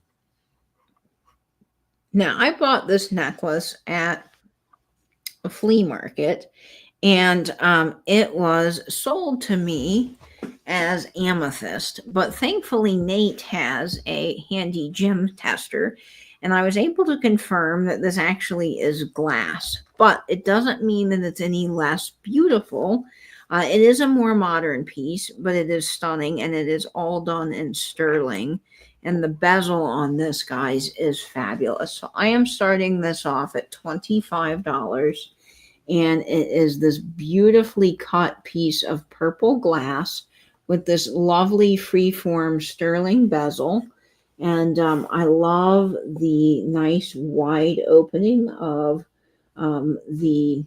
Now, I bought this necklace at a flea market, and it was sold to me as amethyst, but thankfully Nate has a handy gem tester, and I was able to confirm that this actually is glass, but it doesn't mean that it's any less beautiful. It is a more modern piece, but it is stunning, and it is all done in sterling. And the bezel on this, guys, is fabulous. So I am starting this off at $25. And it is this beautifully cut piece of purple glass with this lovely freeform sterling bezel. And I love the nice wide opening of the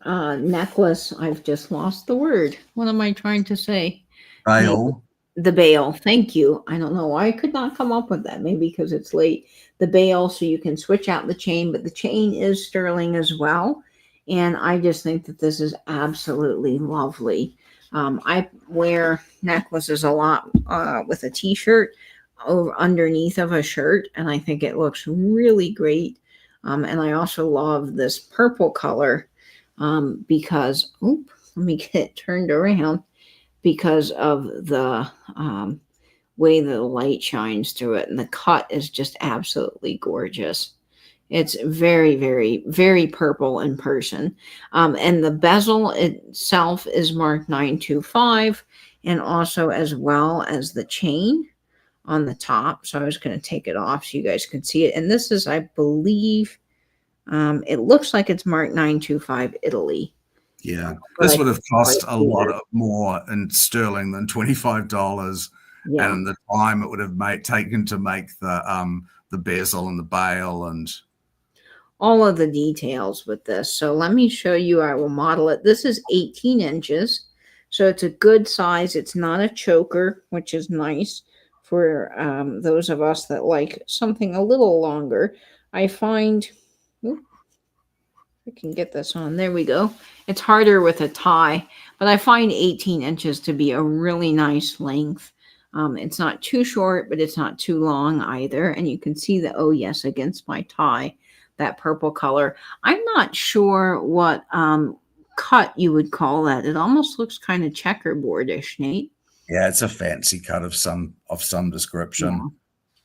necklace. I've just lost the word. What am I trying to say?
Bail.
The bail. Thank you. I don't know why I could not come up with that. Maybe because it's late. The bail, so you can switch out the chain, but the chain is sterling as well. And I just think that this is absolutely lovely. I wear necklaces a lot with a t-shirt over underneath of a shirt, and I think it looks really great. And I also love this purple color because, let me get it turned around, because of the way the light shines through it. And the cut is just absolutely gorgeous. It's very, very, very purple in person. And the bezel itself is marked 925, and also as well as the chain on the top. So I was going to take it off so you guys can see it. And this is, I believe, it looks like it's marked 925 Italy.
Yeah, this would have cost a lot more in sterling than $25, and the time it would have taken to make the bezel and the bail and
all of the details with this. So let me show you. I will model it. This is 18 inches, so it's a good size. It's not a choker, which is nice for those of us that like something a little longer. I find. I can get this on. There we go. It's harder with a tie, but I find 18 inches to be a really nice length. It's not too short, but it's not too long either. And you can see the, oh yes, against my tie, that purple color. I'm not sure what cut you would call that. It almost looks kind of checkerboardish, Nate.
Yeah, it's a fancy cut of some description.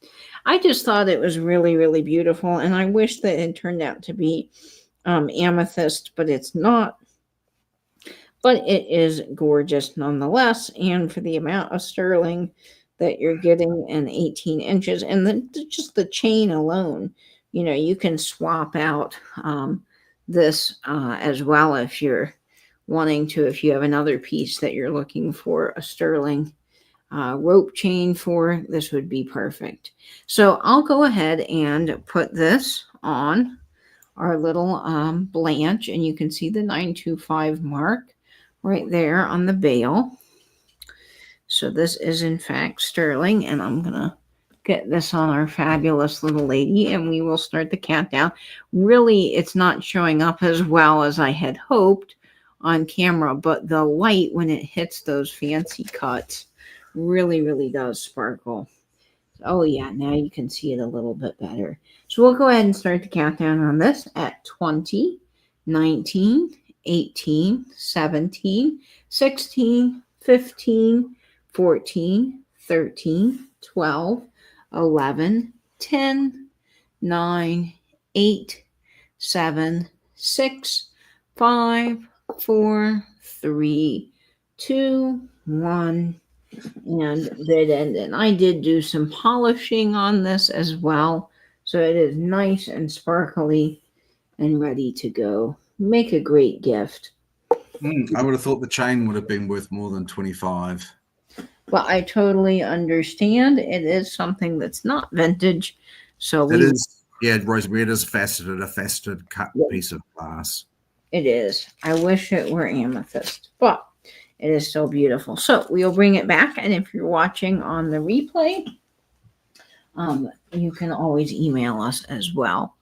Yeah. I just thought it was really, really beautiful, and I wish that it turned out to be amethyst, but it's not. But it is gorgeous nonetheless, and for the amount of sterling that you're getting in 18 inches, and just the chain alone, you can swap out this as well if you're wanting to. If you have another piece that you're looking for a sterling rope chain for, this would be perfect. So I'll go ahead and put this on our little Blanche, and you can see the 925 mark right there on the bail. So this is in fact sterling, and I'm gonna get this on our fabulous little lady, and we will start the countdown. Really, it's not showing up as well as I had hoped on camera, but the light when it hits those fancy cuts really, really does sparkle. Oh yeah, now you can see it a little bit better. So we'll go ahead and start the countdown on this at 20, 19, 18, 17, 16, 15, 14, 13, 12, 11, 10, 9, 8, 7, 6, 5, 4, 3, 2, 1. And that end. And I did do some polishing on this as well. So it is nice and sparkly and ready to go. Make a great gift.
I would have thought the chain would have been worth more than 25.
Well, I totally understand. It is something that's not vintage. So
it is, yeah, Rosemary, it is a faceted cut piece of glass.
It is. I wish it were amethyst, but it is so beautiful. So we'll bring it back. And if you're watching on the replay, you can always email us as well.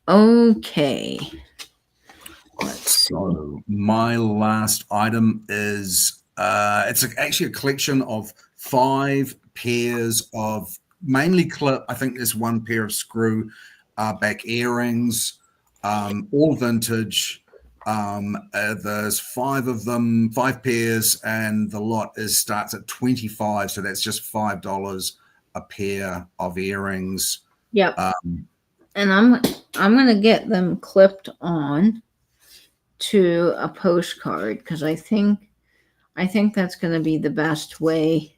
Okay. Let's see.
So my last item is, it's actually a collection of 5 pairs of mainly clip. I think there's 1 pair of screw back earrings, all vintage. There's 5 of them, 5 pairs, and the lot starts at $25. So that's just $5 a pair of earrings.
Yep. And I'm going to get them clipped on to a postcard because I think that's going to be the best way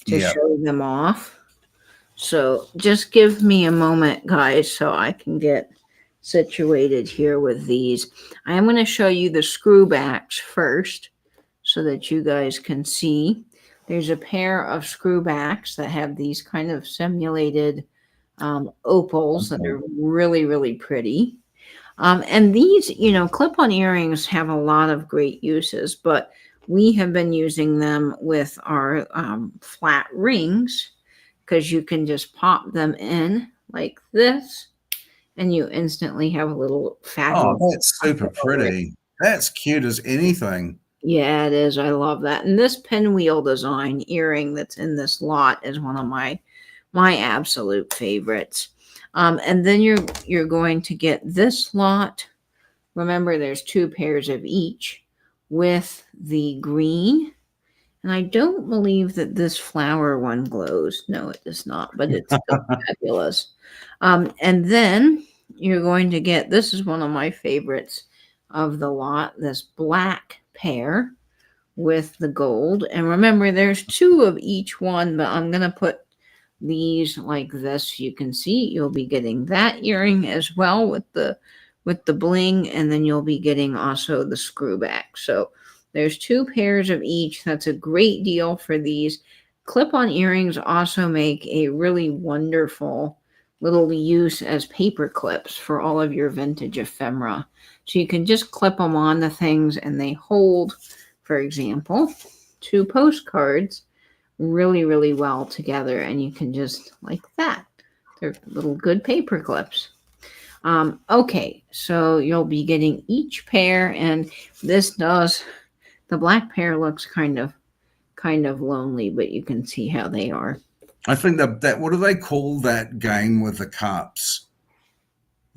to show them off. So just give me a moment, guys, so I can get situated here with these. I am going to show you the screw backs first so that you guys can see. There's a pair of screw backs that have these kind of simulated opals that are really, really pretty. And these, clip-on earrings have a lot of great uses, but we have been using them with our flat rings because you can just pop them in like this and you instantly have a little fabulous.
Oh, that's super pretty. That's cute as anything.
Yeah, it is. I love that. And this pinwheel design earring that's in this lot is one of my absolute favorites. And then you're going to get this lot. Remember, there's 2 pairs of each with the green. And I don't believe that this flower one glows. No, it does not, but it's still fabulous. And then you're going to get, this is one of my favorites of the lot, this black pair with the gold. And remember, there's 2 of each one, but I'm going to put these like this. You can see you'll be getting that earring as well with the bling, and then you'll be getting also the screw back. So there's 2 pairs of each. That's a great deal for these. Clip-on earrings also make a really wonderful little use as paper clips for all of your vintage ephemera. So you can just clip them on the things and they hold, for example, 2 postcards really, really well together, and you can just like that. They're little good paper clips. Okay, so you'll be getting each pair, and this does, the black pair looks kind of lonely, but you can see how they are.
I think that what do they call that game with the cups?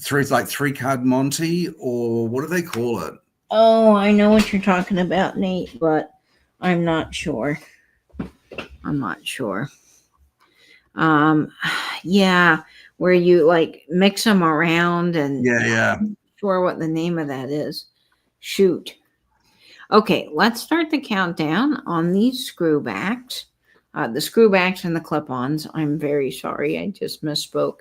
3 card Monty, or what do they call it?
Oh, I know what you're talking about, Nate, but I'm not sure. Yeah, where you like mix them around and
Yeah.
I'm not sure what the name of that is. Shoot. Okay, let's start the countdown on these screw backs. The screw backs and the clip-ons. I'm very sorry, I just misspoke.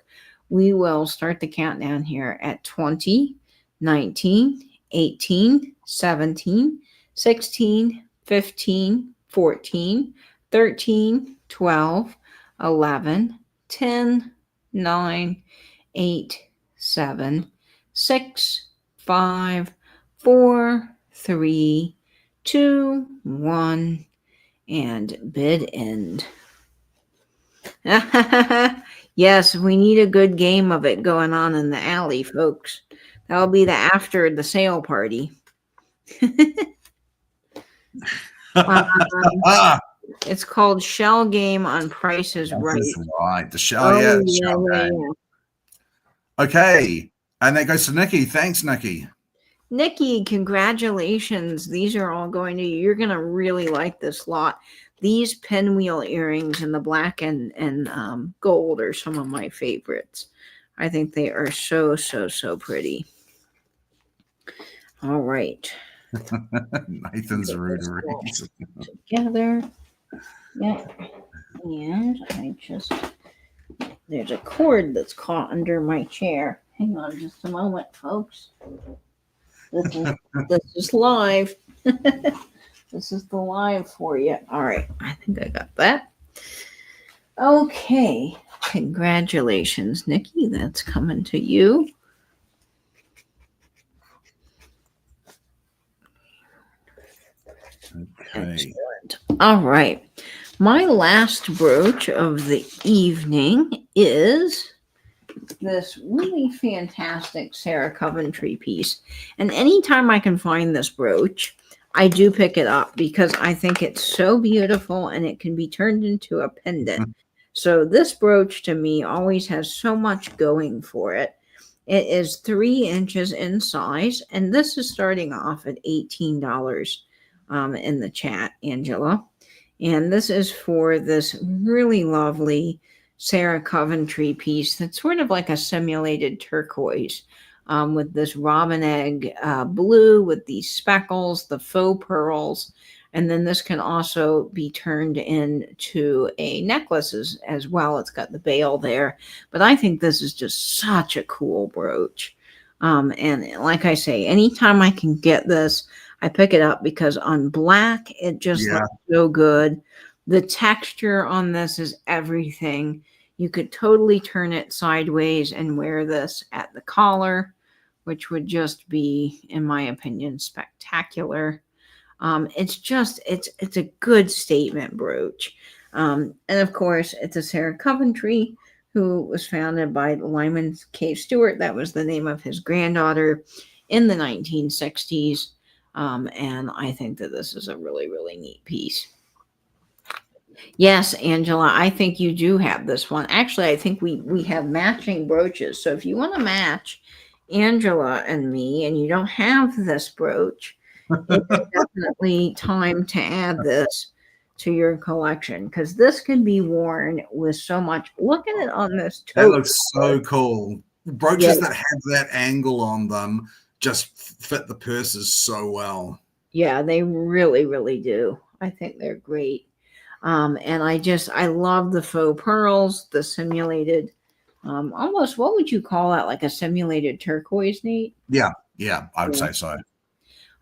We will start the countdown here at 20, 19, 18, 17, 16, 15, 14, 13, 12, 11, 10, 9, 8, 7, 6, 5, 4, 3, 2, 1, and bid end. Yes, we need a good game of it going on in the alley, folks. That'll be the after the sale party. It's called Shell Game on Price is Right.
That's right. The shell, yeah.
Yeah.
Okay. And that goes to Nikki. Thanks, Nikki.
Nikki, congratulations. These are all going to you. You're going to really like this lot. These pinwheel earrings in the black and gold are some of my favorites. I think they are so pretty. All right.
Nathan's ruderies.
Together. Yeah. And there's a cord that's caught under my chair. Hang on just a moment, folks. This is live. This is the live for you. All right. I think I got that. Okay. Congratulations, Nikki. That's coming to you.
Okay.
Excellent. All right. My last brooch of the evening is this really fantastic Sarah Coventry piece. And anytime I can find this brooch, I do pick it up because I think it's so beautiful and it can be turned into a pendant. So this brooch to me always has so much going for it. It is 3 inches in size, and this is starting off at $18 in the chat, Angela. And this is for this really lovely Sarah Coventry piece that's sort of like a simulated turquoise with this robin egg blue with these speckles, the faux pearls. And then this can also be turned into a necklace as well. It's got the bail there. But I think this is just such a cool brooch. And like I say, anytime I can get this, I pick it up because on black, it just looks so good. The texture on this is everything. You could totally turn it sideways and wear this at the collar, which would just be, in my opinion, spectacular. It's a good statement brooch. And of course, it's a Sarah Coventry who was founded by Lyman K. Stewart. That was the name of his granddaughter in the 1960s. And I think that this is a really, really neat piece. Yes, Angela, I think you do have this one. Actually, I think we have matching brooches. So if you want to match Angela and me and you don't have this brooch, it's definitely time to add this to your collection because this can be worn with so much. Look at it on this tote.
That looks so cool. Brooches that have that angle on them just fit the purses so well.
Yeah, they really, really do. I think they're great. And I love the faux pearls, the simulated, almost, what would you call that? Like a simulated turquoise, Nate?
Yeah, I would say so.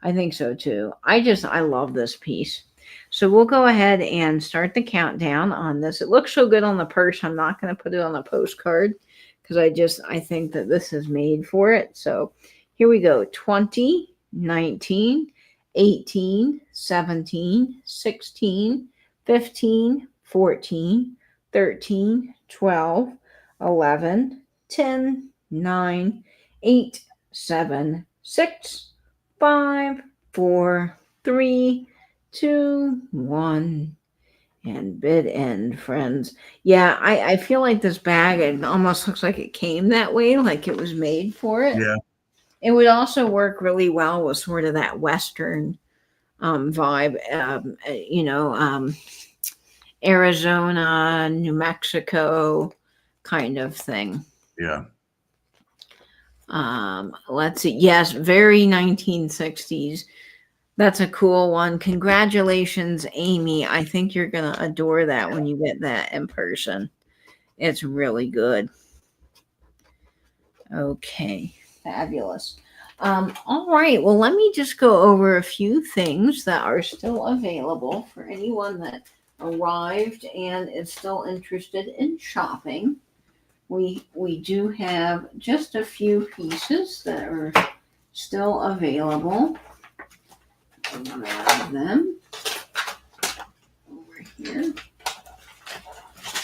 I think so too. I love this piece. So we'll go ahead and start the countdown on this. It looks so good on the purse. I'm not going to put it on a postcard because I think that this is made for it. So here we go. 20, 19, 18, 17, 16, 15, 14, 13, 12, 11, 10, 9, 8, 7, 6, 5, 4, 3, 2, 1, and bid end, friends. Yeah, I feel like this bag, it almost looks like it came that way, like it was made for it.
Yeah.
It would also work really well with sort of that Western vibe, Arizona, New Mexico kind of thing.
Yeah.
Let's see. Yes, very 1960s. That's a cool one. Congratulations, Amy. I think you're going to adore that when you get that in person. It's really good. Okay, fabulous. All right, well, let me just go over a few things that are still available for anyone that arrived and is still interested in shopping. We do have just a few pieces that are still available. Grab them over here.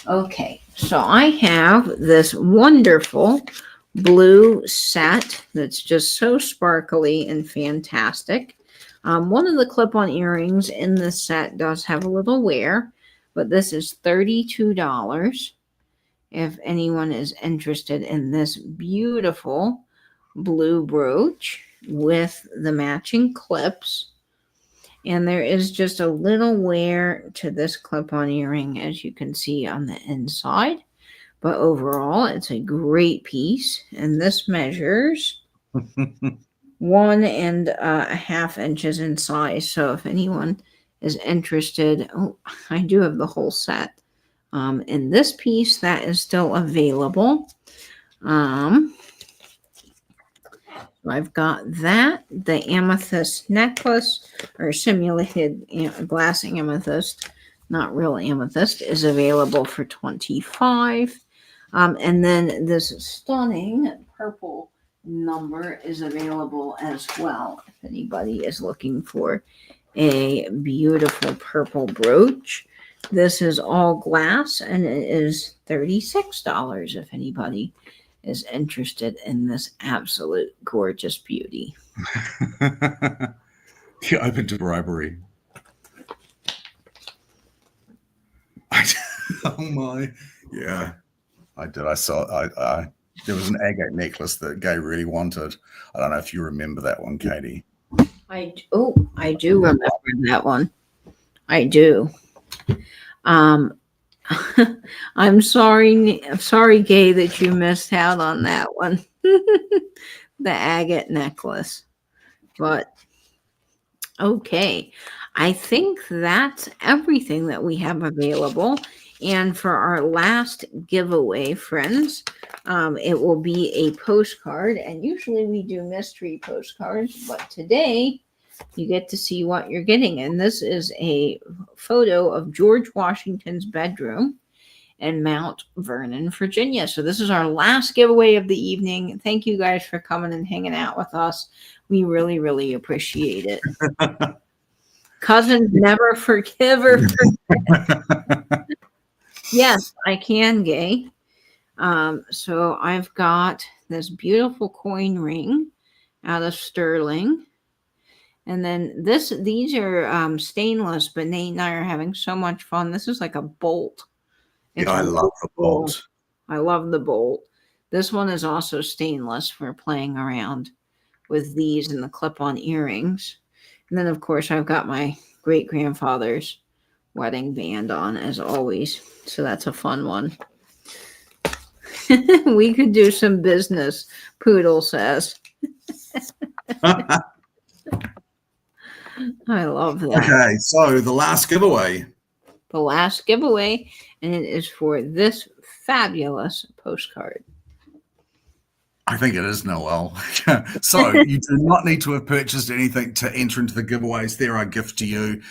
Okay, so I have this wonderful blue set that's just so sparkly and fantastic. One of the clip-on earrings in this set does have a little wear, but this is $32 if anyone is interested in this beautiful blue brooch with the matching clips. And there is just a little wear to this clip-on earring, as you can see on the inside. But overall, it's a great piece. And this measures 1.5 inches in size. So if anyone is interested, I do have the whole set. In this piece, that is still available. I've got that, the amethyst necklace, or simulated glass amethyst, not real amethyst, is available for $25. And then this stunning purple number is available as well if anybody is looking for a beautiful purple brooch. This is all glass and it is $36 if anybody is interested in this absolute gorgeous beauty.
You're open to bribery. Oh my. Yeah, I did. I saw there was an agate necklace that Gay really wanted. I don't know if you remember that one, Katie.
I do remember that one. I do. I'm sorry, Gay, that you missed out on that one. The agate necklace. But okay, I think that's everything that we have available. And for our last giveaway, friends, it will be a postcard. And usually we do mystery postcards, but today you get to see what you're getting. And this is a photo of George Washington's bedroom in Mount Vernon, Virginia. So this is our last giveaway of the evening. Thank you guys for coming and hanging out with us. We really, really appreciate it. Cousins never forgive or forget. Yes, I can, Gay. So I've got this beautiful coin ring out of sterling. And then these are stainless, but Nate and I are having so much fun. This is like a bolt.
Yeah, I love the bolt.
I love the bolt. This one is also stainless. We're playing around with these and the clip-on earrings. And then, of course, I've got my great-grandfather's wedding band on, as always. So that's a fun one. We could do some business, Poodle says. I love that.
Okay, so the last giveaway.
The last giveaway, and it is for this fabulous postcard.
I think it is, Noel. So you do not need to have purchased anything to enter into the giveaways. They're our gift to you.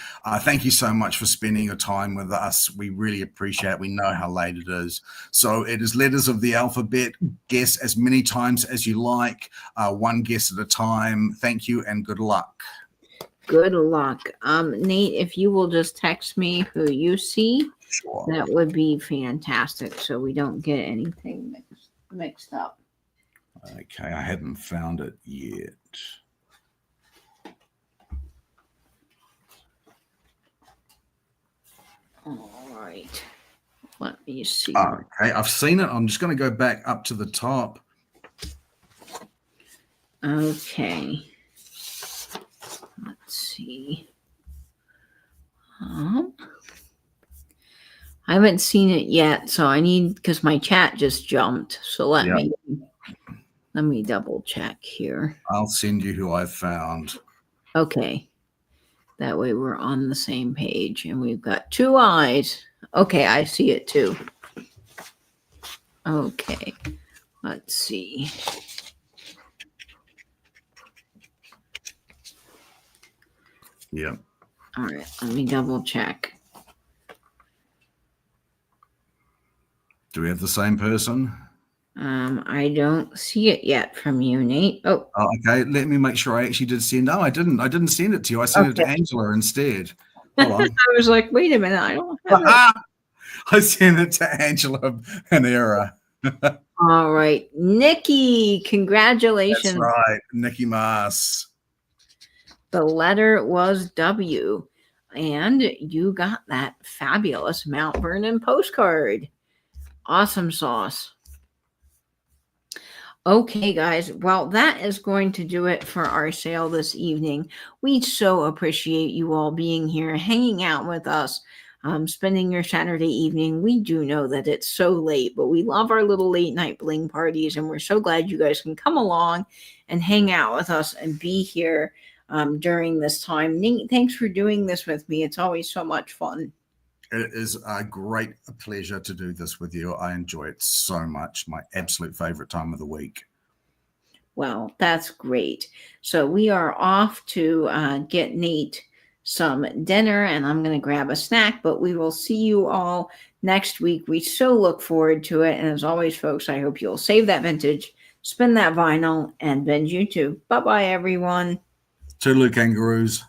Thank you so much for spending your time with us. We really appreciate it. We know how late it is. So it is letters of the alphabet. Guess as many times as you like. One guess at a time. Thank you and good luck.
Good luck. Nate, if you will just text me who you see,
Sure.
That would be fantastic so we don't get anything mixed up.
Okay, I haven't found it yet.
All right. Let me see.
Okay, I've seen it. I'm just going to go back up to the top.
Okay. Let's see. I haven't seen it yet, so I need, because my chat just jumped. So let me double check here.
I'll send you who I've found.
Okay. That way we're on the same page, and we've got 2 eyes. Okay, I see it too. Okay, let's see.
Yeah.
All right, let me double check.
Do we have the same person?
I don't see it yet from you, Nate. Oh,
okay. Let me make sure I actually did send. No, I didn't. I didn't send it to you. I sent it to Angela instead. Hold on.
I was like, wait a minute, I don't have it.
I sent it to Angela Panera.
All right, Nikki, congratulations.
That's right, Nikki Mars.
The letter was W, and you got that fabulous Mount Vernon postcard. Awesome sauce. Okay, guys. Well, that is going to do it for our sale this evening. We so appreciate you all being here, hanging out with us, spending your Saturday evening. We do know that it's so late, but we love our little late night bling parties, and we're so glad you guys can come along and hang out with us and be here during this time. Nate, thanks for doing this with me. It's always so much fun.
It is a great pleasure to do this with you. I enjoy it so much. My absolute favorite time of the week.
Well, that's great. So we are off to get Nate some dinner, and I'm going to grab a snack, but we will see you all next week. We so look forward to it. And as always, folks, I hope you'll save that vintage, spin that vinyl, and bend you too. Bye-bye, everyone.
Toodaloo, kangaroos.